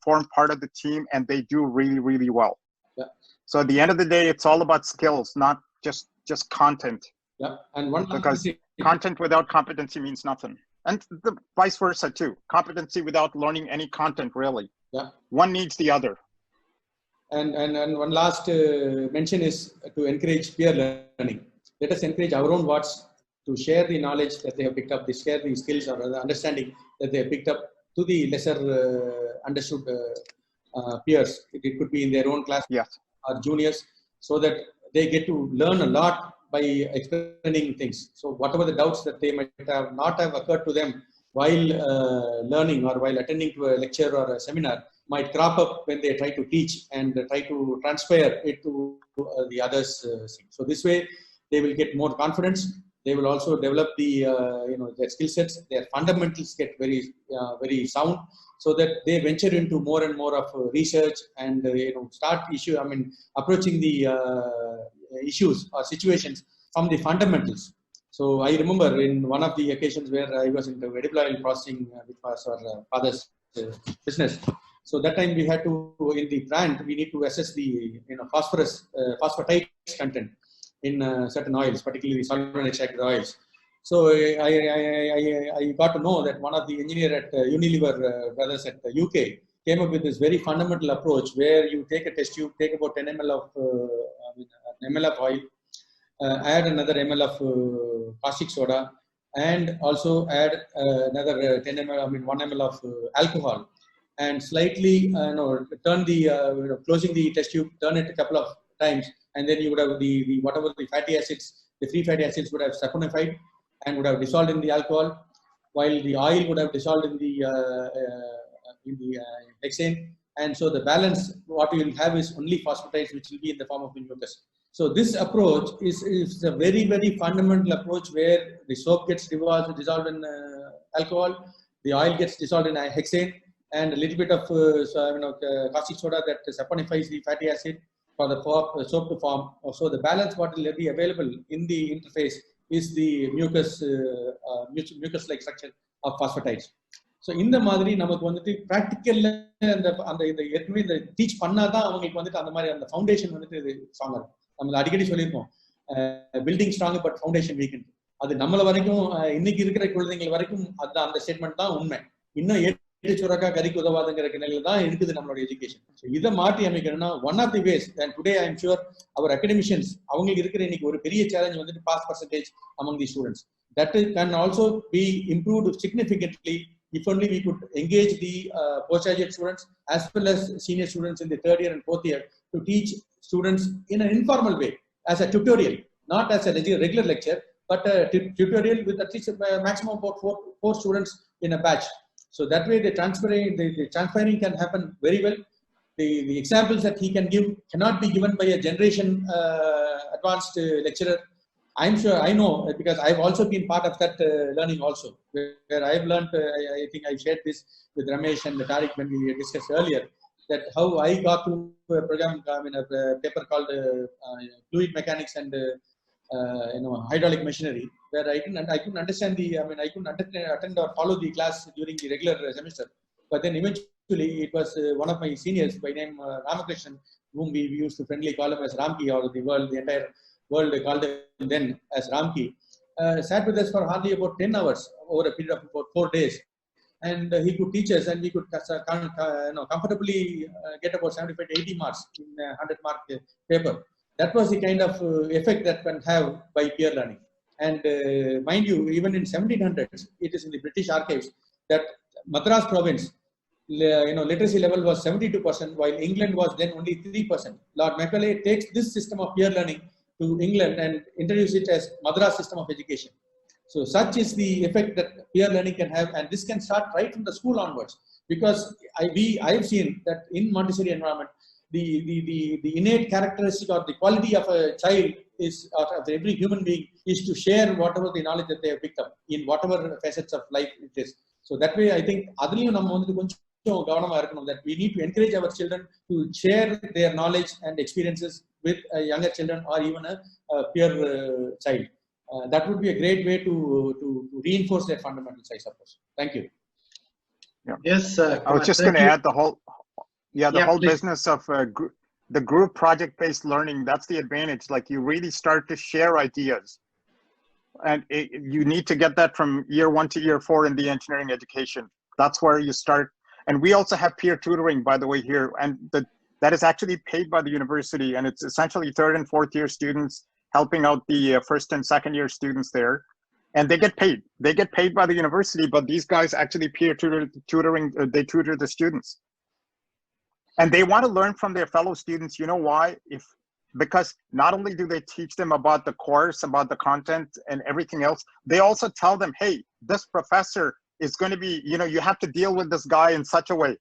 form part of the team, and they do really, really well. Yeah. So at the end of the day, it's all about skills, not just content. Yeah, and one because content without competency means nothing, and the vice versa too. Competency without learning any content, really. Yeah. One needs the other. And one last mention is to encourage peer learning. Let us encourage our own wards to share the knowledge that they have picked up, they share the skills or the understanding that they have picked up to the lesser understood peers. It could be in their own class, yes, or juniors, so that they get to learn a lot by explaining things. So whatever the doubts that they might have not have occurred to them while learning or while attending to a lecture or a seminar might crop up when they try to teach and try to transfer it to the others. So this way they will get more confidence. They will also develop the their skill sets. Their fundamentals get very sound, so that they venture into more and more of research and start approaching the issues or situations from the fundamentals. So I remember in one of the occasions where I was into edible oil processing, which was our father's business. So that time we had to, in the plant, we need to assess the phosphatite content in certain oils, particularly solvent extracted oils. So I got to know that one of the engineer at Unilever brothers at the UK came up with this very fundamental approach where you take a test tube, take about 10 ml of oil, add another ml of caustic soda, and also add another 10 ml, 1 ml of alcohol, and slightly turn the closing the test tube, turn it a couple of times, and then you would have the whatever the fatty acids, the free fatty acids would have saponified and would have dissolved in the alcohol, while the oil would have dissolved in the hexane. And so the balance, what you will have is only phosphatides, which will be in the form of mucus. So this approach is a very, very fundamental approach where the soap gets dissolved in alcohol, the oil gets dissolved in hexane, and a little bit of caustic soda that saponifies the fatty acid for the soap to form. So the balance what will be available in the interface is the mucus-like structure of phosphatides. So இந்த மாதிரி நமக்கு வந்துட்டு பிராக்டிக்கல்ல அந்த ஏற்கனவே இந்த teach பண்ணாதான் அவங்களுக்கு வந்துட்டு அந்த மாதிரி அந்த ஃபவுண்டேஷன் வந்துட்டு இது ஸ்ட்ராங்கா இருக்கும். நம்ம அடிக்கடி சொல்லியிருக்கோம், building strong but foundation week. அது நம்மள வரைக்கும் இன்னைக்கு இருக்கிற குழந்தைகள் வரைக்கும் அந்த ஸ்டேட்மெண்ட் தான் உண்மை. இன்னும் சுரக்கா கறிக்கு உதவாதுங்கிற நிலையில தான் இருக்குது நம்மளோட எஜுகேஷன். இதை மாற்றி அமைக்கணும்னா one of the ways, and today I am sure our academicians அவங்களுக்கு இருக்கிற இன்னைக்கு ஒரு பெரிய சேலஞ்ச் வந்துட்டு pass percentage among the students. That can also be improved significantly if only we could engage the postgraduate students as well as senior students in the third year and fourth year to teach students in an informal way as a tutorial, not as a regular lecture, but a tutorial with at least a maximum about four students in a batch. So that way the transferring can happen very well. The examples that he can give cannot be given by a generation advanced lecturer. I'm sure, I know, because I've also been part of that learning also, where I've learned, I think I shared this with Ramesh and Tariq when we discussed earlier, that how I got to a program, a paper called Fluid Mechanics and Hydraulic Machinery, where I couldn't understand I couldn't attend or follow the class during the regular semester. But then eventually it was one of my seniors by name Ramakrishnan, whom we used to friendly call him as Ramki, or the entire world called him then as Ramki, sat with us for hardly about 10 hours over a period of about 4 days. And he could teach us, and we could comfortably get about 75 to 80 marks in a 100-mark paper. That was the kind of effect that can have by peer learning. And mind you, even in 1700s, it is in the British archives that Madras province literacy level was 72%, while England was then only 3%. Lord Macaulay takes this system of peer learning to England and introduces it as Madras system of education. So such is the effect that peer learning can have, and this can start right from the school onwards. Because I've seen that in Montessori environment, the innate characteristic or the quality of a child is, of every human being, is to share whatever the knowledge that they have picked up in whatever facets of life it is. So that way, I think that we need to encourage our children to share their knowledge and experiences with younger children or even a peer child. That would be a great way to reinforce their fundamentals, I suppose. Thank you. Yeah. Yes, I was just going to add the whole, whole please. business of the group project-based learning. That's the advantage. Like you really start to share ideas, and you need to get that from year 1 to year 4 in the engineering education. That's where you start. And we also have peer tutoring, by the way, here, and that is actually paid by the university, and it's essentially 3rd and 4th year students helping out the 1st and 2nd year students there. And they get paid. They get paid by the university, but these guys actually peer tutoring, they tutor the students. And they want to learn from their fellow students. You know why? Because not only do they teach them about the course, about the content and everything else, they also tell them, hey, this professor is going to be, you have to deal with this guy in such a way.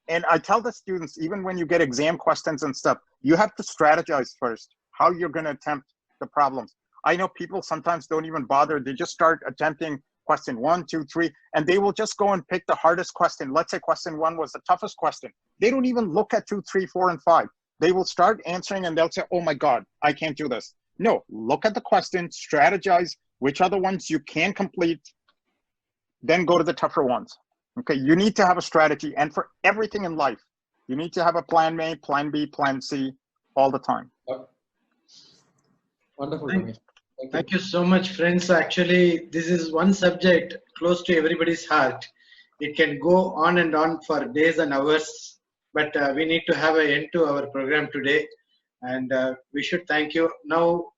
And I tell the students, even when you get exam questions and stuff, you have to strategize first how you're going to attempt the problems. I know people sometimes don't even bother. They just start attempting question 1, 2, 3, and they will just go and pick the hardest question. Let's say question 1 was the toughest question. They don't even look at 2, 3, 4, and 5. They will start answering and they'll say, oh my God, I can't do this. No, look at the question, strategize which are the ones you can complete, then go to the tougher ones. Okay, you need to have a strategy, and for everything in life, you need to have a plan A, plan B, plan C all the time. Wonderful. Thank you so much, friends. Actually, this is one subject close to everybody's heart. It can go on and on for days and hours, but we need to have an end to our program today, and we should thank you. Now,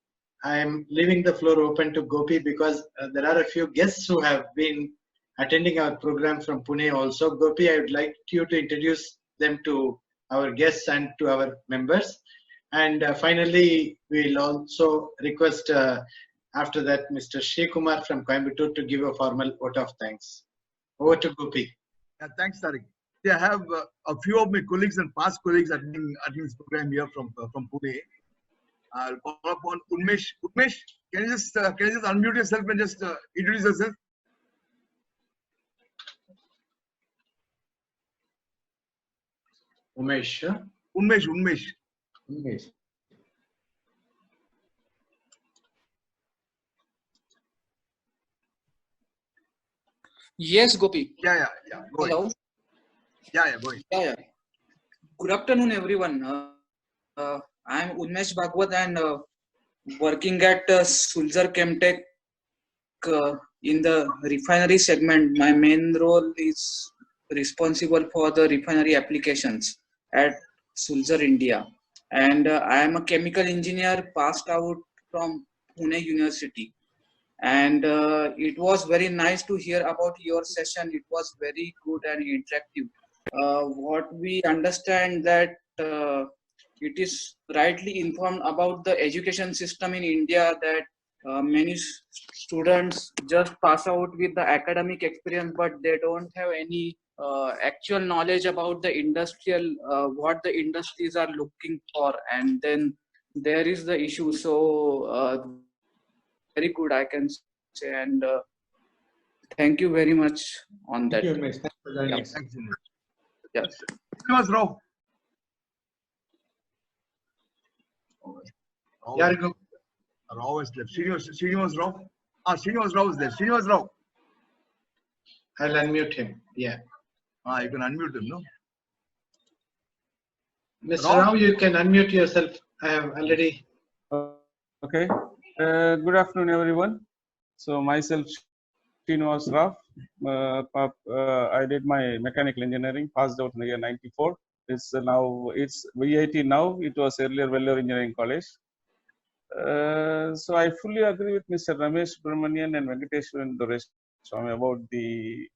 I am leaving the floor open to Gopi because there are a few guests who have been attending our program from Pune also. Gopi, I would like you to introduce them to our guests and to our members. And finally, we'll also request after that Mr. Sri Kumar from Coimbatore to give a formal vote of thanks. Over to Gopi. Yeah, thanks, Tariq. Yeah, I have a few of my colleagues and past colleagues attending this program here from Pune. I'll call upon Unmesh. Unmesh, can you just unmute yourself and just introduce yourself? Umesh. Yes. Yes, Gopi. Yeah. Go ahead. Hello. Yeah, go ahead. Yeah. Good afternoon, everyone. I am Unmesh Bhagwat and working at Sulzer Chemtech in the refinery segment. My main role is responsible for the refinery applications at Sulzer, India. And I am a chemical engineer passed out from Pune University. And it was very nice to hear about your session. It was very good and interactive. What we understand that it is rightly informed about the education system in India, that many students just pass out with the academic experience, but they don't have any actual knowledge about the industrial, what the industries are looking for, and then there is the issue. So very good, I can say, and thank you very much on that. Thank you, Umesh. Thanks for joining us. Thanks, Yeah. Srinivas Rao. Yeah, go. Rao is left. Srinivas Rao. Srinivas Rao is there. Srinivas Rao. I'll unmute him. Yeah. You can unmute him, no? Mr. Rao, you can unmute yourself. I have already. Okay. Good afternoon, everyone. So myself, Srinivas Rao. I did my mechanical engineering, passed out in the year 94. It's VIT now. It was earlier Vellore Engineering College. So I fully agree with Mr. Ramesh Subramanian and Venkateshwaran Doresh Swami, about the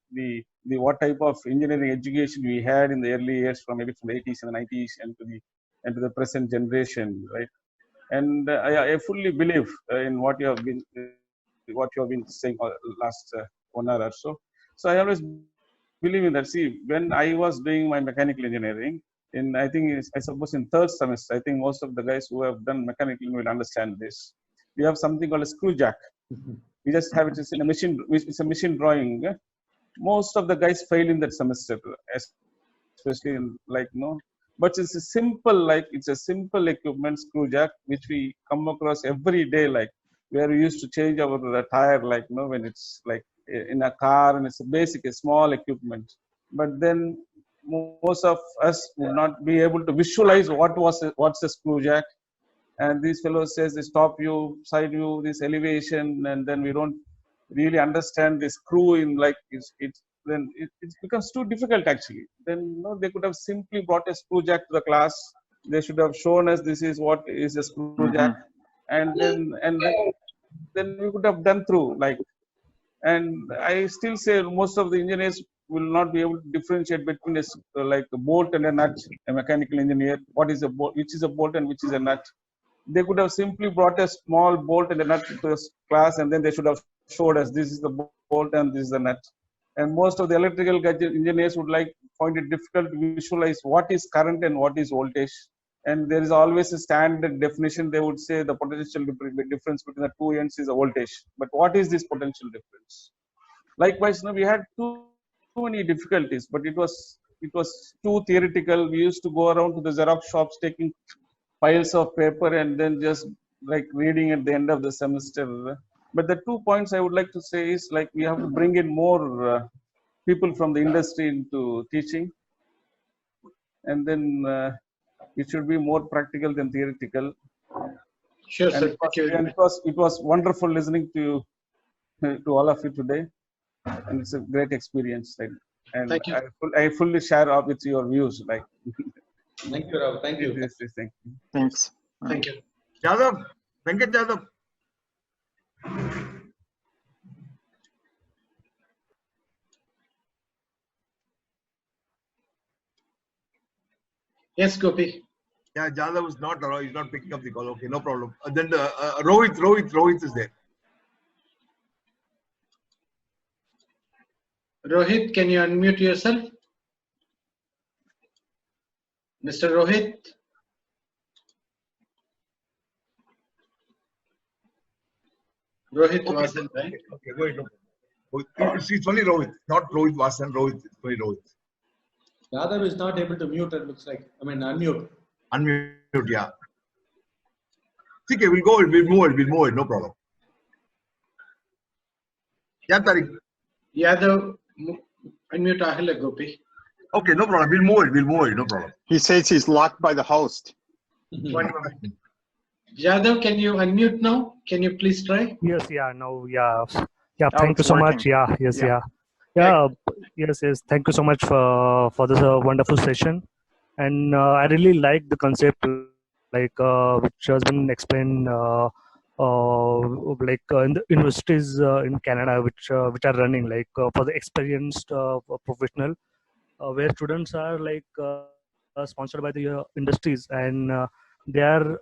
what type of engineering education we had in the early years, from maybe from the 80s and the 90s and to the present generation, right? And I fully believe in what you have been saying last 1 hour or so. So I always believe in that. See, when I was doing my mechanical engineering, I think I suppose in third semester, I think most of the guys who have done mechanical will understand this. We have something called a screw jack. We just have it in a machine. It's a machine drawing. Most of the guys fail in that semester, especially in but it's a simple equipment, screw jack, which we come across every day, like where we used to change our tire, when it's like in a car, and it's a small equipment. But then most of us would not be able to visualize what's a screw jack. And these fellows says this top view, side view, this elevation, and then we don't really understand this screw in then it becomes too difficult actually. Then they could have simply brought a screw jack to the class. They should have shown us this is what is a screw jack, and then we could have done through And I still say most of the engineers will not be able to differentiate between a bolt and a nut. A mechanical engineer, what is a bolt, which is a bolt and which is a nut. They could have simply brought a small bolt and a nut to the class, and then they should have showed us this is the bolt and this is the nut. And most of the electrical engineers would find it difficult to visualize what is current and what is voltage. And there is always a standard definition. They would say the potential difference between the two ends is a voltage. But what is this potential difference? Likewise, we had too many difficulties, but it was too theoretical. We used to go around to the Xerox shops taking piles of paper and then just reading at the end of the semester. But the 2 points I would like to say is we have to bring in more people from the industry into teaching, and then it should be more practical than theoretical. Sure, and sir. It was wonderful listening to all of you today, and it's a great experience. And Thank you. I fully share up with your views. Thank you, Rav. Thank you. Yes, thank you. Thanks. Thank you. Jadhav, Venkat Jadhav. Yes, Gopi. Yeah, Jadhav is not around. He's not picking up the call. Okay, no problem. Then Rohit is there. Rohit, can you unmute yourself? Mr. Rohit? Rohit wasn't, right? Okay, go ahead. It's only Rohit, not Rohit Vasan. Rohit, it's only Rohit. Yadav is not able to mute, it looks like. Unmute. Unmute, yeah. Okay, we'll move it, no problem. Yeah, Tariq. Yadav, unmute Ahila, Gopi. Okay, no problem. We'll move it, no problem. He says he's locked by the host. One moment. Yadav, can you unmute now? Can you please try? Yes, yeah, now, yeah. Yeah, Oh, thank you it's so working. much. Yeah, yes, Yeah. yeah. Yes. Thank you so much for this wonderful session. And I really like the concept, which has been explained, in the universities in Canada, which are running, for the experienced professional, where students are sponsored by the industries, and they are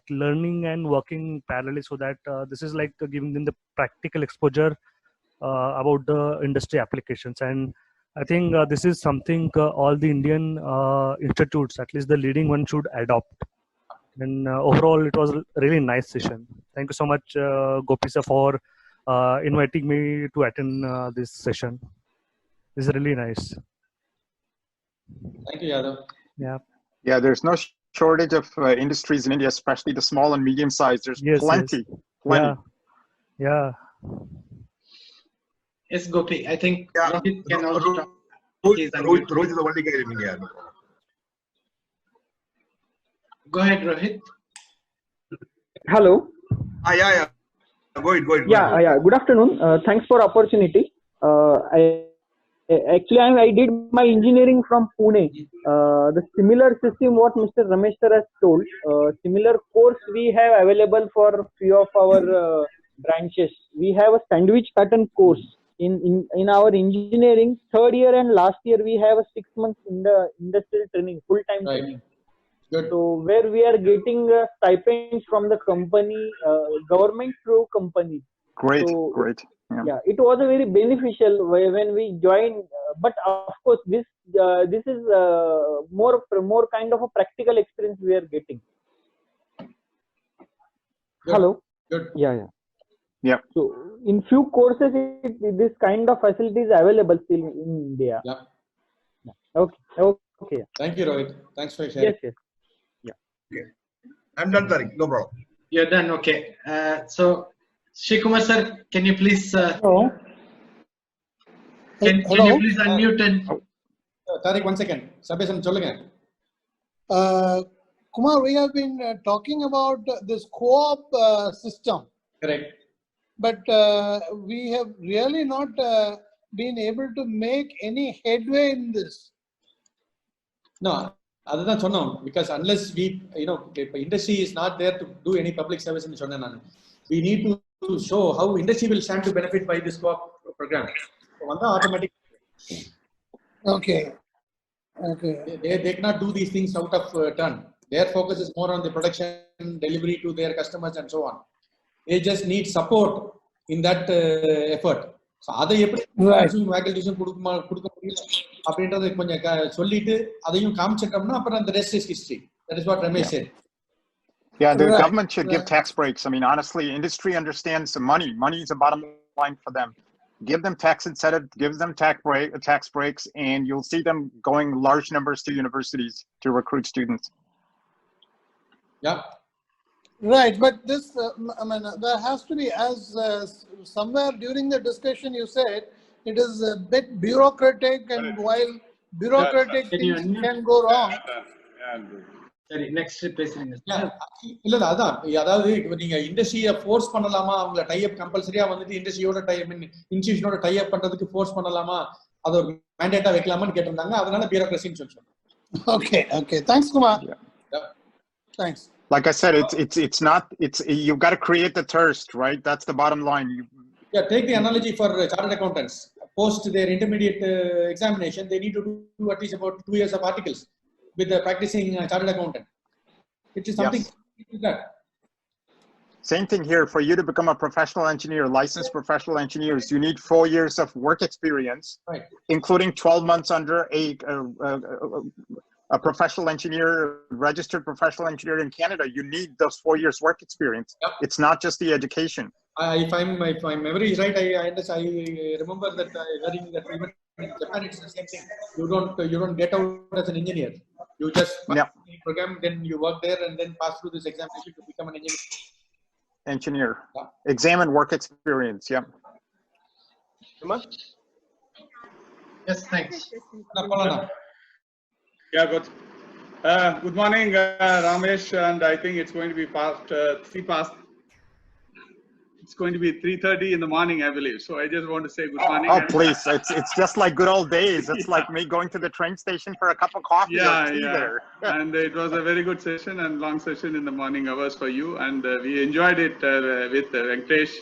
learning and working parallelly, so that this is giving them the practical exposure about the industry applications. And I think this is something all the Indian institutes, at least the leading one, should adopt. And overall, it was a really nice session. Thank you so much, Gopi sir, for inviting me to attend this session. This is really nice. Thank you, Yadav. Yeah. Yeah, there's no shortage of industries in India, especially the small and medium sized. There's plenty. Yeah. Yes, Gopi. I think Rohit can also talk. Rohit is the only guy in India. Go ahead, Rohit. Hello. Yeah. Go ahead. Yeah. Good afternoon. Thanks for opportunity. I did my engineering from Pune. The similar system what Mr. Ramesh sir has told, similar course we have available for few of our branches we have a sandwich pattern course in our engineering. Third year and last year we have a 6 months in the industrial training, full-time Right. training. Good. So where we are getting stipends from the company, government through companies. Great, So great. Yeah. yeah, it was a very beneficial when we joined. But of course, this is more kind of a practical experience we are getting. Good. Hello. Good. Yeah. Yep. So in few courses, this kind of facility is available still in India. Yeah. Okay. Okay. Thank you, Rohit. Thanks for sharing. Yes. I'm done, Tariq. No problem. You're done. Okay. So, Shikumar sir, can you please Hello. can you please unmute and Tariq, 1 second. Sabyasan, cholunga. Kumar, we have been talking about this co-op system, Correct. but we have really not been able to make any headway in this. No, other than Chonnam, because unless we, if industry is not there to do any public service in Chonnam, we need to show how industry will stand to benefit by this co-op program. So, one automatic. Okay. They cannot do these things out of turn. Their focus is more on the production, delivery to their customers, and so on. They just need support in that effort. So, Right. faculties அப்படின்றதை கொஞ்சம் சொல்லிட்டு அதையும் காமிச்சிட்டோம்னா அப்புறம் the rest is history. That is what Ramesh said. Yeah, the Right. government should give tax breaks. I mean, honestly, industry understands the money. Money is the bottom line for them. Give them tax incentive, give them tax breaks, and you'll see them going large numbers to universities to recruit students. Yeah. Right, but this, I mean, there has to be, as somewhere during the discussion you said, it is a bit bureaucratic, and while bureaucratic things can go wrong. sorry, next பேசுறீங்க. இல்ல அதான் அதாவது நீங்க இண்டஸ்ட்ரியை force பண்ணலாமா, அவங்கள tie அப் கம்பல்சரியா வந்துட்டு இண்டஸ்ட்ரியோட டை அப் இன்ஸ்டிடியூஷனோட டை அப் பண்றதுக்கு ஃபோர்ஸ் பண்ணலாமா, அது ஒரு மேண்டேட்டா வைக்கலாமான்னு கேட்டிருந்தாங்க. அதனால பியூரோக்ரசின்னு சொல்றோம். Okay, thanks Kumar. Yeah. Thanks. Like I said, you've got to create the thirst, right? That's the bottom line. Yeah, take the analogy for chartered accountants. Post their intermediate examination, they need to do at least about 2 years of articles with the practicing chartered accountant. It is something like that. Same thing here. For you to become a professional engineer, licensed professional engineers, you need 4 years of work experience, Right. including 12 months under a professional engineer, registered professional engineer in Canada. You need those 4 years work experience. Yep. It's not just the education. If my memory is right, I remember that hearing that even in Japan it's the same thing. You don't get out as an engineer. You just pass the program, then you work there, and then pass through this examination to become an engineer. Yeah. Exam and work experience. Yeah. Yes, thanks. Yeah, good. Good morning, Ramesh, and I think it's going to be it's going to be 3:30 in the morning, I believe. So I just want to say good morning. Oh, please. It's just like good old days. It's like me going to the train station for a cup of coffee or tea there. And it was a very good session and long session in the morning hours for you. And we enjoyed it with Venkatesh,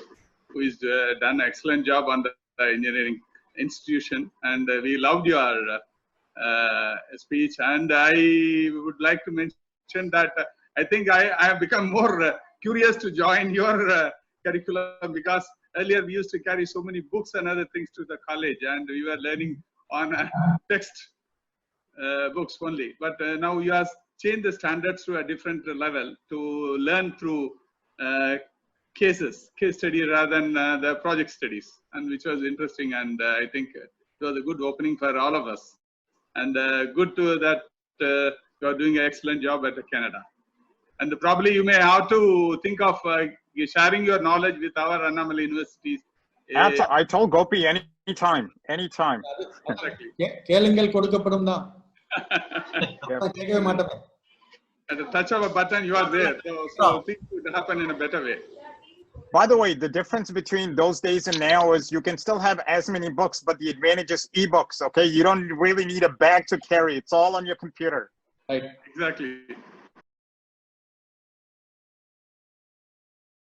who has done an excellent job on the engineering institution. And we loved your speech. And I would like to mention that I think I have become more curious to join your curriculum, because earlier we used to carry so many books and other things to the college, and we were learning on text books only. But now you have changed the standards to a different level to learn through case study rather than the project studies, and which was interesting. And I think it was a good opening for all of us. And good to that you are doing an excellent job at Canada. And probably you may have to think of sharing your knowledge with our Annamalai universities. I told Gopi anytime. கேளுங்கள் கொடுக்கப்படும் தான். கேட்கவே மாட்டேன். At the touch of a button, you are there. So things would happen in a better way. By the way, the difference between those days and now is you can still have as many books, but the advantage is ebooks. Okay, you don't really need a bag to carry. It's all on your computer. Right. Exactly.